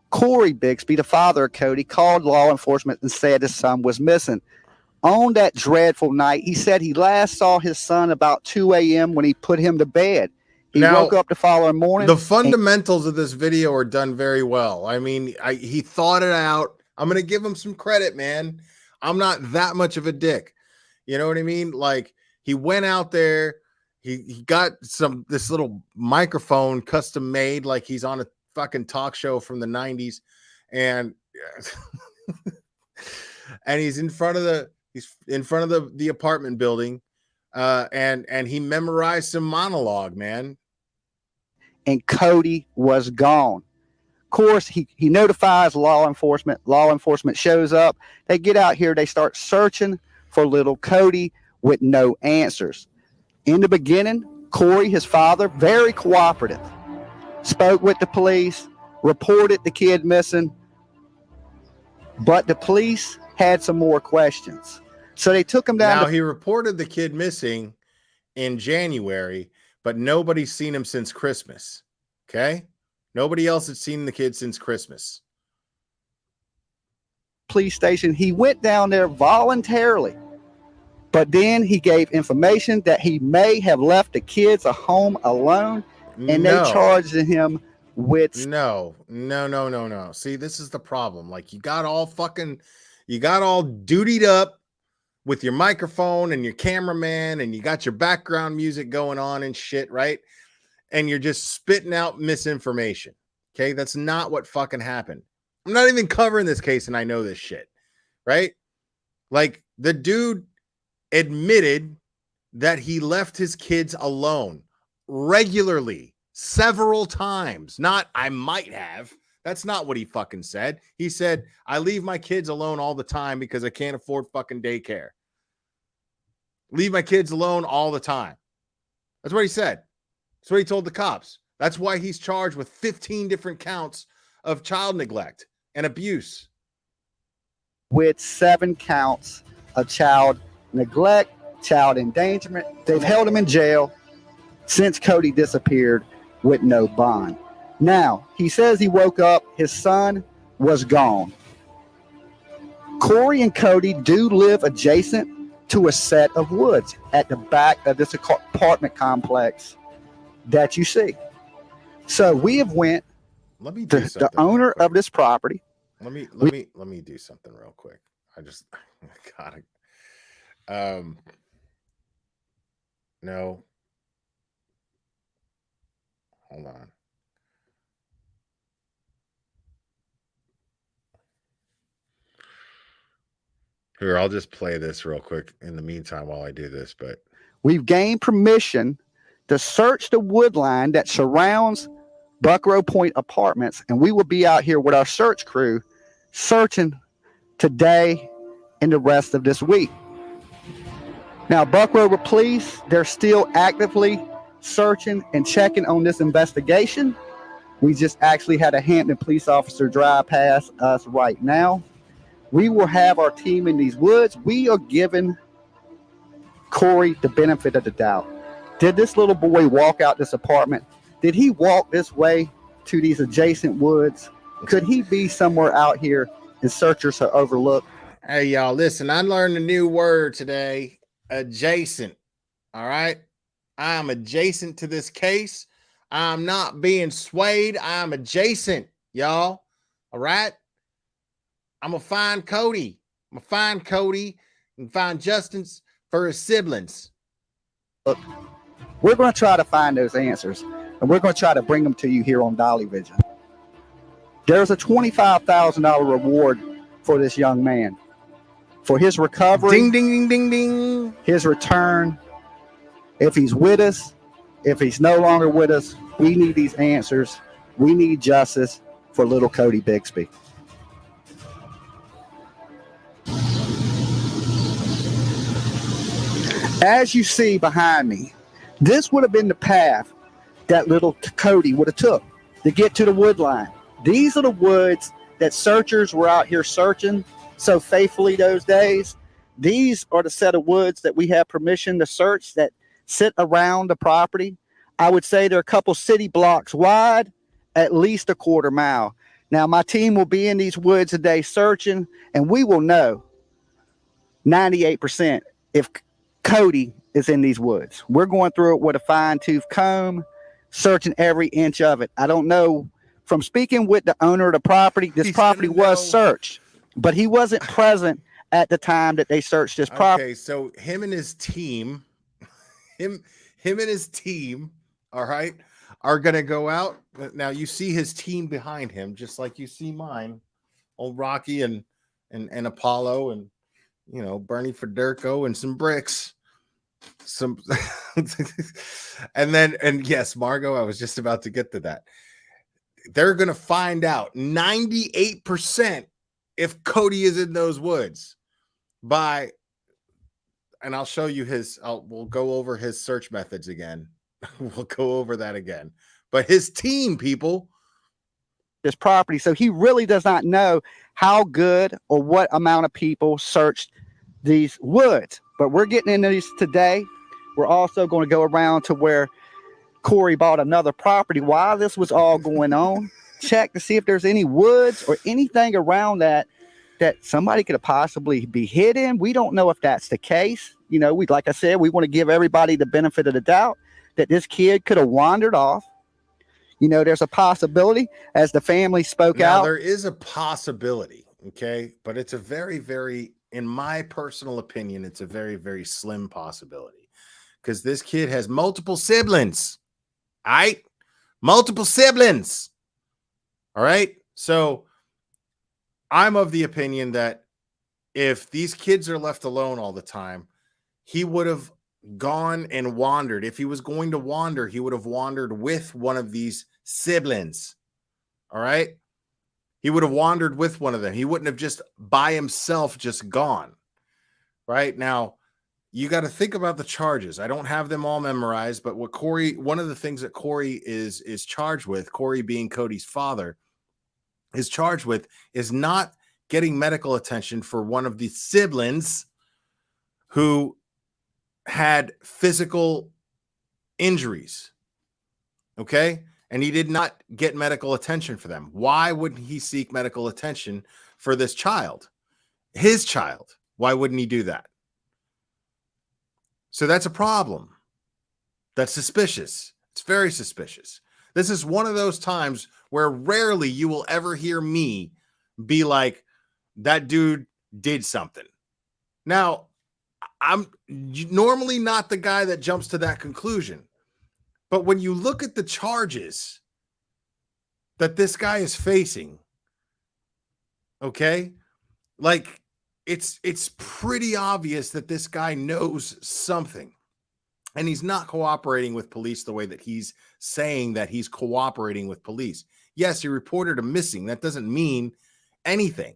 Corey Bixby, the father of Cody, called law enforcement and said his son was missing. On that dreadful night, he said he last saw his son about 2 a.m. when he put him to bed. He woke up the following morning. The fundamentals of this video are done very well. I mean, he thought it out. I'm going to give him some credit, man. I'm not that much of a dick. You know what I mean? Like, he went out there. He got this little microphone custom made, like he's on a fucking talk show from the 90s. And and he's in front of the apartment building. And he memorized some monologue, man. And Cody was gone. course, he notifies law enforcement. Law enforcement shows up. They get out here. They start searching for little Cody with no answers. In the beginning, Corey, his father, very cooperative, spoke with the police, reported the kid missing, but the police had some more questions. So they took him down. Now, he reported the kid missing in January, but nobody's seen him since Christmas. Okay? Nobody else had seen the kid since Christmas. Police station. He went down there voluntarily, but then he gave information that he may have left the kids at home alone, and they charged him with no. See, this is the problem. Like, you got all dutied up with your microphone and your cameraman, and you got your background music going on and shit, right? And you're just spitting out misinformation. Okay, that's not what fucking happened. I'm not even covering this case, and I know this shit, right? Like, the dude admitted that he left his kids alone regularly, several times. Not, I might have. That's not what he fucking said. He said, I leave my kids alone all the time because I can't afford fucking daycare. Leave my kids alone all the time. That's what he said. That's what he told the cops. That's why he's charged with 15 different counts of child neglect and abuse. With 7 counts of child neglect, child endangerment. They've held him in jail since Cody disappeared with no bond. Now, he says he woke up, his son was gone. Corey and Cody do live adjacent to a set of woods at the back of this apartment complex that you see. So we have went Let me do to something. the owner of this property. Let me do something real quick. I just gotta no. Hold on. Here, I'll just play this real quick in the meantime while I do this, but We've gained permission to search the wood line that surrounds Buckrow Point Apartments, and we will be out here with our search crew searching today and the rest of this week. Now, Buckrow Police, they're still actively searching and checking on this investigation. We just actually had a Hampton police officer drive past us right now. We will have our team in these woods. We are giving Corey the benefit of the doubt. Did this little boy walk out this apartment? Did he walk this way to these adjacent woods? Could he be somewhere out here and searchers have overlooked? Hey, y'all, listen, I learned a new word today, adjacent. All right. I'm adjacent to this case. I'm not being swayed. I'm adjacent, y'all. All right. I'm going to find Cody. I'm going to find Cody and find justice for his siblings. Look, we're going to try to find those answers, and we're going to try to bring them to you here on Dolly Vision. There's a $25,000 reward for this young man. For his recovery. Ding, ding, ding, ding, ding. His return. If he's with us, if he's no longer with us, we need these answers. We need justice for little Cody Bixby. As you see behind me, this would have been the path that little Cody would have took to get to the wood line. These are the woods that searchers were out here searching so faithfully those days. These are the set of woods that we have permission to search that sit around the property. I would say they're a couple city blocks wide, at least a quarter mile. Now, my team will be in these woods today searching, and we will know 98% if Cody is in these woods. We're going through it with a fine-tooth comb, searching every inch of it. I don't know. From speaking with the owner of the property, this property was searched, but he wasn't present at the time that they searched this property. Okay, so him and his team, him and his team, all right, are gonna go out. Now you see his team behind him, just like you see mine, old Rocky and Apollo and Bernie Federico and some bricks. And yes, Margot, I was just about to get to that. they're going to find out 98% if Cody is in those woods by, and I'll show you we'll go over his search methods again. We'll go over that again. But his team, people, this property. So he really does not know how good or what amount of people searched these woods. But we're getting into these today. We're also going to go around to where Corey bought another property while this was all going on. Check to see if there's any woods or anything around that somebody could possibly be hidden. We don't know if that's the case. You know, like I said, we want to give everybody the benefit of the doubt that this kid could have wandered off. You know, there's a possibility, as the family spoke out. There is a possibility, okay? But it's a very, very, in my personal opinion, it's a very, very slim possibility. Because this kid has multiple siblings. All right? Multiple siblings. All right? So I'm of the opinion that if these kids are left alone all the time, he would have gone and wandered. If he was going to wander, he would have wandered with one of these siblings. All right? He would have wandered with one of them. He wouldn't have just by himself just gone. Right? Now, you got to think about the charges. I don't have them all memorized, but one of the things that Corey is charged with, Corey being Cody's father, is charged with is not getting medical attention for one of the siblings who had physical injuries. Okay? And he did not get medical attention for them. Why wouldn't he seek medical attention for this child? His child. Why wouldn't he do that? So that's a problem. That's suspicious. It's very suspicious. This is one of those times where rarely you will ever hear me be like, that dude did something. Now, I'm normally not the guy that jumps to that conclusion. But when you look at the charges that this guy is facing, okay, like it's pretty obvious that this guy knows something. And he's not cooperating with police the way that he's saying that he's cooperating with police. Yes, he reported a missing. That doesn't mean anything.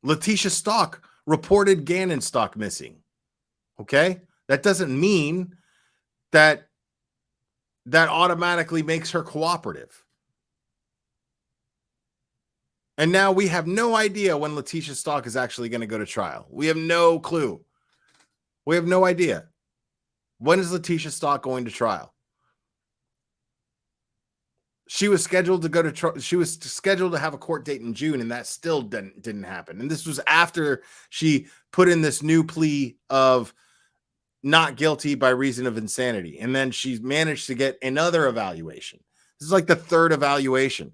Letitia Stock reported Gannon Stock missing. Okay? That doesn't mean that automatically makes her cooperative. And now we have no idea when Letitia Stock is actually going to go to trial. We have no clue. We have no idea. When is Letitia Stock going to trial? She was scheduled to go to trial. She was scheduled to have a court date in June, and that still didn't happen. And this was after she put in this new plea of not guilty by reason of insanity. And then she managed to get another evaluation. This is like the third evaluation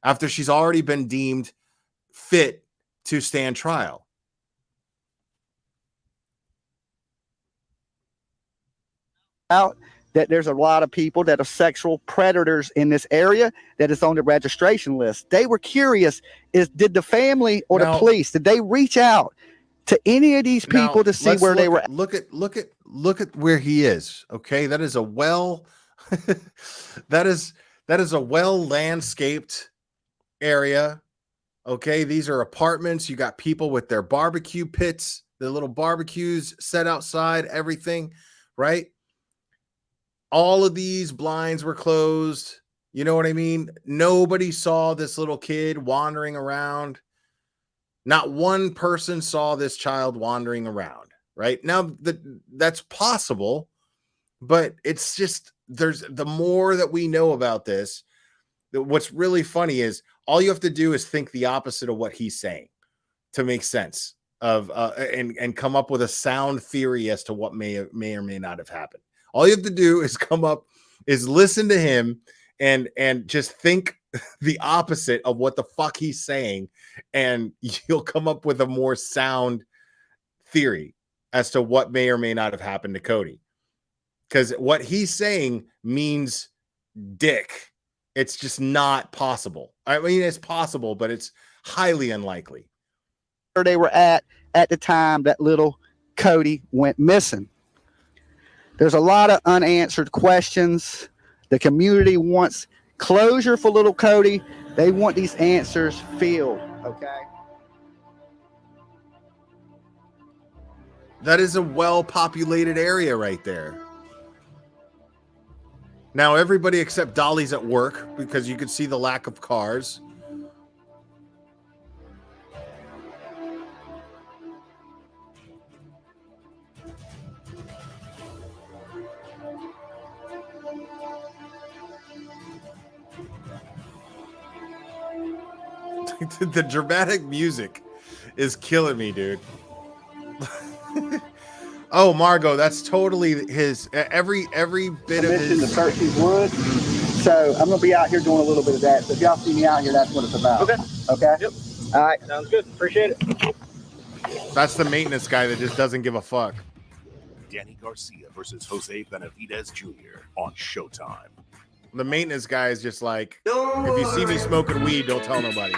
after she's already been deemed fit to stand trial. Out that there's a lot of people that are sexual predators in this area that is on the registration list. They were curious, did the family or the police, did they reach out to any of these people to see where they were at? Look at where he is. Okay. That is a that is a well landscaped area. Okay. These are apartments. You got people with their barbecue pits, the little barbecues set outside, everything, right? All of these blinds were closed. You know what I mean? Nobody saw this little kid wandering around. Not one person saw this child wandering around, right? Now that's possible, but it's just, the more that we know about this, what's really funny is all you have to do is think the opposite of what he's saying to make sense of, and come up with a sound theory as to what may or may not have happened. All you have to do is listen to him and just think the opposite of what the fuck he's saying, and you'll come up with a more sound theory as to what may or may not have happened to Cody. Because what he's saying means dick. It's just not possible. I mean, it's possible, but it's highly unlikely. Where they were at the time that little Cody went missing. There's a lot of unanswered questions. The community wants closure for little Cody. They want these answers filled, okay? That is a well-populated area right there. Now, everybody except Dolly's at work because you could see the lack of cars. The dramatic music is killing me, dude. Oh, Margot, that's totally his. Every bit of Permission to his. search these woods. So I'm going to be out here doing a little bit of that. So if y'all see me out here, that's what it's about. Okay. Okay? Yep. All right. Sounds good. Appreciate it. That's the maintenance guy that just doesn't give a fuck. Danny Garcia versus Jose Benavidez Jr. on Showtime. The maintenance guy is just like, if you see me smoking weed, don't tell nobody.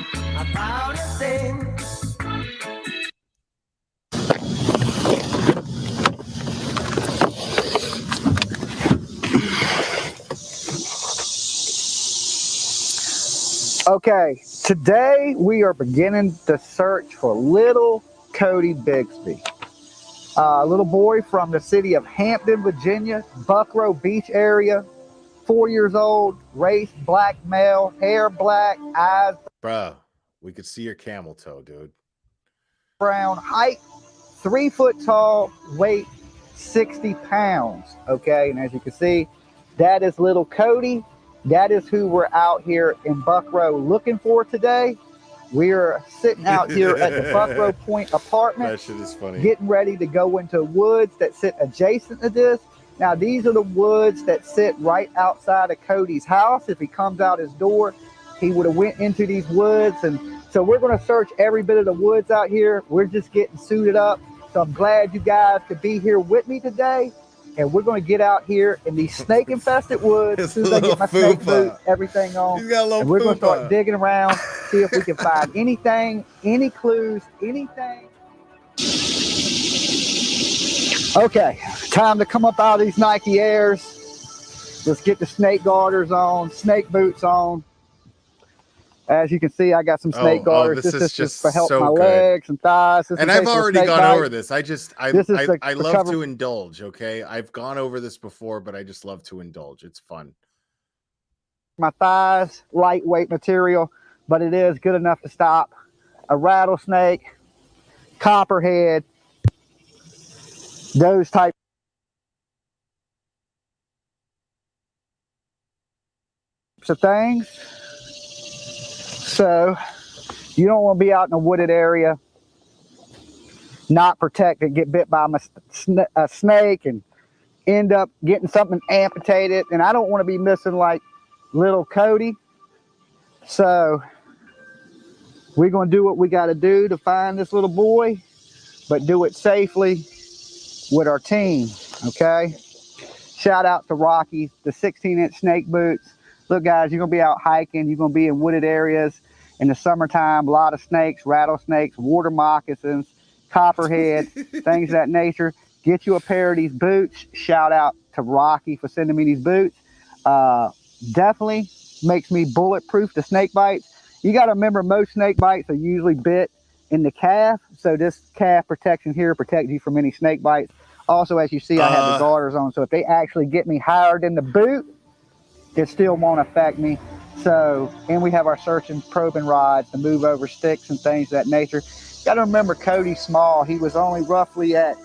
Okay, today we are beginning the search for little Cody Bixby. A little boy from the city of Hampton, Virginia, Buckrow Beach area, 4 years old, race black male, hair black, eyes Bruh, we could see your camel toe, dude. brown, height 3 foot tall, weight 60 pounds. Okay, and as you can see, that is little Cody. That is who we're out here in Buckrow looking for today. We're sitting out here at the Buckrow Point apartment. That shit is funny. Getting ready to go into woods that sit adjacent to this. Now, these are the woods that sit right outside of Cody's house. If he comes out his door, he would have went into these woods. And so we're going to search every bit of the woods out here. We're just getting suited up. So I'm glad you guys could be here with me today. And we're going to get out here in these snake-infested woods. As soon as I get my snake boots, everything on. And we're going to start digging around, see if we can find anything, any clues, anything. Okay, time to come up out of these Nike Airs. Let's get the snake garters on, snake boots on. As you can see, I got some snake garters. This is just for help so my good. legs and thighs. And I've already gone over this. I love cover- to indulge, okay? I've gone over this before, but I just love to indulge. It's fun. My thighs, lightweight material, but it is good enough to stop a rattlesnake, copperhead, those type of things. So you don't want to be out in a wooded area, not protected, get bit by a snake and end up getting something amputated. And I don't want to be missing like little Cody. So we're going to do what we got to do to find this little boy, but do it safely with our team, okay? Shout out to Rocky, the 16-inch snake boots. Look, guys, you're going to be out hiking. You're going to be in wooded areas in the summertime. A lot of snakes, rattlesnakes, water moccasins, copperhead, things of that nature. Get you a pair of these boots. Shout out to Rocky for sending me these boots. Definitely makes me bulletproof to snake bites. You got to remember, most snake bites are usually bit in the calf. So this calf protection here protects you from any snake bites. Also, as you see, I have the garters on. So if they actually get me higher than the boot, it still won't affect me. So, and we have our search and probing rods to move over sticks and things of that nature. Got to remember, Cody's small. He was only roughly at,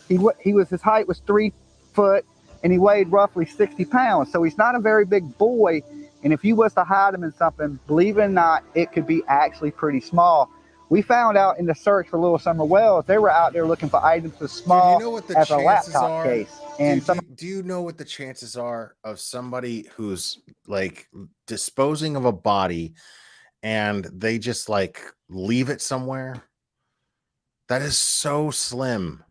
his height was 3 foot and he weighed roughly 60 pounds. So he's not a very big boy. And if you was to hide him in something, believe it or not, it could be actually pretty small. We found out in the search for Little Summer Wells, they were out there looking for items as small as a laptop case. And do you know what the chances are of somebody who's like disposing of a body and they just like leave it somewhere? That is so slim.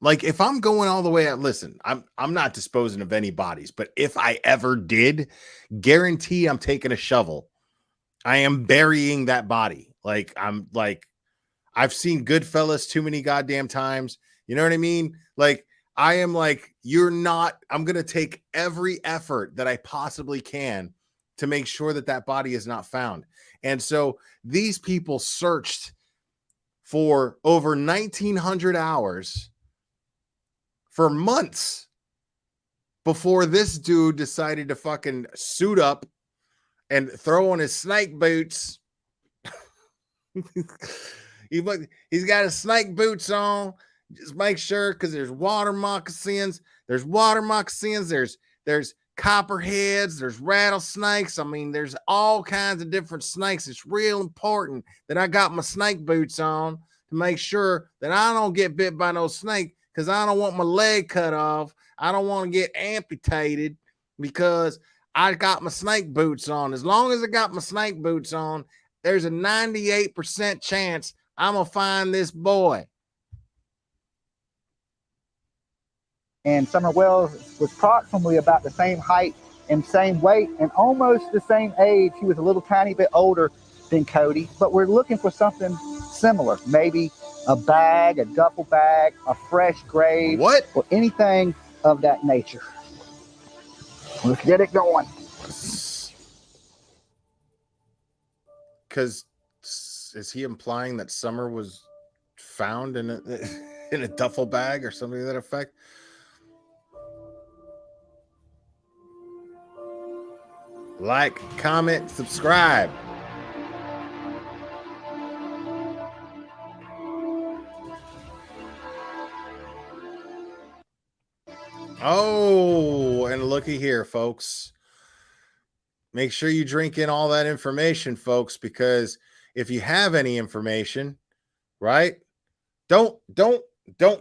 Like if I'm going all the way out, listen, I'm not disposing of any bodies, but if I ever did, guarantee I'm taking a shovel. I am burying that body. Like I've seen Goodfellas too many goddamn times. You know what I mean? Like I am like, I'm going to take every effort that I possibly can to make sure that that body is not found. And so these people searched for over 1,900 hours for months before this dude decided to fucking suit up and throw on his snake boots. He's got his snake boots on. Just make sure, because there's water moccasins. There's copperheads, there's rattlesnakes. I mean, there's all kinds of different snakes. It's real important that I got my snake boots on to make sure that I don't get bit by no snake, because I don't want my leg cut off. I don't want to get amputated because I got my snake boots on. As long as I got my snake boots on, there's a 98% chance I'm going to find this boy. And Summer Wells was approximately about the same height and same weight and almost the same age. He was a little tiny bit older than Cody, but we're looking for something similar. Maybe a bag, a duffel bag, a fresh grave, or anything of that nature. Let's get it going. Because is he implying that Summer was found in a duffel bag or something to that effect? Like, comment, subscribe. Oh, and looky here, folks. Make sure you drink in all that information, folks, because if you have any information, right? Don't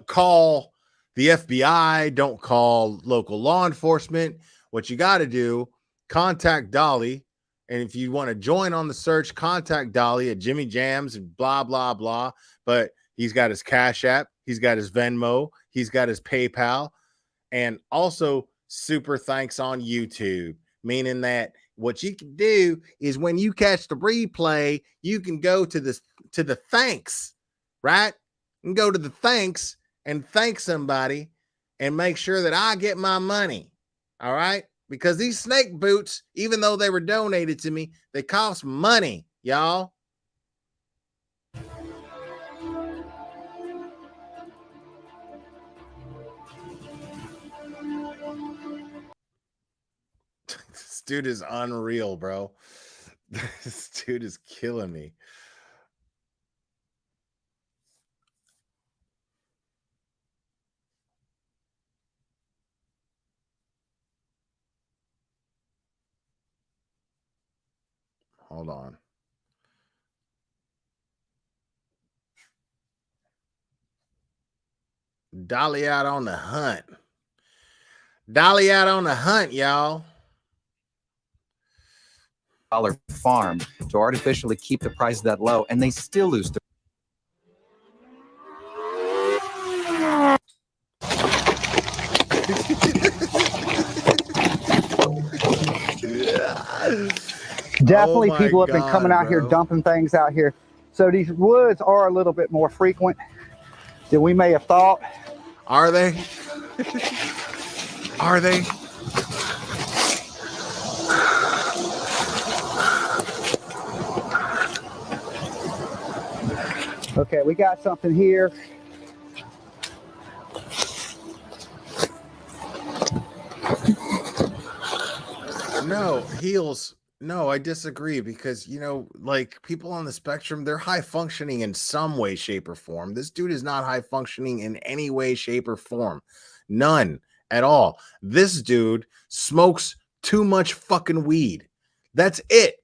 call the FBI, don't call local law enforcement. What you got to do, contact Dolly. And if you want to join on the search, contact Dolly at Jimmy Jams and blah, blah, blah. But he's got his Cash App. He's got his Venmo. He's got his PayPal. And also super thanks on YouTube, meaning that what you can do is when you catch the replay, you can go to the thanks, right? You can go to the thanks and thank somebody and make sure that I get my money. All right? Because these snake boots, even though they were donated to me, they cost money, y'all. This dude is unreal, bro. This dude is killing me. Hold on. Dolly out on the hunt. Dolly out on the hunt, y'all. Farm to artificially keep the price that low, and they still lose. Definitely people have been coming out here dumping things out here. So these woods are a little bit more frequent than we may have thought. Are they? Are they? Okay, we got something here. No, Heels. No, I disagree because, like people on the spectrum, they're high functioning in some way, shape, or form. This dude is not high functioning in any way, shape, or form. None at all. This dude smokes too much fucking weed. That's it.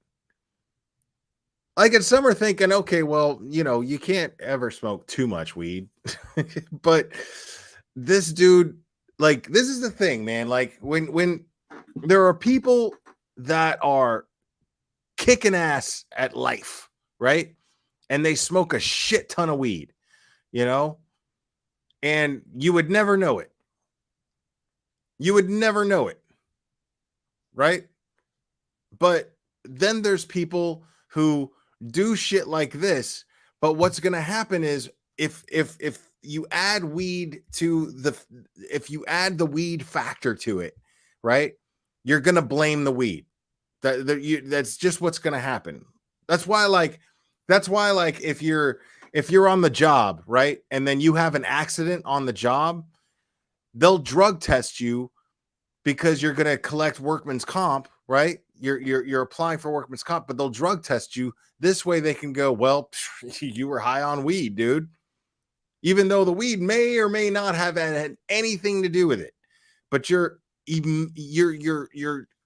Like, and some are thinking, okay, well, you can't ever smoke too much weed. But this dude, like, this is the thing, man. Like, when there are people that are kicking ass at life, right? And they smoke a shit ton of weed, and you would never know it. You would never know it, right? But then there's people who do shit like this, but what's going to happen is if you add weed to if you add the weed factor to it, right? You're gonna blame the weed. That's just what's gonna happen. That's why like if you're on the job, right, and then you have an accident on the job, they'll drug test you because you're gonna collect workman's comp, right? You're applying for workman's comp, but they'll drug test you. This way they can go, well, you were high on weed, dude. Even though the weed may or may not have had anything to do with it, but you're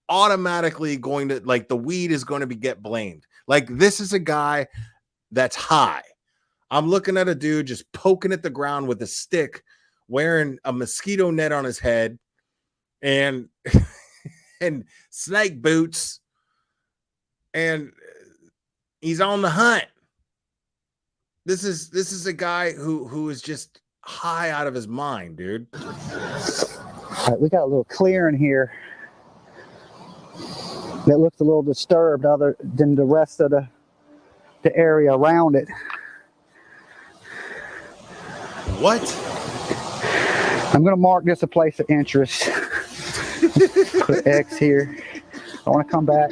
automatically going to, like, the weed is going to get blamed. Like, this is a guy that's high. I'm looking at a dude just poking at the ground with a stick, wearing a mosquito net on his head and and snake boots, and he's on the hunt. This is a guy who is just high out of his mind, dude. All right, we got a little clearing here that looks a little disturbed other than the rest of the area around it. What? I'm going to mark this a place of interest. Put an X here. I want to come back,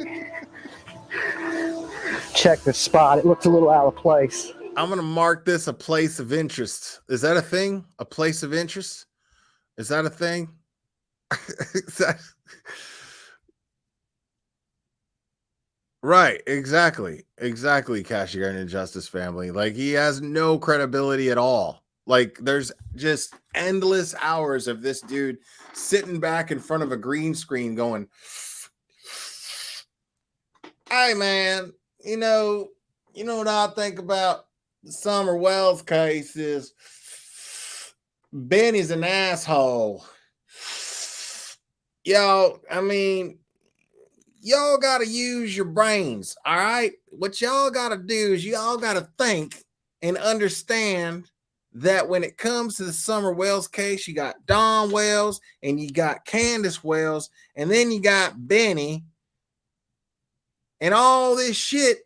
check the spot. It looks a little out of place. I'm going to mark this a place of interest. Is that a thing? A place of interest? Is that a thing? Right, exactly, Cashier and Injustice family. Like, he has no credibility at all. Like, there's just endless hours of this dude sitting back in front of a green screen going, hey man, you know what I think about the Summer Wells case is Benny's an asshole. Y'all, I mean, y'all got to use your brains, all right? What y'all got to do is y'all got to think and understand that when it comes to the Summer Wells case, you got Don Wells and you got Candace Wells, and then you got Benny, and all this shit,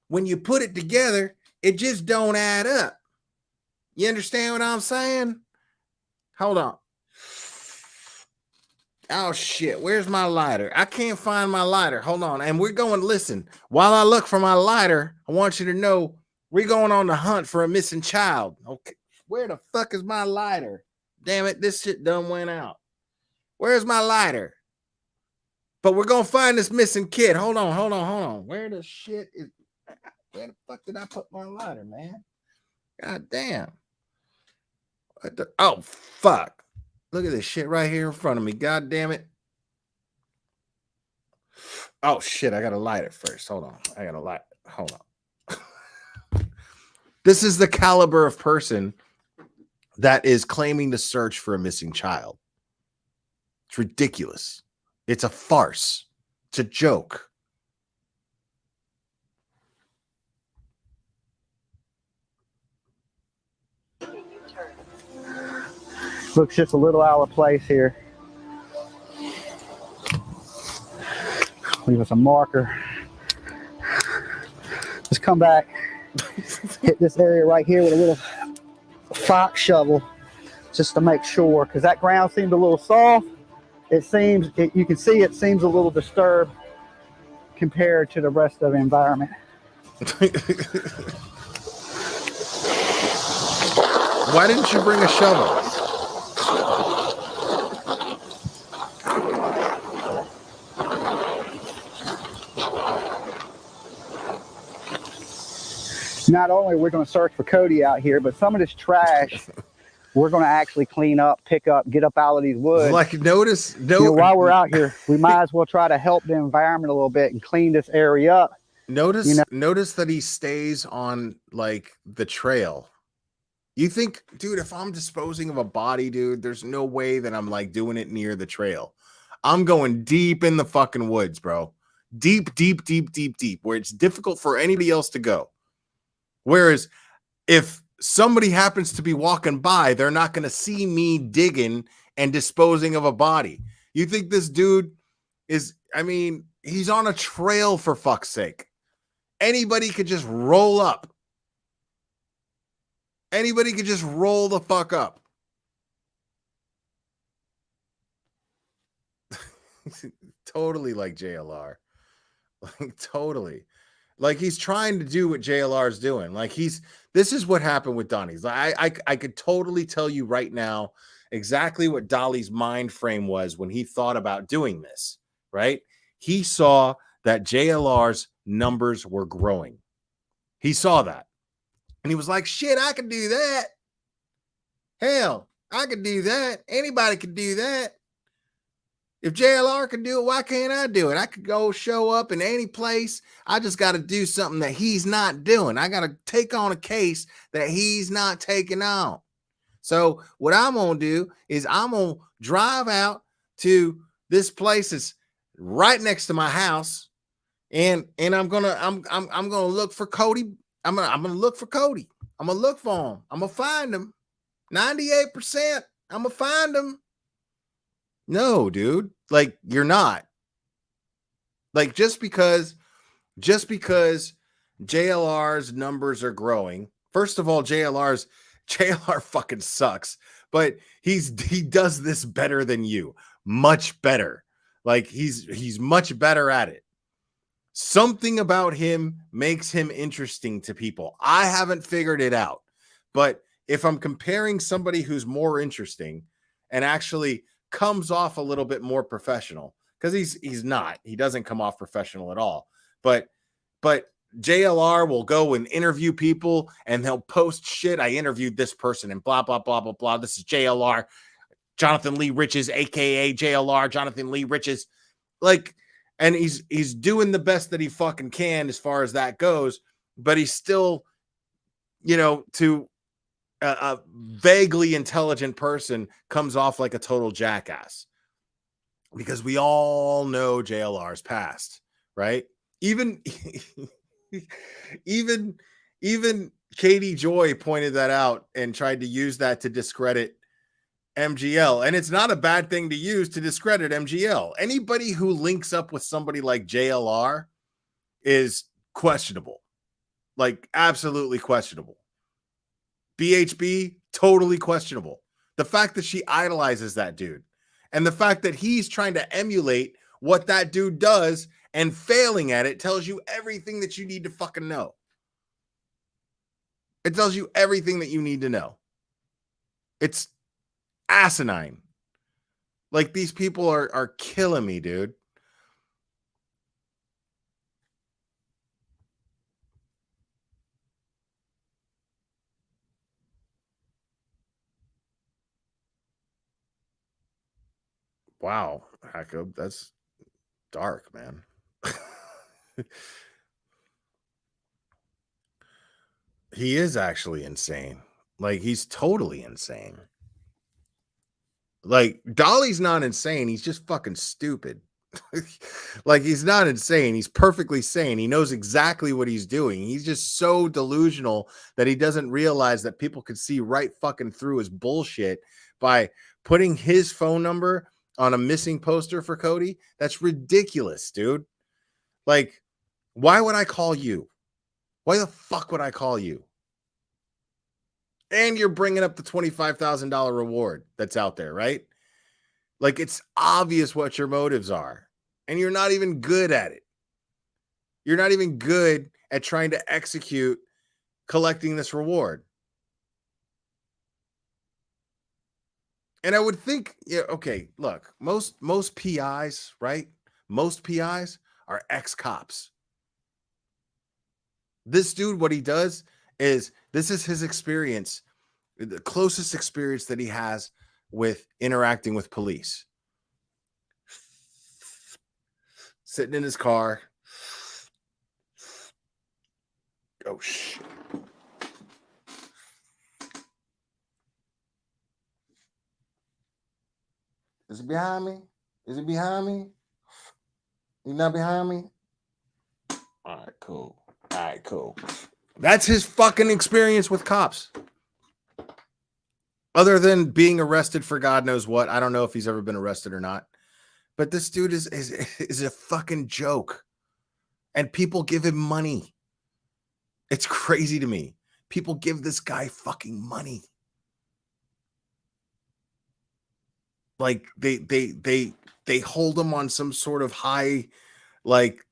when you put it together, it just don't add up. You understand what I'm saying? Hold on. Oh shit, where's my lighter? I can't find my lighter. Hold on. And we're going, listen, while I look for my lighter, I want you to know we're going on the hunt for a missing child. Okay. Where the fuck is my lighter? Damn it, this shit done went out. Where's my lighter? But we're gonna find this missing kid. Hold on. Where the fuck did I put my lighter, man? God damn. Oh fuck. Look at this shit right here in front of me. God damn it. Oh shit, I gotta light it first. Hold on. I gotta light it. Hold on. This is the caliber of person that is claiming to search for a missing child. It's ridiculous. It's a farce. It's a joke. Looks just a little out of place here. Leave us a marker. Just come back. Hit this area right here with a little fox shovel just to make sure, because that ground seemed a little soft. You can see it seems a little disturbed compared to the rest of the environment. Why didn't you bring a shovel? Not only are we going to search for Cody out here, but some of this trash we're going to actually clean up, pick up, get up out of these woods. Like, notice, while we're out here, we might as well try to help the environment a little bit and clean this area up. Notice that he stays on, like, the trail. You think, dude, if I'm disposing of a body, dude, there's no way that I'm, like, doing it near the trail. I'm going deep in the fucking woods, bro. Deep, where it's difficult for anybody else to go. Whereas if somebody happens to be walking by, they're not going to see me digging and disposing of a body. You think this dude is, I mean, he's on a trail, for fuck's sake. Anybody could just roll up. Anybody could just roll the fuck up. Totally like JLR. Like totally. Like he's trying to do what JLR is doing. Like this is what happened with Donnie's. I could totally tell you right now exactly what Dolly's mind frame was when he thought about doing this, right? He saw that JLR's numbers were growing. He saw that. And he was like, shit, I can do that. Hell, I could do that. Anybody could do that. If JLR can do it, why can't I do it? I could go show up in any place. I just got to do something that he's not doing. I got to take on a case that he's not taking on. So what I'm going to do is I'm going to drive out to this place that's right next to my house. And I'm going to look for Cody. I'm going to look for Cody. I'm going to look for him. I'm going to find him. 98%. I'm going to find him. No, dude. Like, you're not. Like, just because JLR's numbers are growing. First of all, JLR fucking sucks, but he does this better than you. Much better. Like, he's much better at it. Something about him makes him interesting to people. I haven't figured it out. But if I'm comparing somebody who's more interesting and actually comes off a little bit more professional, because he's not. He doesn't come off professional at all. But JLR will go and interview people and they'll post shit. I interviewed this person and blah, blah, blah, blah, blah. This is JLR, Jonathan Lee Riches, aka JLR, Jonathan Lee Riches. Like, and he's doing the best that he fucking can as far as that goes, but he's still, to a vaguely intelligent person comes off like a total jackass, because we all know JLR's past, right? Even Katie Joy pointed that out and tried to use that to discredit MGL. And it's not a bad thing to use to discredit MGL. Anybody who links up with somebody like JLR is questionable. Like, absolutely questionable. BHB, totally questionable. The fact that she idolizes that dude and the fact that he's trying to emulate what that dude does and failing at it tells you everything that you need to fucking know. It tells you everything that you need to know. It's asinine. Like, these people are killing me, dude. Wow, Jacob, that's dark, man. He is actually insane. Like, he's totally insane. Like, Dolly's not insane. He's just fucking stupid. Like, he's not insane. He's perfectly sane. He knows exactly what he's doing. He's just so delusional that he doesn't realize that people could see right fucking through his bullshit by putting his phone number on a missing poster for Cody. That's ridiculous, dude. Like, why would I call you? Why the fuck would I call you? And you're bringing up the $25,000 reward that's out there, right? Like, it's obvious what your motives are. And you're not even good at it. You're not even good at trying to execute collecting this reward. And I would think, yeah, okay, look, most PIs, right? Most PIs are ex-cops. This dude, what he does is, this is his experience, the closest experience that he has with interacting with police. Sitting in his car. Oh, shit. Is he behind me? Is he behind me? He's not behind me? All right, cool. All right, cool. That's his fucking experience with cops. Other than being arrested for God knows what. I don't know if he's ever been arrested or not. But this dude is a fucking joke. And people give him money. It's crazy to me. People give this guy fucking money. Like they hold him on some sort of high, like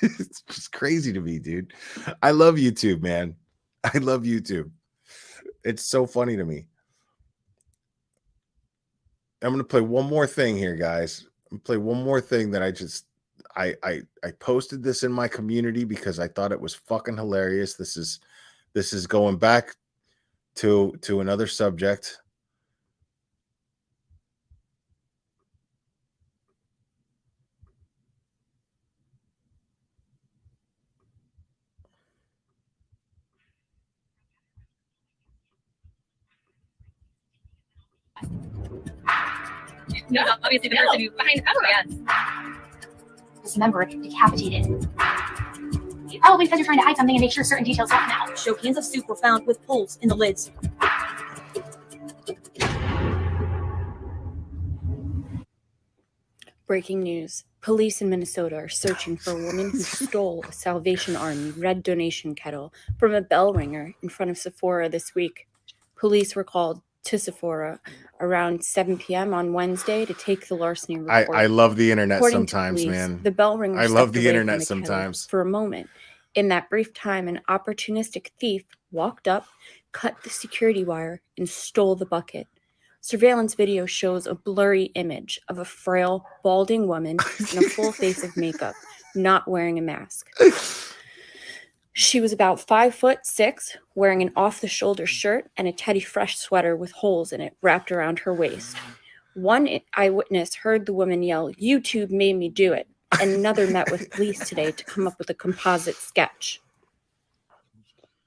it's just crazy to me, dude. I love YouTube, man. I love YouTube. It's so funny to me. I'm gonna play one more thing here, guys. I'm gonna play one more thing that I posted this in my community because I thought it was fucking hilarious. This is going back to another subject. No, obviously the person who behind the camera. This member decapitated. Oh, because you're trying to hide something and make sure certain details don't come out. Show cans of soup were found with holes in the lids. Breaking news. Police in Minnesota are searching for a woman who stole a Salvation Army red donation kettle from a bell ringer in front of Sephora this week. Police were called to Sephora around 7 p.m. on Wednesday to take the larceny report. I love the internet According to sometimes, police, man. The bell ringer I love stepped the away internet from the kettle sometimes. for a moment. In that brief time, an opportunistic thief walked up, cut the security wire, and stole the bucket. Surveillance video shows a blurry image of a frail, balding woman in a full face of makeup, not wearing a mask. She was about 5'6", wearing an off-the-shoulder shirt and a Teddy Fresh sweater with holes in it wrapped around her waist. One eyewitness heard the woman yell, "YouTube made me do it," and another met with police today to come up with a composite sketch.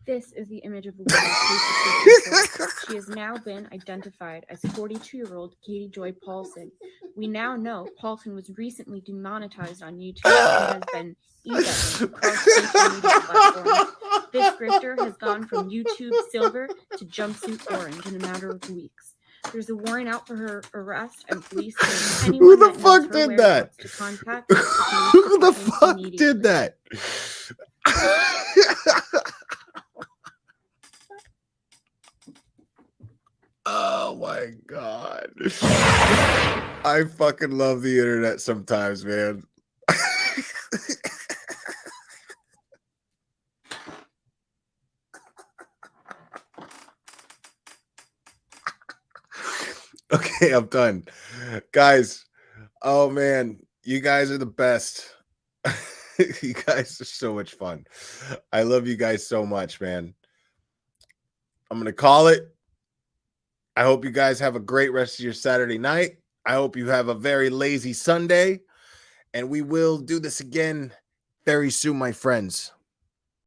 This is the image of a woman. She has now been identified as 42-year-old Katie Joy Paulson. We now know Paulson was recently demonetized on YouTube and has been e-betting across social media platforms. This grifter has gone from YouTube Silver to Jumpsuit Orange in a matter of weeks. There's a warrant out for her arrest, and police say Who the fuck did that? to contact Who the fuck did that? Oh my god. I fucking love the internet sometimes, man. Okay, I'm done. Guys, oh man, you guys are the best. You guys are so much fun. I love you guys so much, man. I'm going to call it. I hope you guys have a great rest of your Saturday night. I hope you have a very lazy Sunday. And we will do this again very soon, my friends.